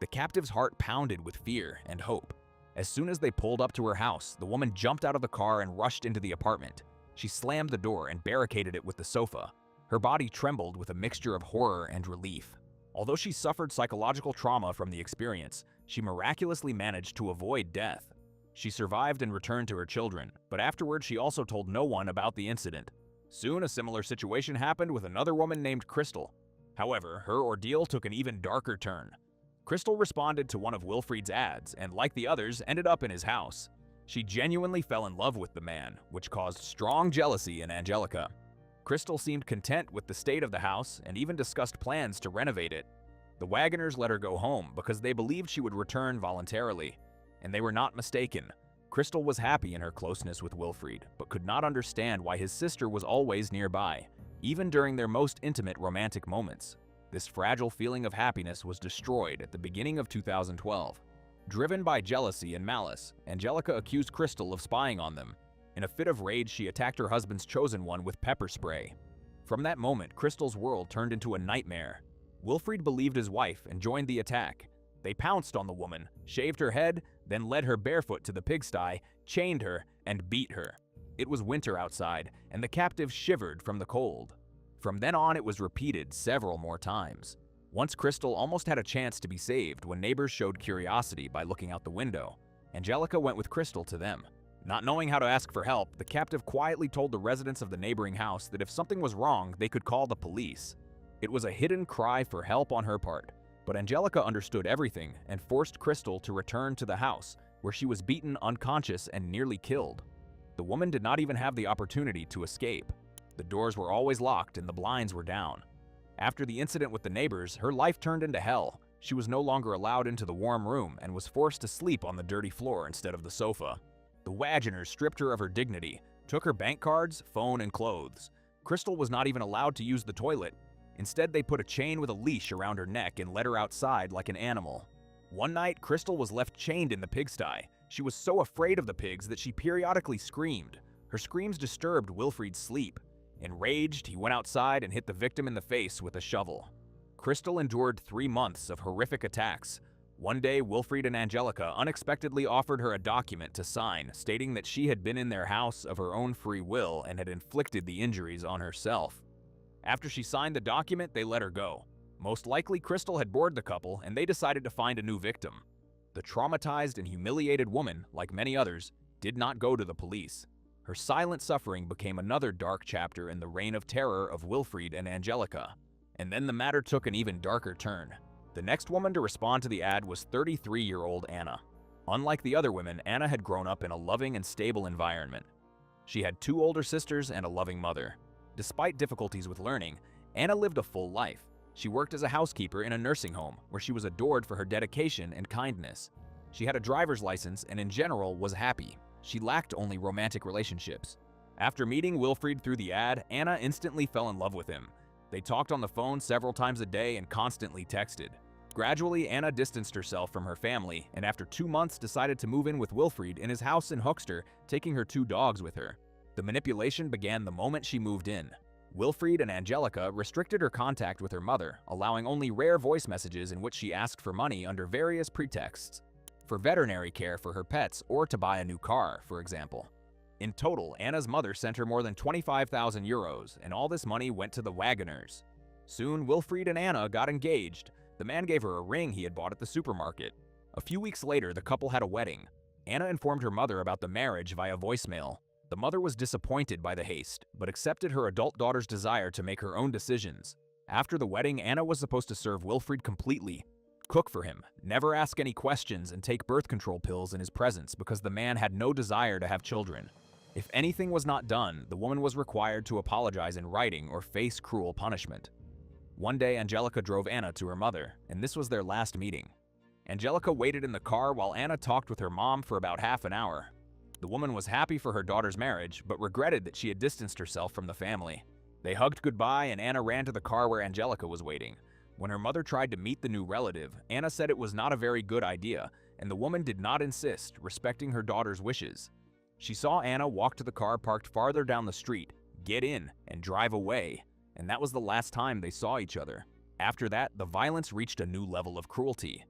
The captive's heart pounded with fear and hope. As soon as they pulled up to her house, the woman jumped out of the car and rushed into the apartment. She slammed the door and barricaded it with the sofa. Her body trembled with a mixture of horror and relief. Although she suffered psychological trauma from the experience, she miraculously managed to avoid death. She survived and returned to her children, but afterward she also told no one about the incident. Soon a similar situation happened with another woman named Crystal. However, her ordeal took an even darker turn. Crystal responded to one of Wilfried's ads and, like the others, ended up in his house. She genuinely fell in love with the man, which caused strong jealousy in Angelica. Crystal seemed content with the state of the house and even discussed plans to renovate it. The Wagoners let her go home because they believed she would return voluntarily. And they were not mistaken. Crystal was happy in her closeness with Wilfried, but could not understand why his sister was always nearby, even during their most intimate romantic moments. This fragile feeling of happiness was destroyed at the beginning of 2012. Driven by jealousy and malice, Angelica accused Crystal of spying on them. In a fit of rage, she attacked her husband's chosen one with pepper spray. From that moment, Crystal's world turned into a nightmare. Wilfried believed his wife and joined the attack. They pounced on the woman, shaved her head, then led her barefoot to the pigsty, chained her, and beat her. It was winter outside, and the captive shivered from the cold. From then on, it was repeated several more times. Once Crystal almost had a chance to be saved when neighbors showed curiosity by looking out the window. Angelica went with Crystal to them. Not knowing how to ask for help, the captive quietly told the residents of the neighboring house that if something was wrong, they could call the police. It was a hidden cry for help on her part, but Angelica understood everything and forced Crystal to return to the house, where she was beaten unconscious and nearly killed. The woman did not even have the opportunity to escape. The doors were always locked and the blinds were down. After the incident with the neighbors, her life turned into hell. She was no longer allowed into the warm room and was forced to sleep on the dirty floor instead of the sofa. The Wagoners stripped her of her dignity, took her bank cards, phone, and clothes. Crystal was not even allowed to use the toilet. Instead, they put a chain with a leash around her neck and let her outside like an animal. One night, Crystal was left chained in the pigsty. She was so afraid of the pigs that she periodically screamed. Her screams disturbed Wilfried's sleep. Enraged, he went outside and hit the victim in the face with a shovel. Crystal endured 3 months of horrific attacks. One day, Wilfried and Angelica unexpectedly offered her a document to sign, stating that she had been in their house of her own free will and had inflicted the injuries on herself. After she signed the document, they let her go. Most likely, Crystal had bored the couple, and they decided to find a new victim. The traumatized and humiliated woman, like many others, did not go to the police. Her silent suffering became another dark chapter in the reign of terror of Wilfried and Angelica. And then the matter took an even darker turn. The next woman to respond to the ad was 33-year-old Anna. Unlike the other women, Anna had grown up in a loving and stable environment. She had 2 older sisters and a loving mother. Despite difficulties with learning, Anna lived a full life. She worked as a housekeeper in a nursing home, where she was adored for her dedication and kindness. She had a driver's license and in general was happy. She lacked only romantic relationships. After meeting Wilfried through the ad, Anna instantly fell in love with him. They talked on the phone several times a day and constantly texted. Gradually, Anna distanced herself from her family, and after 2 months decided to move in with Wilfried in his house in Höxter, taking her 2 dogs with her. The manipulation began the moment she moved in. Wilfried and Angelica restricted her contact with her mother, allowing only rare voice messages in which she asked for money under various pretexts. For veterinary care for her pets or to buy a new car, for example. In total, Anna's mother sent her more than 25,000 euros, and all this money went to the Wagoners. Soon, Wilfried and Anna got engaged. The man gave her a ring he had bought at the supermarket. A few weeks later, the couple had a wedding. Anna informed her mother about the marriage via voicemail. The mother was disappointed by the haste, but accepted her adult daughter's desire to make her own decisions. After the wedding, Anna was supposed to serve Wilfried completely, cook for him, never ask any questions, and take birth control pills in his presence because the man had no desire to have children. If anything was not done, the woman was required to apologize in writing or face cruel punishment. One day, Angelica drove Anna to her mother, and this was their last meeting. Angelica waited in the car while Anna talked with her mom for about half an hour. The woman was happy for her daughter's marriage, but regretted that she had distanced herself from the family. They hugged goodbye, and Anna ran to the car where Angelica was waiting. When her mother tried to meet the new relative, Anna said it was not a very good idea, and the woman did not insist, respecting her daughter's wishes. She saw Anna walk to the car parked farther down the street, get in, and drive away, and that was the last time they saw each other. After that, the violence reached a new level of cruelty.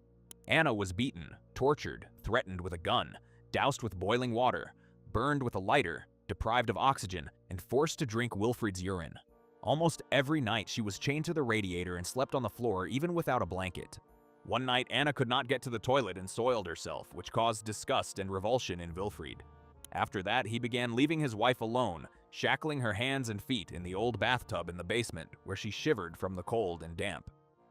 Anna was beaten, tortured, threatened with a gun, doused with boiling water, burned with a lighter, deprived of oxygen, and forced to drink Wilfried's urine. Almost every night she was chained to the radiator and slept on the floor even without a blanket. One night, Anna could not get to the toilet and soiled herself, which caused disgust and revulsion in Wilfried. After that, he began leaving his wife alone, shackling her hands and feet in the old bathtub in the basement, where she shivered from the cold and damp.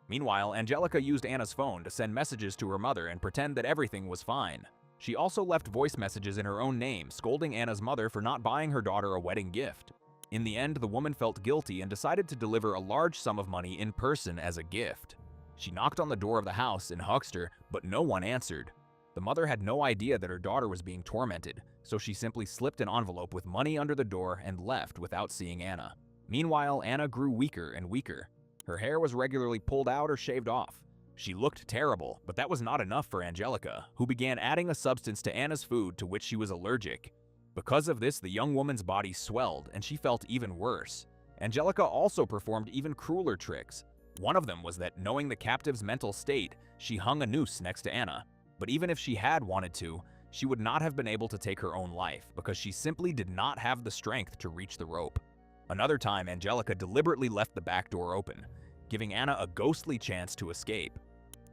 Meanwhile, Angelica used Anna's phone to send messages to her mother and pretend that everything was fine. She also left voice messages in her own name, scolding Anna's mother for not buying her daughter a wedding gift. In the end, the woman felt guilty and decided to deliver a large sum of money in person as a gift. She knocked on the door of the house in Höxter, but no one answered. The mother had no idea that her daughter was being tormented, so she simply slipped an envelope with money under the door and left without seeing Anna. Meanwhile, Anna grew weaker and weaker. Her hair was regularly pulled out or shaved off. She looked terrible, but that was not enough for Angelica, who began adding a substance to Anna's food to which she was allergic. Because of this, the young woman's body swelled, and she felt even worse. Angelica also performed even crueler tricks. One of them was that, knowing the captive's mental state, she hung a noose next to Anna. But even if she had wanted to, she would not have been able to take her own life because she simply did not have the strength to reach the rope. Another time, Angelica deliberately left the back door open, giving Anna a ghostly chance to escape.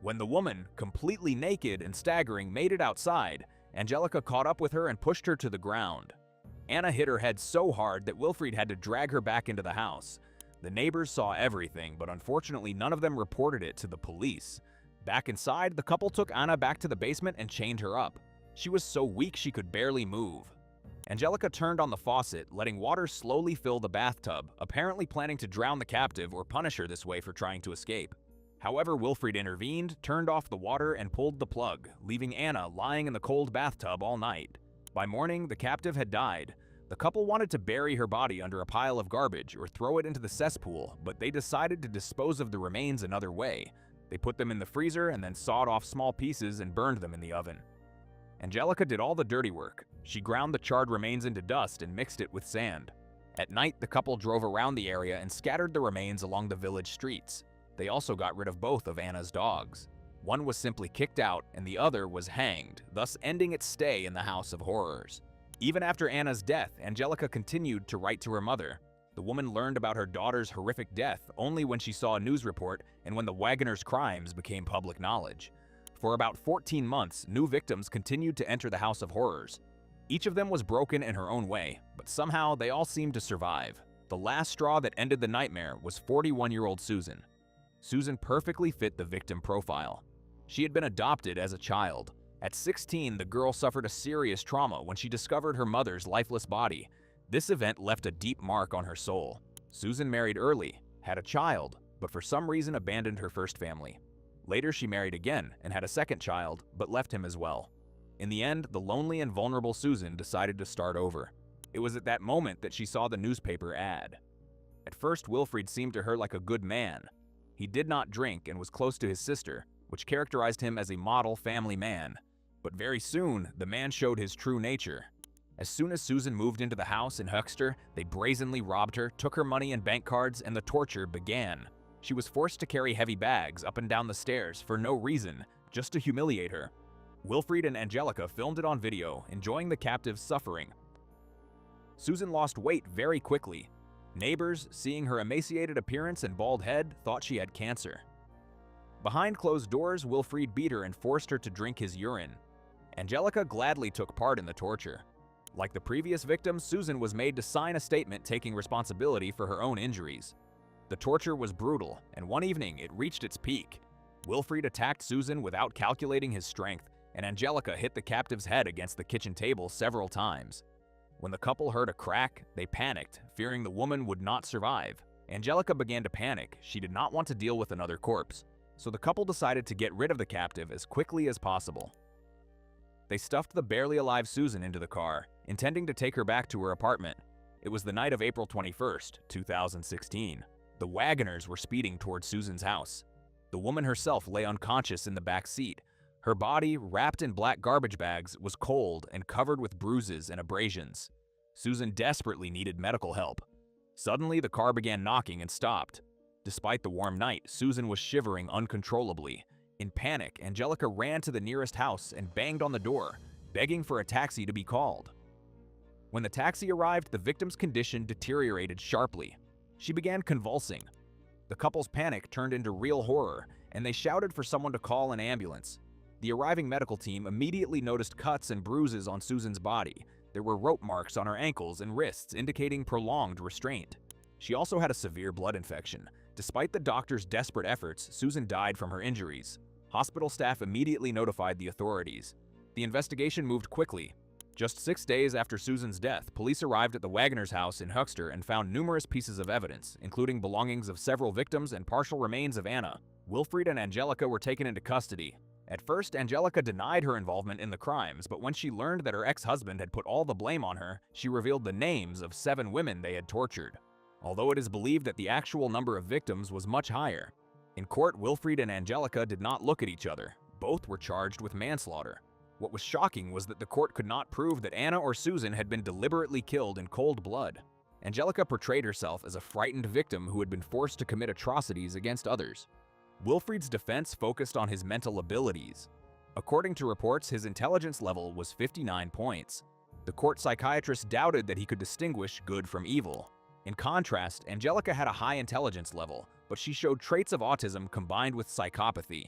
When the woman, completely naked and staggering, made it outside, Angelica caught up with her and pushed her to the ground. Anna hit her head so hard that Wilfried had to drag her back into the house. The neighbors saw everything, but unfortunately none of them reported it to the police. Back inside, the couple took Anna back to the basement and chained her up. She was so weak she could barely move. Angelica turned on the faucet, letting water slowly fill the bathtub, apparently planning to drown the captive or punish her this way for trying to escape. However, Wilfried intervened, turned off the water, and pulled the plug, leaving Anna lying in the cold bathtub all night. By morning, the captive had died. The couple wanted to bury her body under a pile of garbage or throw it into the cesspool, but they decided to dispose of the remains another way. They put them in the freezer and then sawed off small pieces and burned them in the oven. Angelica did all the dirty work. She ground the charred remains into dust and mixed it with sand. At night, the couple drove around the area and scattered the remains along the village streets. They also got rid of both of Anna's dogs. One was simply kicked out and the other was hanged, thus ending its stay in the House of Horrors. Even after Anna's death, Angelica continued to write to her mother. The woman learned about her daughter's horrific death only when she saw a news report and when the Wagoner's crimes became public knowledge. For about 14 months, new victims continued to enter the House of Horrors. Each of them was broken in her own way, but somehow they all seemed to survive. The last straw that ended the nightmare was 41-year-old Susan. Susan perfectly fit the victim profile. She had been adopted as a child. At 16, the girl suffered a serious trauma when she discovered her mother's lifeless body. This event left a deep mark on her soul. Susan married early, had a child, but for some reason abandoned her first family. Later, she married again and had a second child, but left him as well. In the end, the lonely and vulnerable Susan decided to start over. It was at that moment that she saw the newspaper ad. At first, Wilfried seemed to her like a good man. He did not drink and was close to his sister, which characterized him as a model family man. But very soon, the man showed his true nature. As soon as Susan moved into the house in Höxter, they brazenly robbed her, took her money and bank cards, and the torture began. She was forced to carry heavy bags up and down the stairs for no reason, just to humiliate her. Wilfried and Angelica filmed it on video, enjoying the captive's suffering. Susan lost weight very quickly. Neighbors, seeing her emaciated appearance and bald head, thought she had cancer. Behind closed doors, Wilfried beat her and forced her to drink his urine. Angelica gladly took part in the torture. Like the previous victims, Susan was made to sign a statement taking responsibility for her own injuries. The torture was brutal, and one evening it reached its peak. Wilfried attacked Susan without calculating his strength, and Angelica hit the captive's head against the kitchen table several times. When the couple heard a crack, they panicked, fearing the woman would not survive. Angelica began to panic. She did not want to deal with another corpse, so the couple decided to get rid of the captive as quickly as possible. They stuffed the barely alive Susan into the car, intending to take her back to her apartment. It was the night of April 21st, 2016. The Wagoners were speeding towards Susan's house. The woman herself lay unconscious in the back seat. Her body, wrapped in black garbage bags, was cold and covered with bruises and abrasions. Susan desperately needed medical help. Suddenly, the car began knocking and stopped. Despite the warm night, Susan was shivering uncontrollably. In panic, Angelica ran to the nearest house and banged on the door, begging for a taxi to be called. When the taxi arrived, the victim's condition deteriorated sharply. She began convulsing. The couple's panic turned into real horror, and they shouted for someone to call an ambulance. The arriving medical team immediately noticed cuts and bruises on Susan's body. There were rope marks on her ankles and wrists indicating prolonged restraint. She also had a severe blood infection. Despite the doctor's desperate efforts, Susan died from her injuries. Hospital staff immediately notified the authorities. The investigation moved quickly. Just 6 days after Susan's death, police arrived at the Wagoner's house in Höxter and found numerous pieces of evidence, including belongings of several victims and partial remains of Anna. Wilfried and Angelica were taken into custody. At first, Angelica denied her involvement in the crimes, but when she learned that her ex-husband had put all the blame on her, she revealed the names of 7 women they had tortured. Although it is believed that the actual number of victims was much higher. In court, Wilfried and Angelica did not look at each other. Both were charged with manslaughter. What was shocking was that the court could not prove that Anna or Susan had been deliberately killed in cold blood. Angelica portrayed herself as a frightened victim who had been forced to commit atrocities against others. Wilfried's defense focused on his mental abilities. According to reports, his intelligence level was 59 points. The court psychiatrist doubted that he could distinguish good from evil. In contrast, Angelica had a high intelligence level, but she showed traits of autism combined with psychopathy.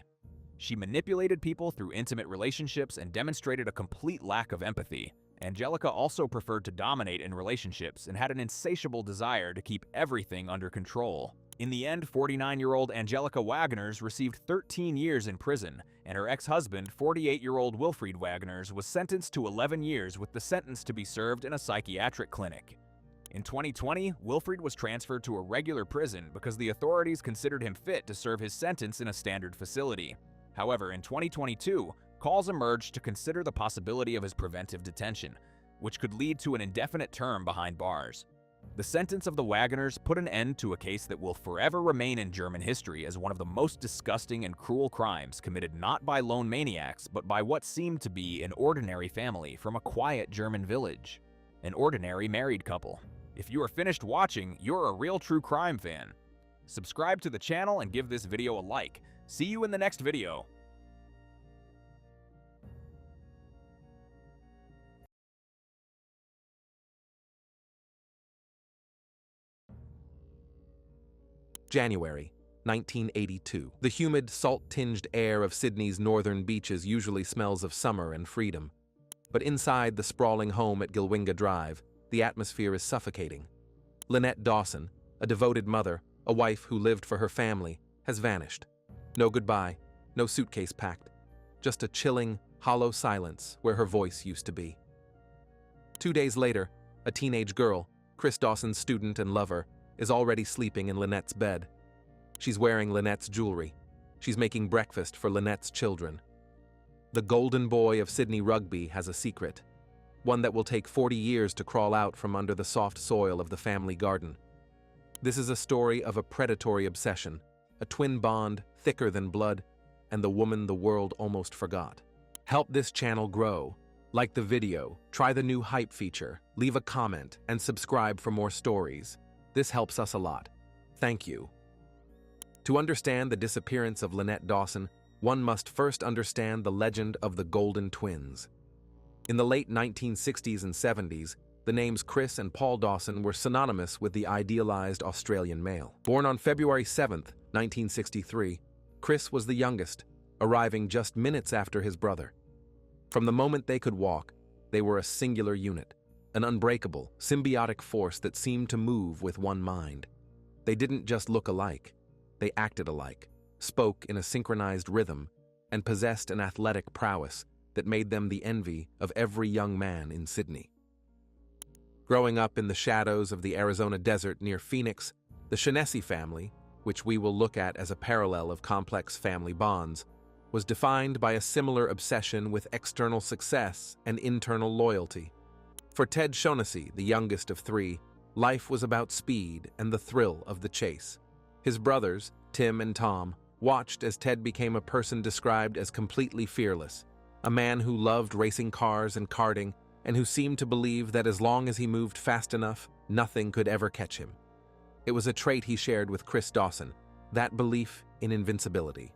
She manipulated people through intimate relationships and demonstrated a complete lack of empathy. Angelica also preferred to dominate in relationships and had an insatiable desire to keep everything under control. In the end, 49-year-old Angelica Wagners received 13 years in prison, and her ex-husband, 48-year-old Wilfried Wagners, was sentenced to 11 years with the sentence to be served in a psychiatric clinic. In 2020, Wilfried was transferred to a regular prison because the authorities considered him fit to serve his sentence in a standard facility. However, in 2022, calls emerged to consider the possibility of his preventive detention, which could lead to an indefinite term behind bars. The sentence of the Wagners put an end to a case that will forever remain in German history as one of the most disgusting and cruel crimes committed not by lone maniacs, but by what seemed to be an ordinary family from a quiet German village. An ordinary married couple. If you are finished watching, you're a real true crime fan. Subscribe to the channel and give this video a like. See you in the next video. January 1982. The humid, salt-tinged air of Sydney's northern beaches usually smells of summer and freedom. But inside the sprawling home at Gilwinga Drive, the atmosphere is suffocating. Lynette Dawson, a devoted mother, a wife who lived for her family, has vanished. No goodbye, no suitcase packed. Just a chilling, hollow silence where her voice used to be. 2 days later, a teenage girl, Chris Dawson's student and lover, is already sleeping in Lynette's bed. She's wearing Lynette's jewelry. She's making breakfast for Lynette's children. The golden boy of Sydney rugby has a secret, one that will take 40 years to crawl out from under the soft soil of the family garden. This is a story of a predatory obsession, a twin bond thicker than blood, and the woman the world almost forgot. Help this channel grow. Like the video, try the new hype feature, leave a comment, and subscribe for more stories. This helps us a lot. Thank you. To understand the disappearance of Lynette Dawson, one must first understand the legend of the Golden Twins. In the late 1960s and 70s, the names Chris and Paul Dawson were synonymous with the idealized Australian male. Born on February 7, 1963, Chris was the youngest, arriving just minutes after his brother. From the moment they could walk, they were a singular unit, an unbreakable, symbiotic force that seemed to move with one mind. They didn't just look alike. They acted alike, spoke in a synchronized rhythm, and possessed an athletic prowess that made them the envy of every young man in Sydney. Growing up in the shadows of the Arizona desert near Phoenix, the Shaughnessy family, which we will look at as a parallel of complex family bonds, was defined by a similar obsession with external success and internal loyalty. For Ted Shaughnessy, the youngest of three, life was about speed and the thrill of the chase. His brothers, Tim and Tom, watched as Ted became a person described as completely fearless, a man who loved racing cars and karting, and who seemed to believe that as long as he moved fast enough, nothing could ever catch him. It was a trait he shared with Chris Dawson, that belief in invincibility.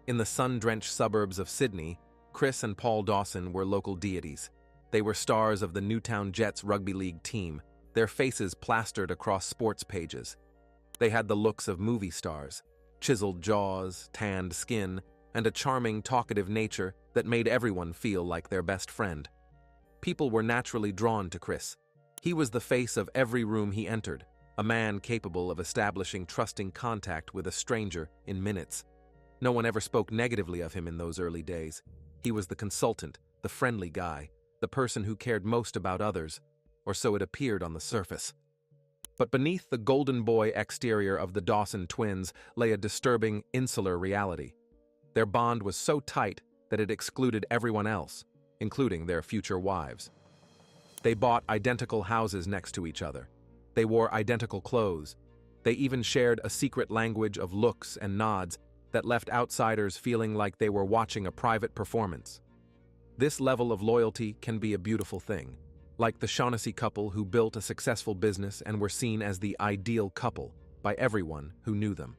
In the sun-drenched suburbs of Sydney, Chris and Paul Dawson were local deities. They were stars of the Newtown Jets rugby league team, their faces plastered across sports pages. They had the looks of movie stars, chiseled jaws, tanned skin, and a charming, talkative nature that made everyone feel like their best friend. People were naturally drawn to Chris. He was the face of every room he entered, a man capable of establishing trusting contact with a stranger in minutes. No one ever spoke negatively of him in those early days. He was the consultant, the friendly guy, the person who cared most about others, or so it appeared on the surface. But beneath the golden boy exterior of the Dawson twins lay a disturbing, insular reality. Their bond was so tight that it excluded everyone else, including their future wives. They bought identical houses next to each other. They wore identical clothes. They even shared a secret language of looks and nods that left outsiders feeling like they were watching a private performance. This level of loyalty can be a beautiful thing, like the Shaughnessy couple who built a successful business and were seen as the ideal couple by everyone who knew them.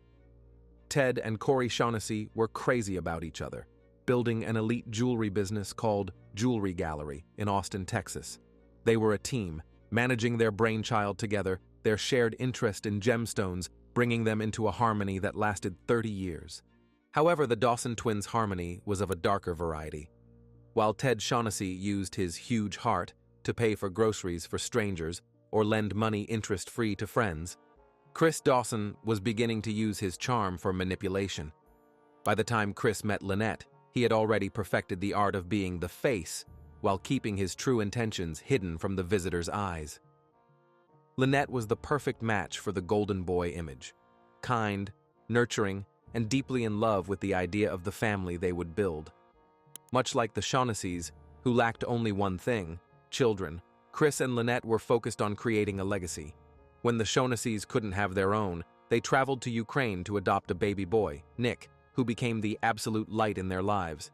Ted and Corey Shaughnessy were crazy about each other. building an elite jewelry business called Jewelry Gallery in Austin, Texas. They were a team, managing their brainchild together, their shared interest in gemstones, bringing them into a harmony that lasted 30 years. However, the Dawson twins' harmony was of a darker variety. While Ted Shaughnessy used his huge heart to pay for groceries for strangers or lend money interest-free to friends, Chris Dawson was beginning to use his charm for manipulation. By the time Chris met Lynette, he had already perfected the art of being the face while keeping his true intentions hidden from the visitor's eyes. Lynette was the perfect match for the golden boy image. Kind, nurturing, and deeply in love with the idea of the family they would build. Much like the Shaughnessy's, who lacked only one thing, children, Chris and Lynette were focused on creating a legacy. When the Shaughnessy's couldn't have their own, they traveled to Ukraine to adopt a baby boy, Nick, who became the absolute light in their lives.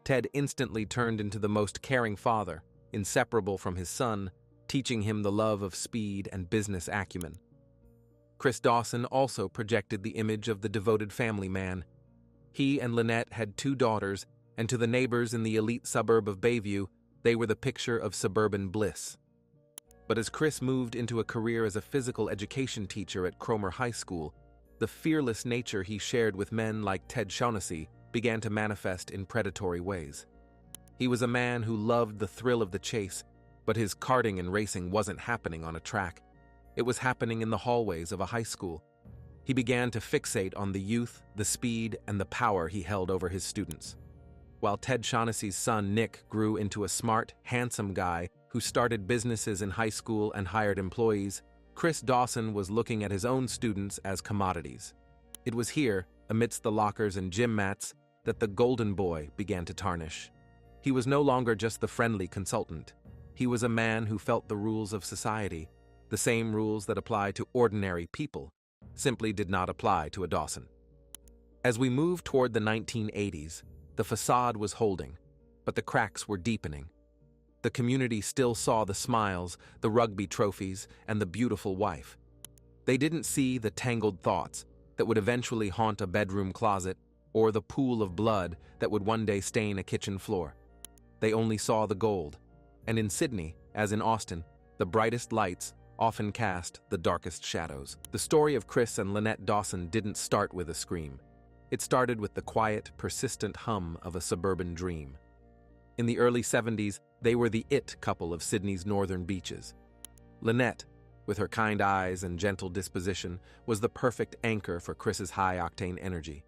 Ted instantly turned into the most caring father, inseparable from his son, teaching him the love of speed and business acumen. Chris Dawson also projected the image of the devoted family man. He and Lynette had 2 daughters, and to the neighbors in the elite suburb of Bayview, they were the picture of suburban bliss. But as Chris moved into a career as a physical education teacher at Cromer High School, the fearless nature he shared with men like Ted Shaughnessy began to manifest in predatory ways. He was a man who loved the thrill of the chase, but his karting and racing wasn't happening on a track. It was happening in the hallways of a high school. He began to fixate on the youth, the speed, and the power he held over his students. While Ted Shaughnessy's son Nick grew into a smart, handsome guy who started businesses in high school and hired employees, Chris Dawson was looking at his own students as commodities. It was here, amidst the lockers and gym mats, that the golden boy began to tarnish. He was no longer just the friendly consultant. He was a man who felt the rules of society, the same rules that apply to ordinary people, simply did not apply to a Dawson. As we moved toward the 1980s, the facade was holding, but the cracks were deepening. The community still saw the smiles, the rugby trophies, and the beautiful wife. They didn't see the tangled thoughts that would eventually haunt a bedroom closet or the pool of blood that would one day stain a kitchen floor. They only saw the gold, and in Sydney, as in Austin, the brightest lights often cast the darkest shadows. The story of Chris and Lynette Dawson didn't start with a scream. It started with the quiet, persistent hum of a suburban dream. In the early 70s, they were the it couple of Sydney's northern beaches. Lynette, with her kind eyes and gentle disposition, was the perfect anchor for Chris's high-octane energy.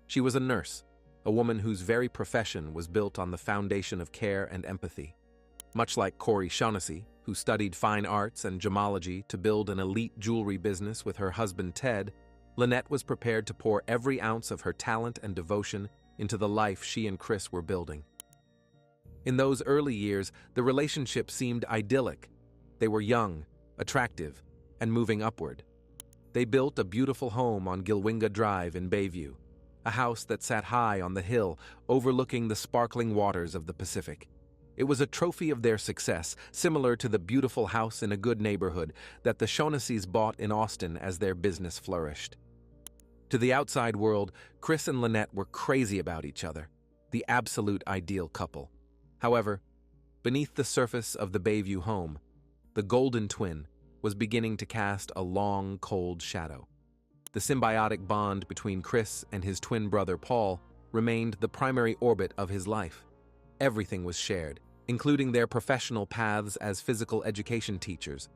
She was a nurse, a woman whose very profession was built on the foundation of care and empathy. Much like Corey Shaughnessy, who studied fine arts and gemology to build an elite jewelry business with her husband Ted, Lynette was prepared to pour every ounce of her talent and devotion into the life she and Chris were building. In those early years, the relationship seemed idyllic. They were young, attractive, and moving upward. They built a beautiful home on Gilwinga Drive in Bayview, a house that sat high on the hill overlooking the sparkling waters of the Pacific. It was a trophy of their success, similar to the beautiful house in a good neighborhood that the Shaughnessy's bought in Austin as their business flourished. To the outside world, Chris and Lynette were crazy about each other, the absolute ideal couple. However, beneath the surface of the Bayview home, the golden twin was beginning to cast a long, cold shadow. The symbiotic bond between Chris and his twin brother Paul remained the primary orbit of his life. Everything was shared, including their professional paths as physical education teachers.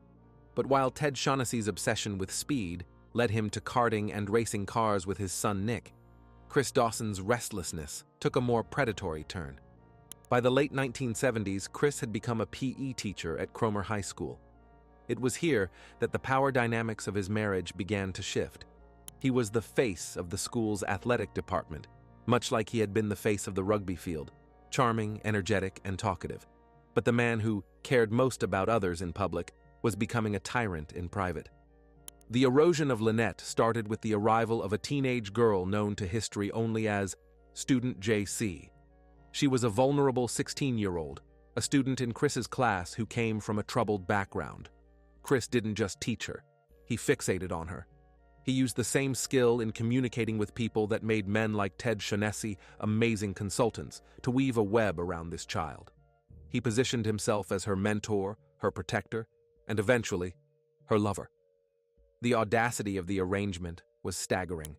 But while Ted Shaughnessy's obsession with speed led him to karting and racing cars with his son Nick, Chris Dawson's restlessness took a more predatory turn. By the late 1970s, Chris had become a PE teacher at Cromer High School. It was here that the power dynamics of his marriage began to shift. He was the face of the school's athletic department, much like he had been the face of the rugby field, charming, energetic, and talkative. But the man who cared most about others in public was becoming a tyrant in private. The erosion of Lynette started with the arrival of a teenage girl known to history only as Student JC. She was a vulnerable 16-year-old, a student in Chris's class who came from a troubled background. Chris didn't just teach her, he fixated on her. He used the same skill in communicating with people that made men like Ted Shaughnessy amazing consultants to weave a web around this child. He positioned himself as her mentor, her protector, and eventually, her lover. The audacity of the arrangement was staggering.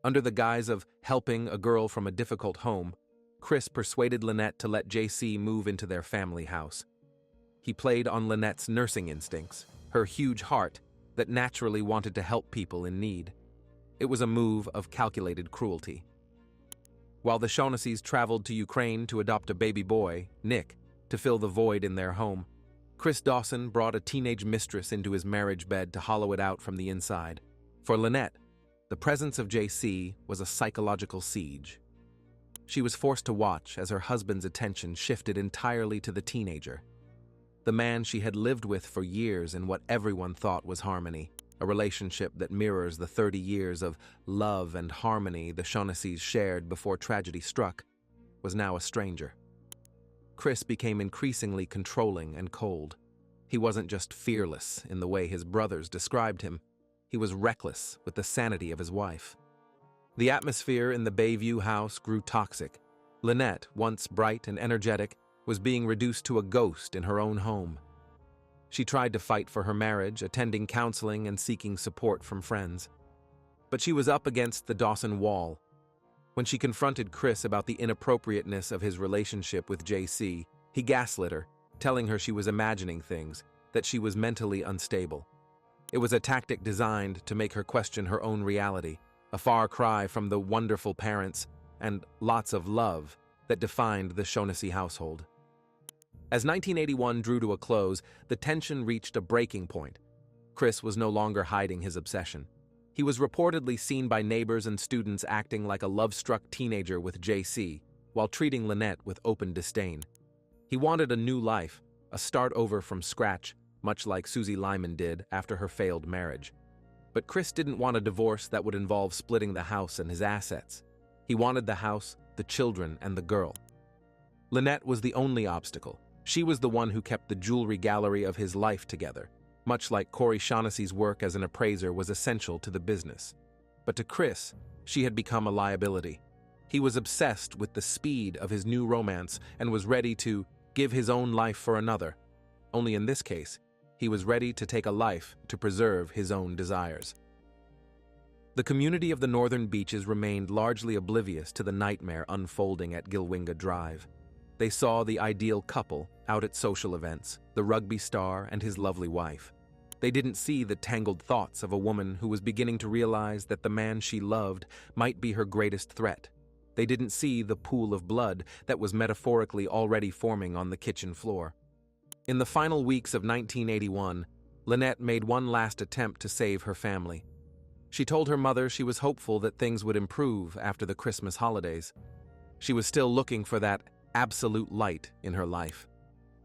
Under the guise of helping a girl from a difficult home, Chris persuaded Lynette to let JC move into their family house. He played on Lynette's nursing instincts, her huge heart that naturally wanted to help people in need. It was a move of calculated cruelty. While the Shaughnessy's traveled to Ukraine to adopt a baby boy, Nick, to fill the void in their home, Chris Dawson brought a teenage mistress into his marriage bed to hollow it out from the inside. For Lynette, the presence of JC was a psychological siege. She was forced to watch as her husband's attention shifted entirely to the teenager, the man she had lived with for years in what everyone thought was harmony, a relationship that mirrors the 30 years of love and harmony the Shaughnessy's shared before tragedy struck, was now a stranger. Chris became increasingly controlling and cold. He wasn't just fearless in the way his brothers described him, he was reckless with the sanity of his wife. The atmosphere in the Bayview house grew toxic. Lynette, once bright and energetic, was being reduced to a ghost in her own home. She tried to fight for her marriage, attending counseling and seeking support from friends. But she was up against the Dawson wall. When she confronted Chris about the inappropriateness of his relationship with JC, he gaslit her, telling her she was imagining things, that she was mentally unstable. It was a tactic designed to make her question her own reality, a far cry from the wonderful parents and lots of love that defined the Shaughnessy household. As 1981 drew to a close, the tension reached a breaking point. Chris was no longer hiding his obsession. He was reportedly seen by neighbors and students acting like a love-struck teenager with JC, while treating Lynette with open disdain. He wanted a new life, a start over from scratch, much like Susie Lyman did after her failed marriage. But Chris didn't want a divorce that would involve splitting the house and his assets. He wanted the house, the children, and the girl. Lynette was the only obstacle. She was the one who kept the jewelry gallery of his life together, much like Corey Shaughnessy's work as an appraiser was essential to the business. But to Chris, she had become a liability. He was obsessed with the speed of his new romance and was ready to give his own life for another. Only in this case, he was ready to take a life to preserve his own desires. The community of the northern beaches remained largely oblivious to the nightmare unfolding at Gilwinga Drive. They saw the ideal couple out at social events, the rugby star and his lovely wife. They didn't see the tangled thoughts of a woman who was beginning to realize that the man she loved might be her greatest threat. They didn't see the pool of blood that was metaphorically already forming on the kitchen floor. In the final weeks of 1981, Lynette made one last attempt to save her family. She told her mother she was hopeful that things would improve after the Christmas holidays. She was still looking for that absolute light in her life.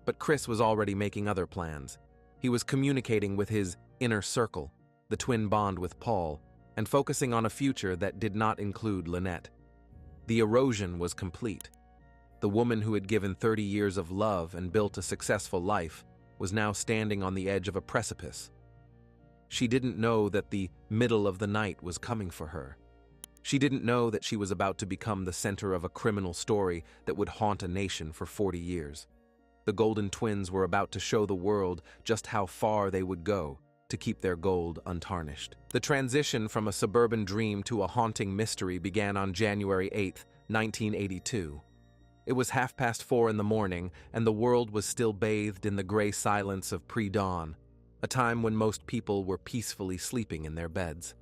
But Chris was already making other plans. He was communicating with his inner circle, the twin bond with Paul, and focusing on a future that did not include Lynette. The erosion was complete. The woman who had given 30 years of love and built a successful life was now standing on the edge of a precipice. She didn't know that the middle of the night was coming for her. She didn't know that she was about to become the center of a criminal story that would haunt a nation for 40 years. The Golden Twins were about to show the world just how far they would go to keep their gold untarnished. The transition from a suburban dream to a haunting mystery began on January 8, 1982. It was 4:30 in the morning, and the world was still bathed in the gray silence of pre-dawn, a time when most people were peacefully sleeping in their beds.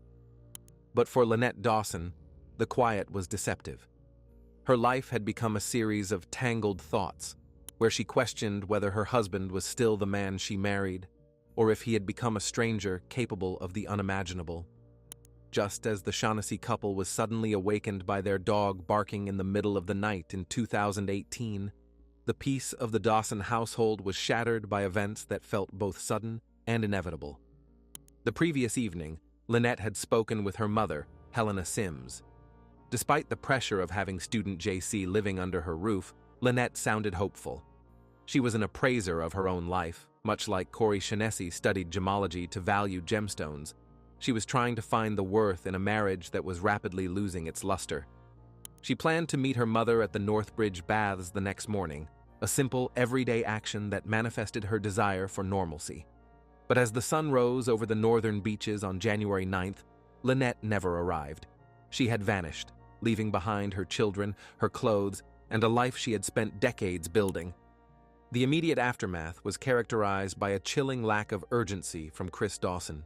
But for Lynette Dawson, the quiet was deceptive. Her life had become a series of tangled thoughts, where she questioned whether her husband was still the man she married, or if he had become a stranger capable of the unimaginable. Just as the Shaughnessy couple was suddenly awakened by their dog barking in the middle of the night in 2018, the peace of the Dawson household was shattered by events that felt both sudden and inevitable. The previous evening, Lynette had spoken with her mother, Helena Sims. Despite the pressure of having student JC living under her roof, Lynette sounded hopeful. She was an appraiser of her own life, much like Corey Shaughnessy studied gemology to value gemstones. She was trying to find the worth in a marriage that was rapidly losing its luster. She planned to meet her mother at the Northbridge Baths the next morning, a simple, everyday action that manifested her desire for normalcy. But as the sun rose over the northern beaches on January 9th, Lynette never arrived. She had vanished, leaving behind her children, her clothes, and a life she had spent decades building. The immediate aftermath was characterized by a chilling lack of urgency from Chris Dawson.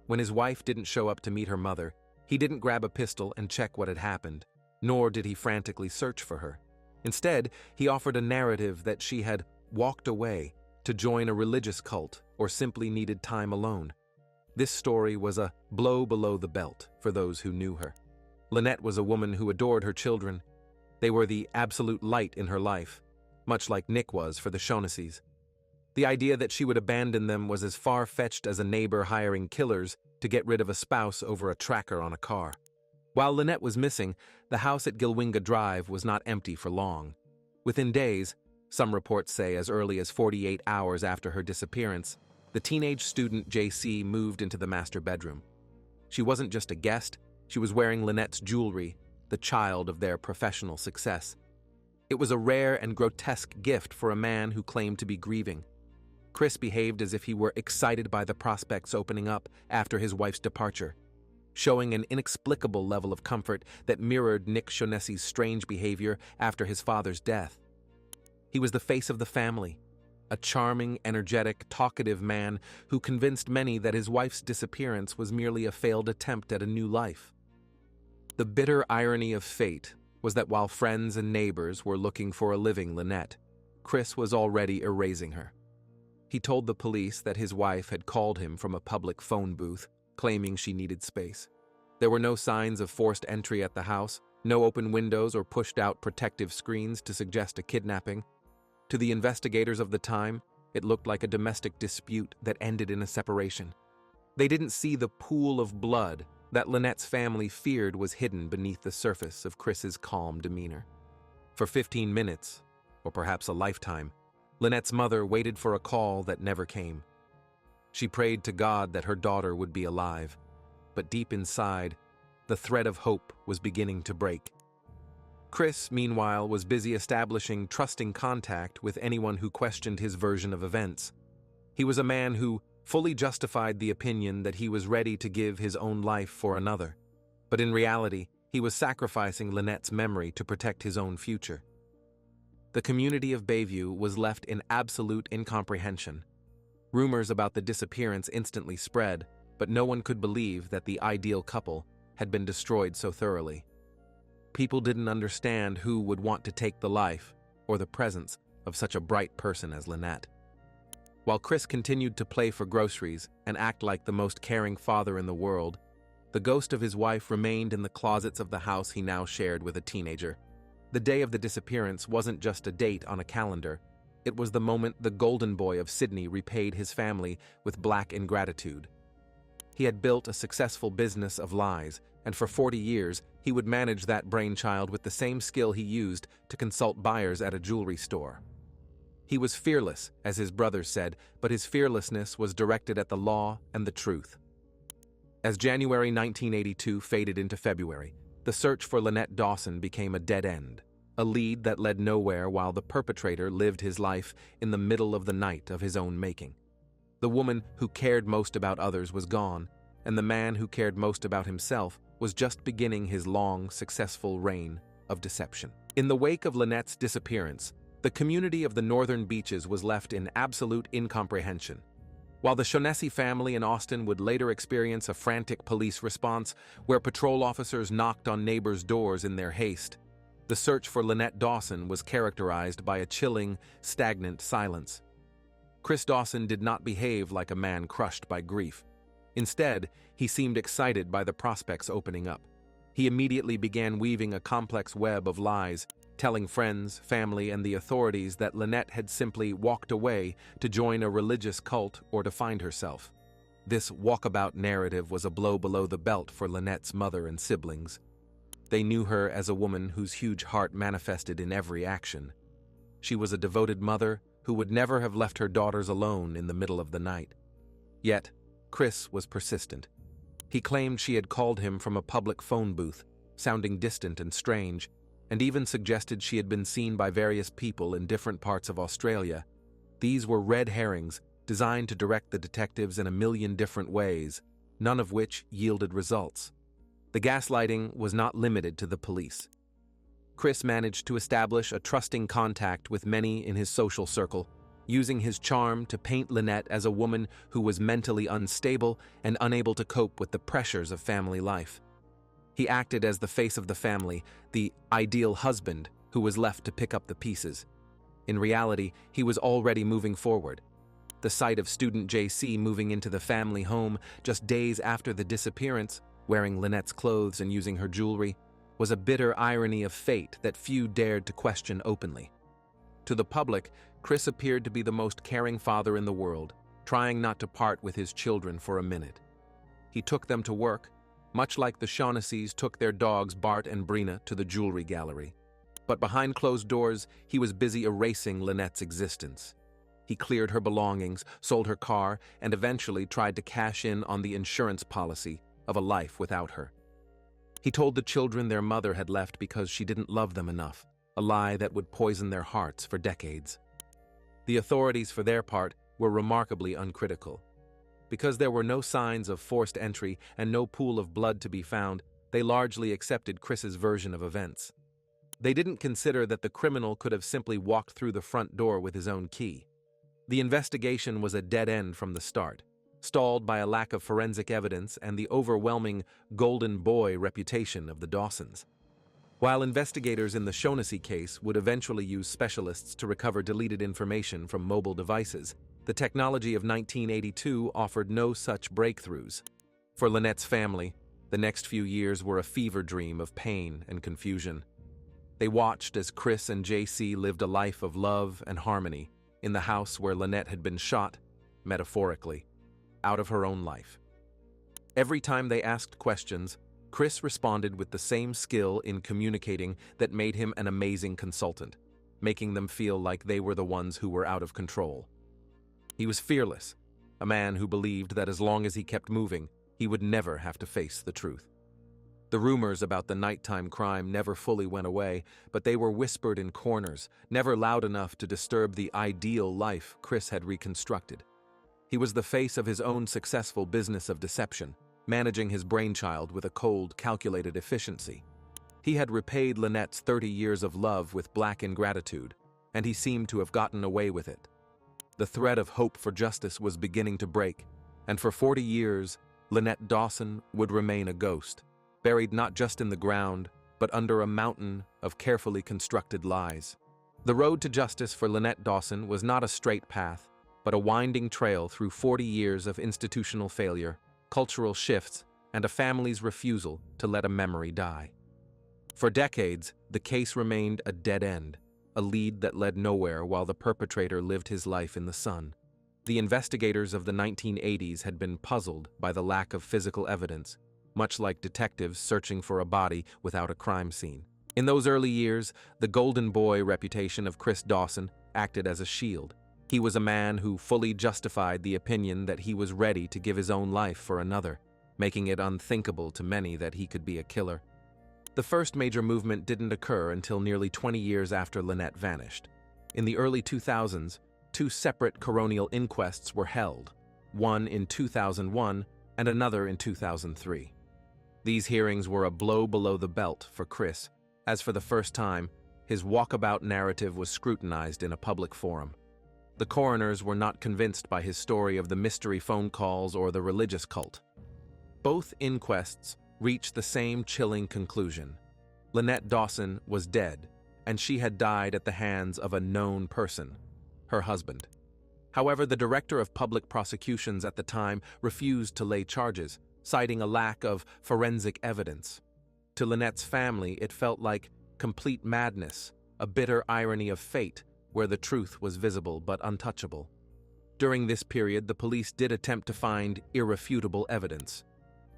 When his wife didn't show up to meet her mother, he didn't grab a pistol and check what had happened, nor did he frantically search for her. Instead, he offered a narrative that she had walked away to join a religious cult or simply needed time alone. This story was a blow below the belt for those who knew her. Lynette was a woman who adored her children. They were the absolute light in her life, much like Nick was for the Shaughnessy's. The idea that she would abandon them was as far-fetched as a neighbor hiring killers to get rid of a spouse over a tracker on a car. While Lynette was missing, the house at Gilwinga Drive was not empty for long. Within days, some reports say as early as 48 hours after her disappearance, the teenage student JC moved into the master bedroom. She wasn't just a guest, she was wearing Lynette's jewelry, the child of their professional success. It was a rare and grotesque gift for a man who claimed to be grieving. Chris behaved as if he were excited by the prospects opening up after his wife's departure, showing an inexplicable level of comfort that mirrored Nick Shaughnessy's strange behavior after his father's death. He was the face of the family, a charming, energetic, talkative man who convinced many that his wife's disappearance was merely a failed attempt at a new life. The bitter irony of fate was that while friends and neighbors were looking for a living Lynette, Chris was already erasing her. He told the police that his wife had called him from a public phone booth, claiming she needed space. There were no signs of forced entry at the house, no open windows or pushed-out protective screens to suggest a kidnapping. To the investigators of the time, it looked like a domestic dispute that ended in a separation. They didn't see the pool of blood that Lynette's family feared was hidden beneath the surface of Chris's calm demeanor. For 15 minutes, or perhaps a lifetime, Lynette's mother waited for a call that never came. She prayed to God that her daughter would be alive, but deep inside, the thread of hope was beginning to break. Chris, meanwhile, was busy establishing trusting contact with anyone who questioned his version of events. He was a man who fully justified the opinion that he was ready to give his own life for another, but in reality, he was sacrificing Lynette's memory to protect his own future. The community of Bayview was left in absolute incomprehension. Rumors about the disappearance instantly spread, but no one could believe that the ideal couple had been destroyed so thoroughly. People didn't understand who would want to take the life or the presence of such a bright person as Lynette. While Chris continued to play for groceries and act like the most caring father in the world, the ghost of his wife remained in the closets of the house he now shared with a teenager. The day of the disappearance wasn't just a date on a calendar. It was the moment the golden boy of Sydney repaid his family with black ingratitude. He had built a successful business of lies, and for 40 years, he would manage that brainchild with the same skill he used to consult buyers at a jewelry store. He was fearless, as his brothers said, but his fearlessness was directed at the law and the truth. As January 1982 faded into February, the search for Lynette Dawson became a dead end, a lead that led nowhere while the perpetrator lived his life in the middle of the night of his own making. The woman who cared most about others was gone, and the man who cared most about himself was just beginning his long, successful reign of deception. In the wake of Lynette's disappearance, the community of the northern beaches was left in absolute incomprehension. While the Shaughnessy family in Austin would later experience a frantic police response where patrol officers knocked on neighbors' doors in their haste, the search for Lynette Dawson was characterized by a chilling, stagnant silence. Chris Dawson did not behave like a man crushed by grief. Instead, he seemed excited by the prospects opening up. He immediately began weaving a complex web of lies, telling friends, family, and the authorities that Lynette had simply walked away to join a religious cult or to find herself. This walkabout narrative was a blow below the belt for Lynette's mother and siblings. They knew her as a woman whose huge heart manifested in every action. She was a devoted mother who would never have left her daughters alone in the middle of the night. Yet, Chris was persistent. He claimed she had called him from a public phone booth, sounding distant and strange, and even suggested she had been seen by various people in different parts of Australia. These were red herrings designed to direct the detectives in a million different ways, none of which yielded results. The gaslighting was not limited to the police. Chris managed to establish a trusting contact with many in his social circle, using his charm to paint Lynette as a woman who was mentally unstable and unable to cope with the pressures of family life. He acted as the face of the family, the ideal husband who was left to pick up the pieces. In reality, he was already moving forward. The sight of student JC moving into the family home just days after the disappearance, wearing Lynette's clothes and using her jewelry, was a bitter irony of fate that few dared to question openly. To the public, Chris appeared to be the most caring father in the world, trying not to part with his children for a minute. He took them to work, much like the Shaughnessy's took their dogs Bart and Brina to the jewelry gallery. But behind closed doors, he was busy erasing Lynette's existence. He cleared her belongings, sold her car, and eventually tried to cash in on the insurance policy of a life without her. He told the children their mother had left because she didn't love them enough, a lie that would poison their hearts for decades. The authorities, for their part, were remarkably uncritical. Because there were no signs of forced entry and no pool of blood to be found, they largely accepted Chris's version of events. They didn't consider that the criminal could have simply walked through the front door with his own key. The investigation was a dead end from the start, stalled by a lack of forensic evidence and the overwhelming golden boy reputation of the Dawsons. While investigators in the Shaughnessy case would eventually use specialists to recover deleted information from mobile devices, the technology of 1982 offered no such breakthroughs. For Lynette's family, the next few years were a fever dream of pain and confusion. They watched as Chris and JC lived a life of love and harmony in the house where Lynette had been shot, metaphorically, out of her own life. Every time they asked questions, Chris responded with the same skill in communicating that made him an amazing consultant, making them feel like they were the ones who were out of control. He was fearless, a man who believed that as long as he kept moving, he would never have to face the truth. The rumors about the nighttime crime never fully went away, but they were whispered in corners, never loud enough to disturb the ideal life Chris had reconstructed. He was the face of his own successful business of deception, managing his brainchild with a cold, calculated efficiency. He had repaid Lynette's 30 years of love with black ingratitude, and he seemed to have gotten away with it. The thread of hope for justice was beginning to break, and for 40 years, Lynette Dawson would remain a ghost, buried not just in the ground, but under a mountain of carefully constructed lies. The road to justice for Lynette Dawson was not a straight path, but a winding trail through 40 years of institutional failure, cultural shifts, and a family's refusal to let a memory die. For decades, the case remained a dead end, a lead that led nowhere while the perpetrator lived his life in the sun. The investigators of the 1980s had been puzzled by the lack of physical evidence, much like detectives searching for a body without a crime scene. In those early years, the golden boy reputation of Chris Dawson acted as a shield. He was a man who fully justified the opinion that he was ready to give his own life for another, making it unthinkable to many that he could be a killer. The first major movement didn't occur until nearly 20 years after Lynette vanished. In the early 2000s, two separate coronial inquests were held, one in 2001 and another in 2003. These hearings were a blow below the belt for Chris, as for the first time, his walkabout narrative was scrutinized in a public forum. The coroners were not convinced by his story of the mystery phone calls or the religious cult. Both inquests reached the same chilling conclusion. Lynette Dawson was dead, and she had died at the hands of a known person, her husband. However, the director of public prosecutions at the time refused to lay charges, citing a lack of forensic evidence. To Lynette's family, it felt like complete madness, a bitter irony of fate, where the truth was visible but untouchable. During this period, the police did attempt to find irrefutable evidence.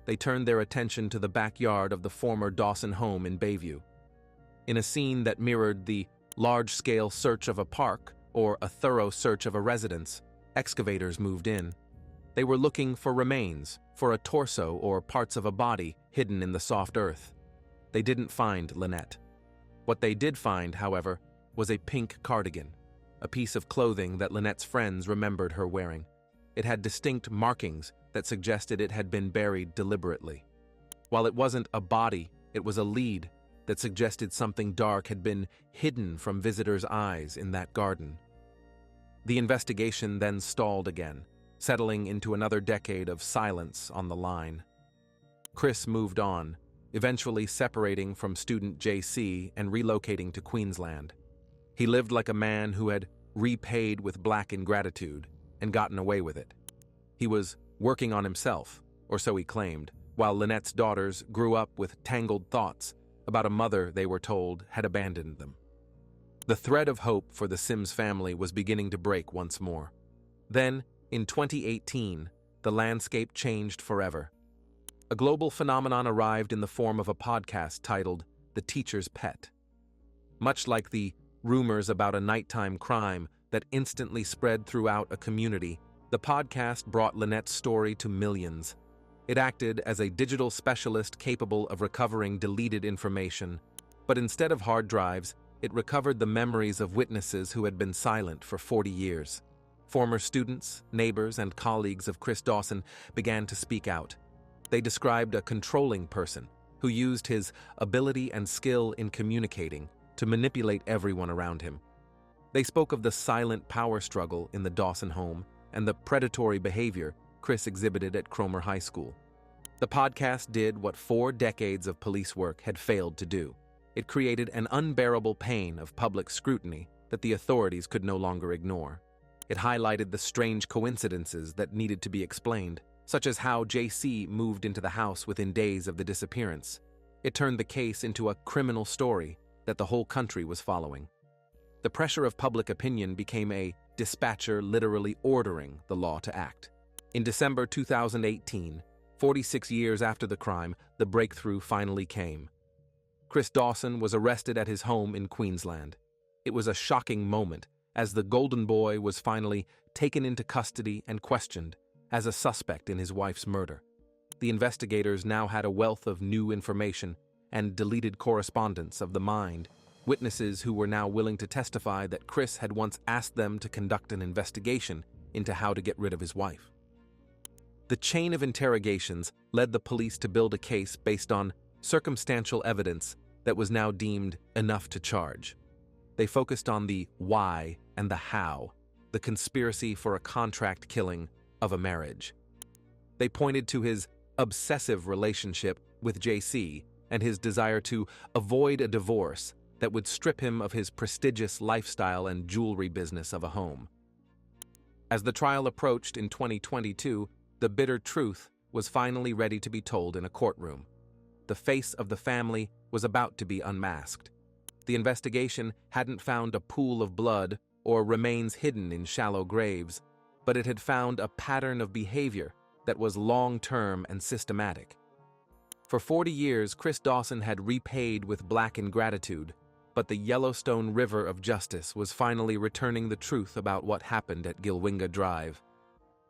They turned their attention to the backyard of the former Dawson home in Bayview. In a scene that mirrored the large-scale search of a park or a thorough search of a residence, excavators moved in. They were looking for remains, for a torso or parts of a body hidden in the soft earth. They didn't find Lynette. What they did find, however, was a pink cardigan, a piece of clothing that Lynette's friends remembered her wearing. It had distinct markings that suggested it had been buried deliberately. While it wasn't a body, it was a lead that suggested something dark had been hidden from visitors' eyes in that garden. The investigation then stalled again, settling into another decade of silence on the line. Chris moved on, eventually separating from student JC and relocating to Queensland. He lived like a man who had repaid with black ingratitude and gotten away with it. He was working on himself, or so he claimed, while Lynette's daughters grew up with tangled thoughts about a mother they were told had abandoned them. The thread of hope for the Sims family was beginning to break once more. Then, in 2018, the landscape changed forever. A global phenomenon arrived in the form of a podcast titled The Teacher's Pet. Much like the rumors about a nighttime crime that instantly spread throughout a community, the podcast brought Lynette's story to millions. It acted as a digital specialist capable of recovering deleted information, but instead of hard drives, it recovered the memories of witnesses who had been silent for 40 years. Former students, neighbors, and colleagues of Chris Dawson began to speak out. They described a controlling person who used his ability and skill in communicating to manipulate everyone around him. They spoke of the silent power struggle in the Dawson home and the predatory behavior Chris exhibited at Cromer High School. The podcast did what 4 decades of police work had failed to do. It created an unbearable pain of public scrutiny that the authorities could no longer ignore. It highlighted the strange coincidences that needed to be explained, such as how JC moved into the house within days of the disappearance. It turned the case into a criminal story that the whole country was following. The pressure of public opinion became a dispatcher literally ordering the law to act. In December 2018, 46 years after the crime, the breakthrough finally came. Chris Dawson was arrested at his home in Queensland. It was a shocking moment as the golden boy was finally taken into custody and questioned as a suspect in his wife's murder. The investigators now had a wealth of new information and deleted correspondence of the mind, witnesses who were now willing to testify that Chris had once asked them to conduct an investigation into how to get rid of his wife. The chain of interrogations led the police to build a case based on circumstantial evidence that was now deemed enough to charge. They focused on the why and the how, the conspiracy for a contract killing of a marriage. They pointed to his obsessive relationship with JC and his desire to avoid a divorce that would strip him of his prestigious lifestyle and jewelry business of a home. As the trial approached in 2022, the bitter truth was finally ready to be told in a courtroom. The face of the family was about to be unmasked. The investigation hadn't found a pool of blood or remains hidden in shallow graves, but it had found a pattern of behavior that was long-term and systematic. For 40 years, Chris Dawson had repaid with black ingratitude, but the Yellowstone River of Justice was finally returning the truth about what happened at Gilwinga Drive.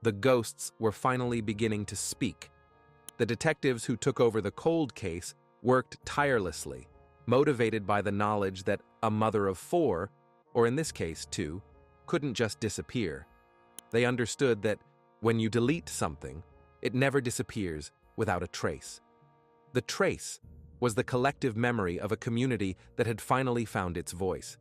The ghosts were finally beginning to speak. The detectives who took over the cold case worked tirelessly, motivated by the knowledge that a mother of 4, or in this case 2, couldn't just disappear. They understood that when you delete something, it never disappears without a trace. The trace was the collective memory of a community that had finally found its voice.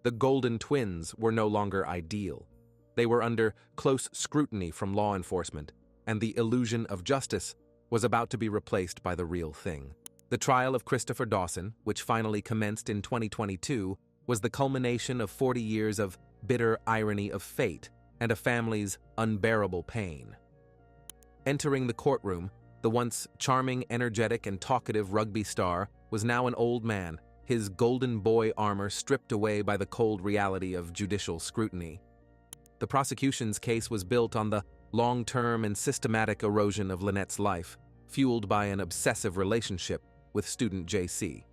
The Golden Twins were no longer ideal. They were under close scrutiny from law enforcement, and the illusion of justice was about to be replaced by the real thing. The trial of Christopher Dawson, which finally commenced in 2022, was the culmination of 40 years of bitter irony of fate and a family's unbearable pain. Entering the courtroom, the once charming, energetic, and talkative rugby star was now an old man, his golden boy armor stripped away by the cold reality of judicial scrutiny. The prosecution's case was built on the long-term and systematic erosion of Lynette's life, fueled by an obsessive relationship with student JC.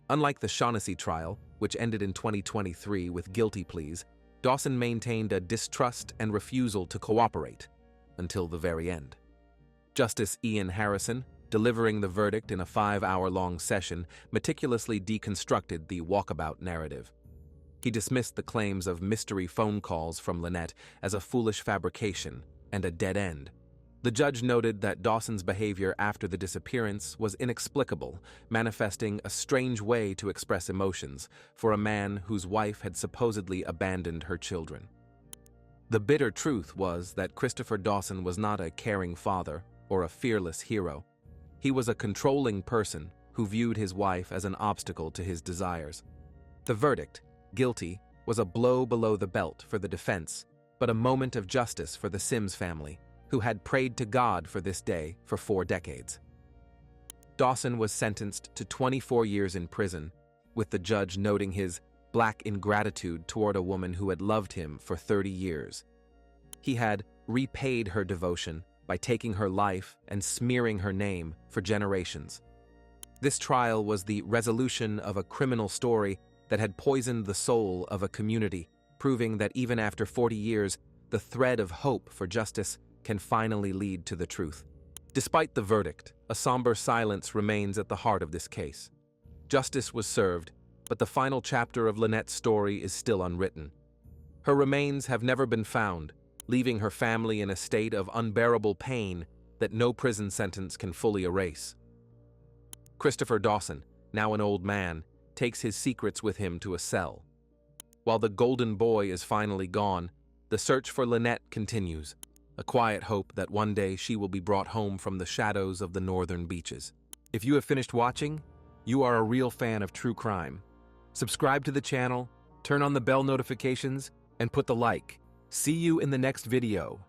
Unlike the Shaughnessy trial, which ended in 2023 with guilty pleas, Dawson maintained a distrust and refusal to cooperate until the very end. Justice Ian Harrison, delivering the verdict in a 5-hour-long session, meticulously deconstructed the walkabout narrative. He dismissed the claims of mystery phone calls from Lynette as a foolish fabrication and a dead end. The judge noted that Dawson's behavior after the disappearance was inexplicable, manifesting a strange way to express emotions for a man whose wife had supposedly abandoned her children. The bitter truth was that Christopher Dawson was not a caring father or a fearless hero. He was a controlling person who viewed his wife as an obstacle to his desires. The verdict, guilty, was a blow below the belt for the defense, but a moment of justice for the Sims family, who had prayed to God for this day for 4 decades. Dawson was sentenced to 24 years in prison, with the judge noting his black ingratitude toward a woman who had loved him for 30 years. He had repaid her devotion by taking her life and smearing her name for generations. This trial was the resolution of a criminal story that had poisoned the soul of a community, proving that even after 40 years, the thread of hope for justice can finally lead to the truth. Despite the verdict, a somber silence remains at the heart of this case. Justice was served, but the final chapter of Lynette's story is still unwritten. Her remains have never been found, leaving her family in a state of unbearable pain that no prison sentence can fully erase. Christopher Dawson, now an old man, takes his secrets with him to a cell. While the golden boy is finally gone, the search for Lynette continues, a quiet hope that one day she will be brought home from the shadows of the northern beaches. If you have finished watching, you are a real fan of true crime. Subscribe to the channel, turn on the bell notifications, and put the like. See you in the next video.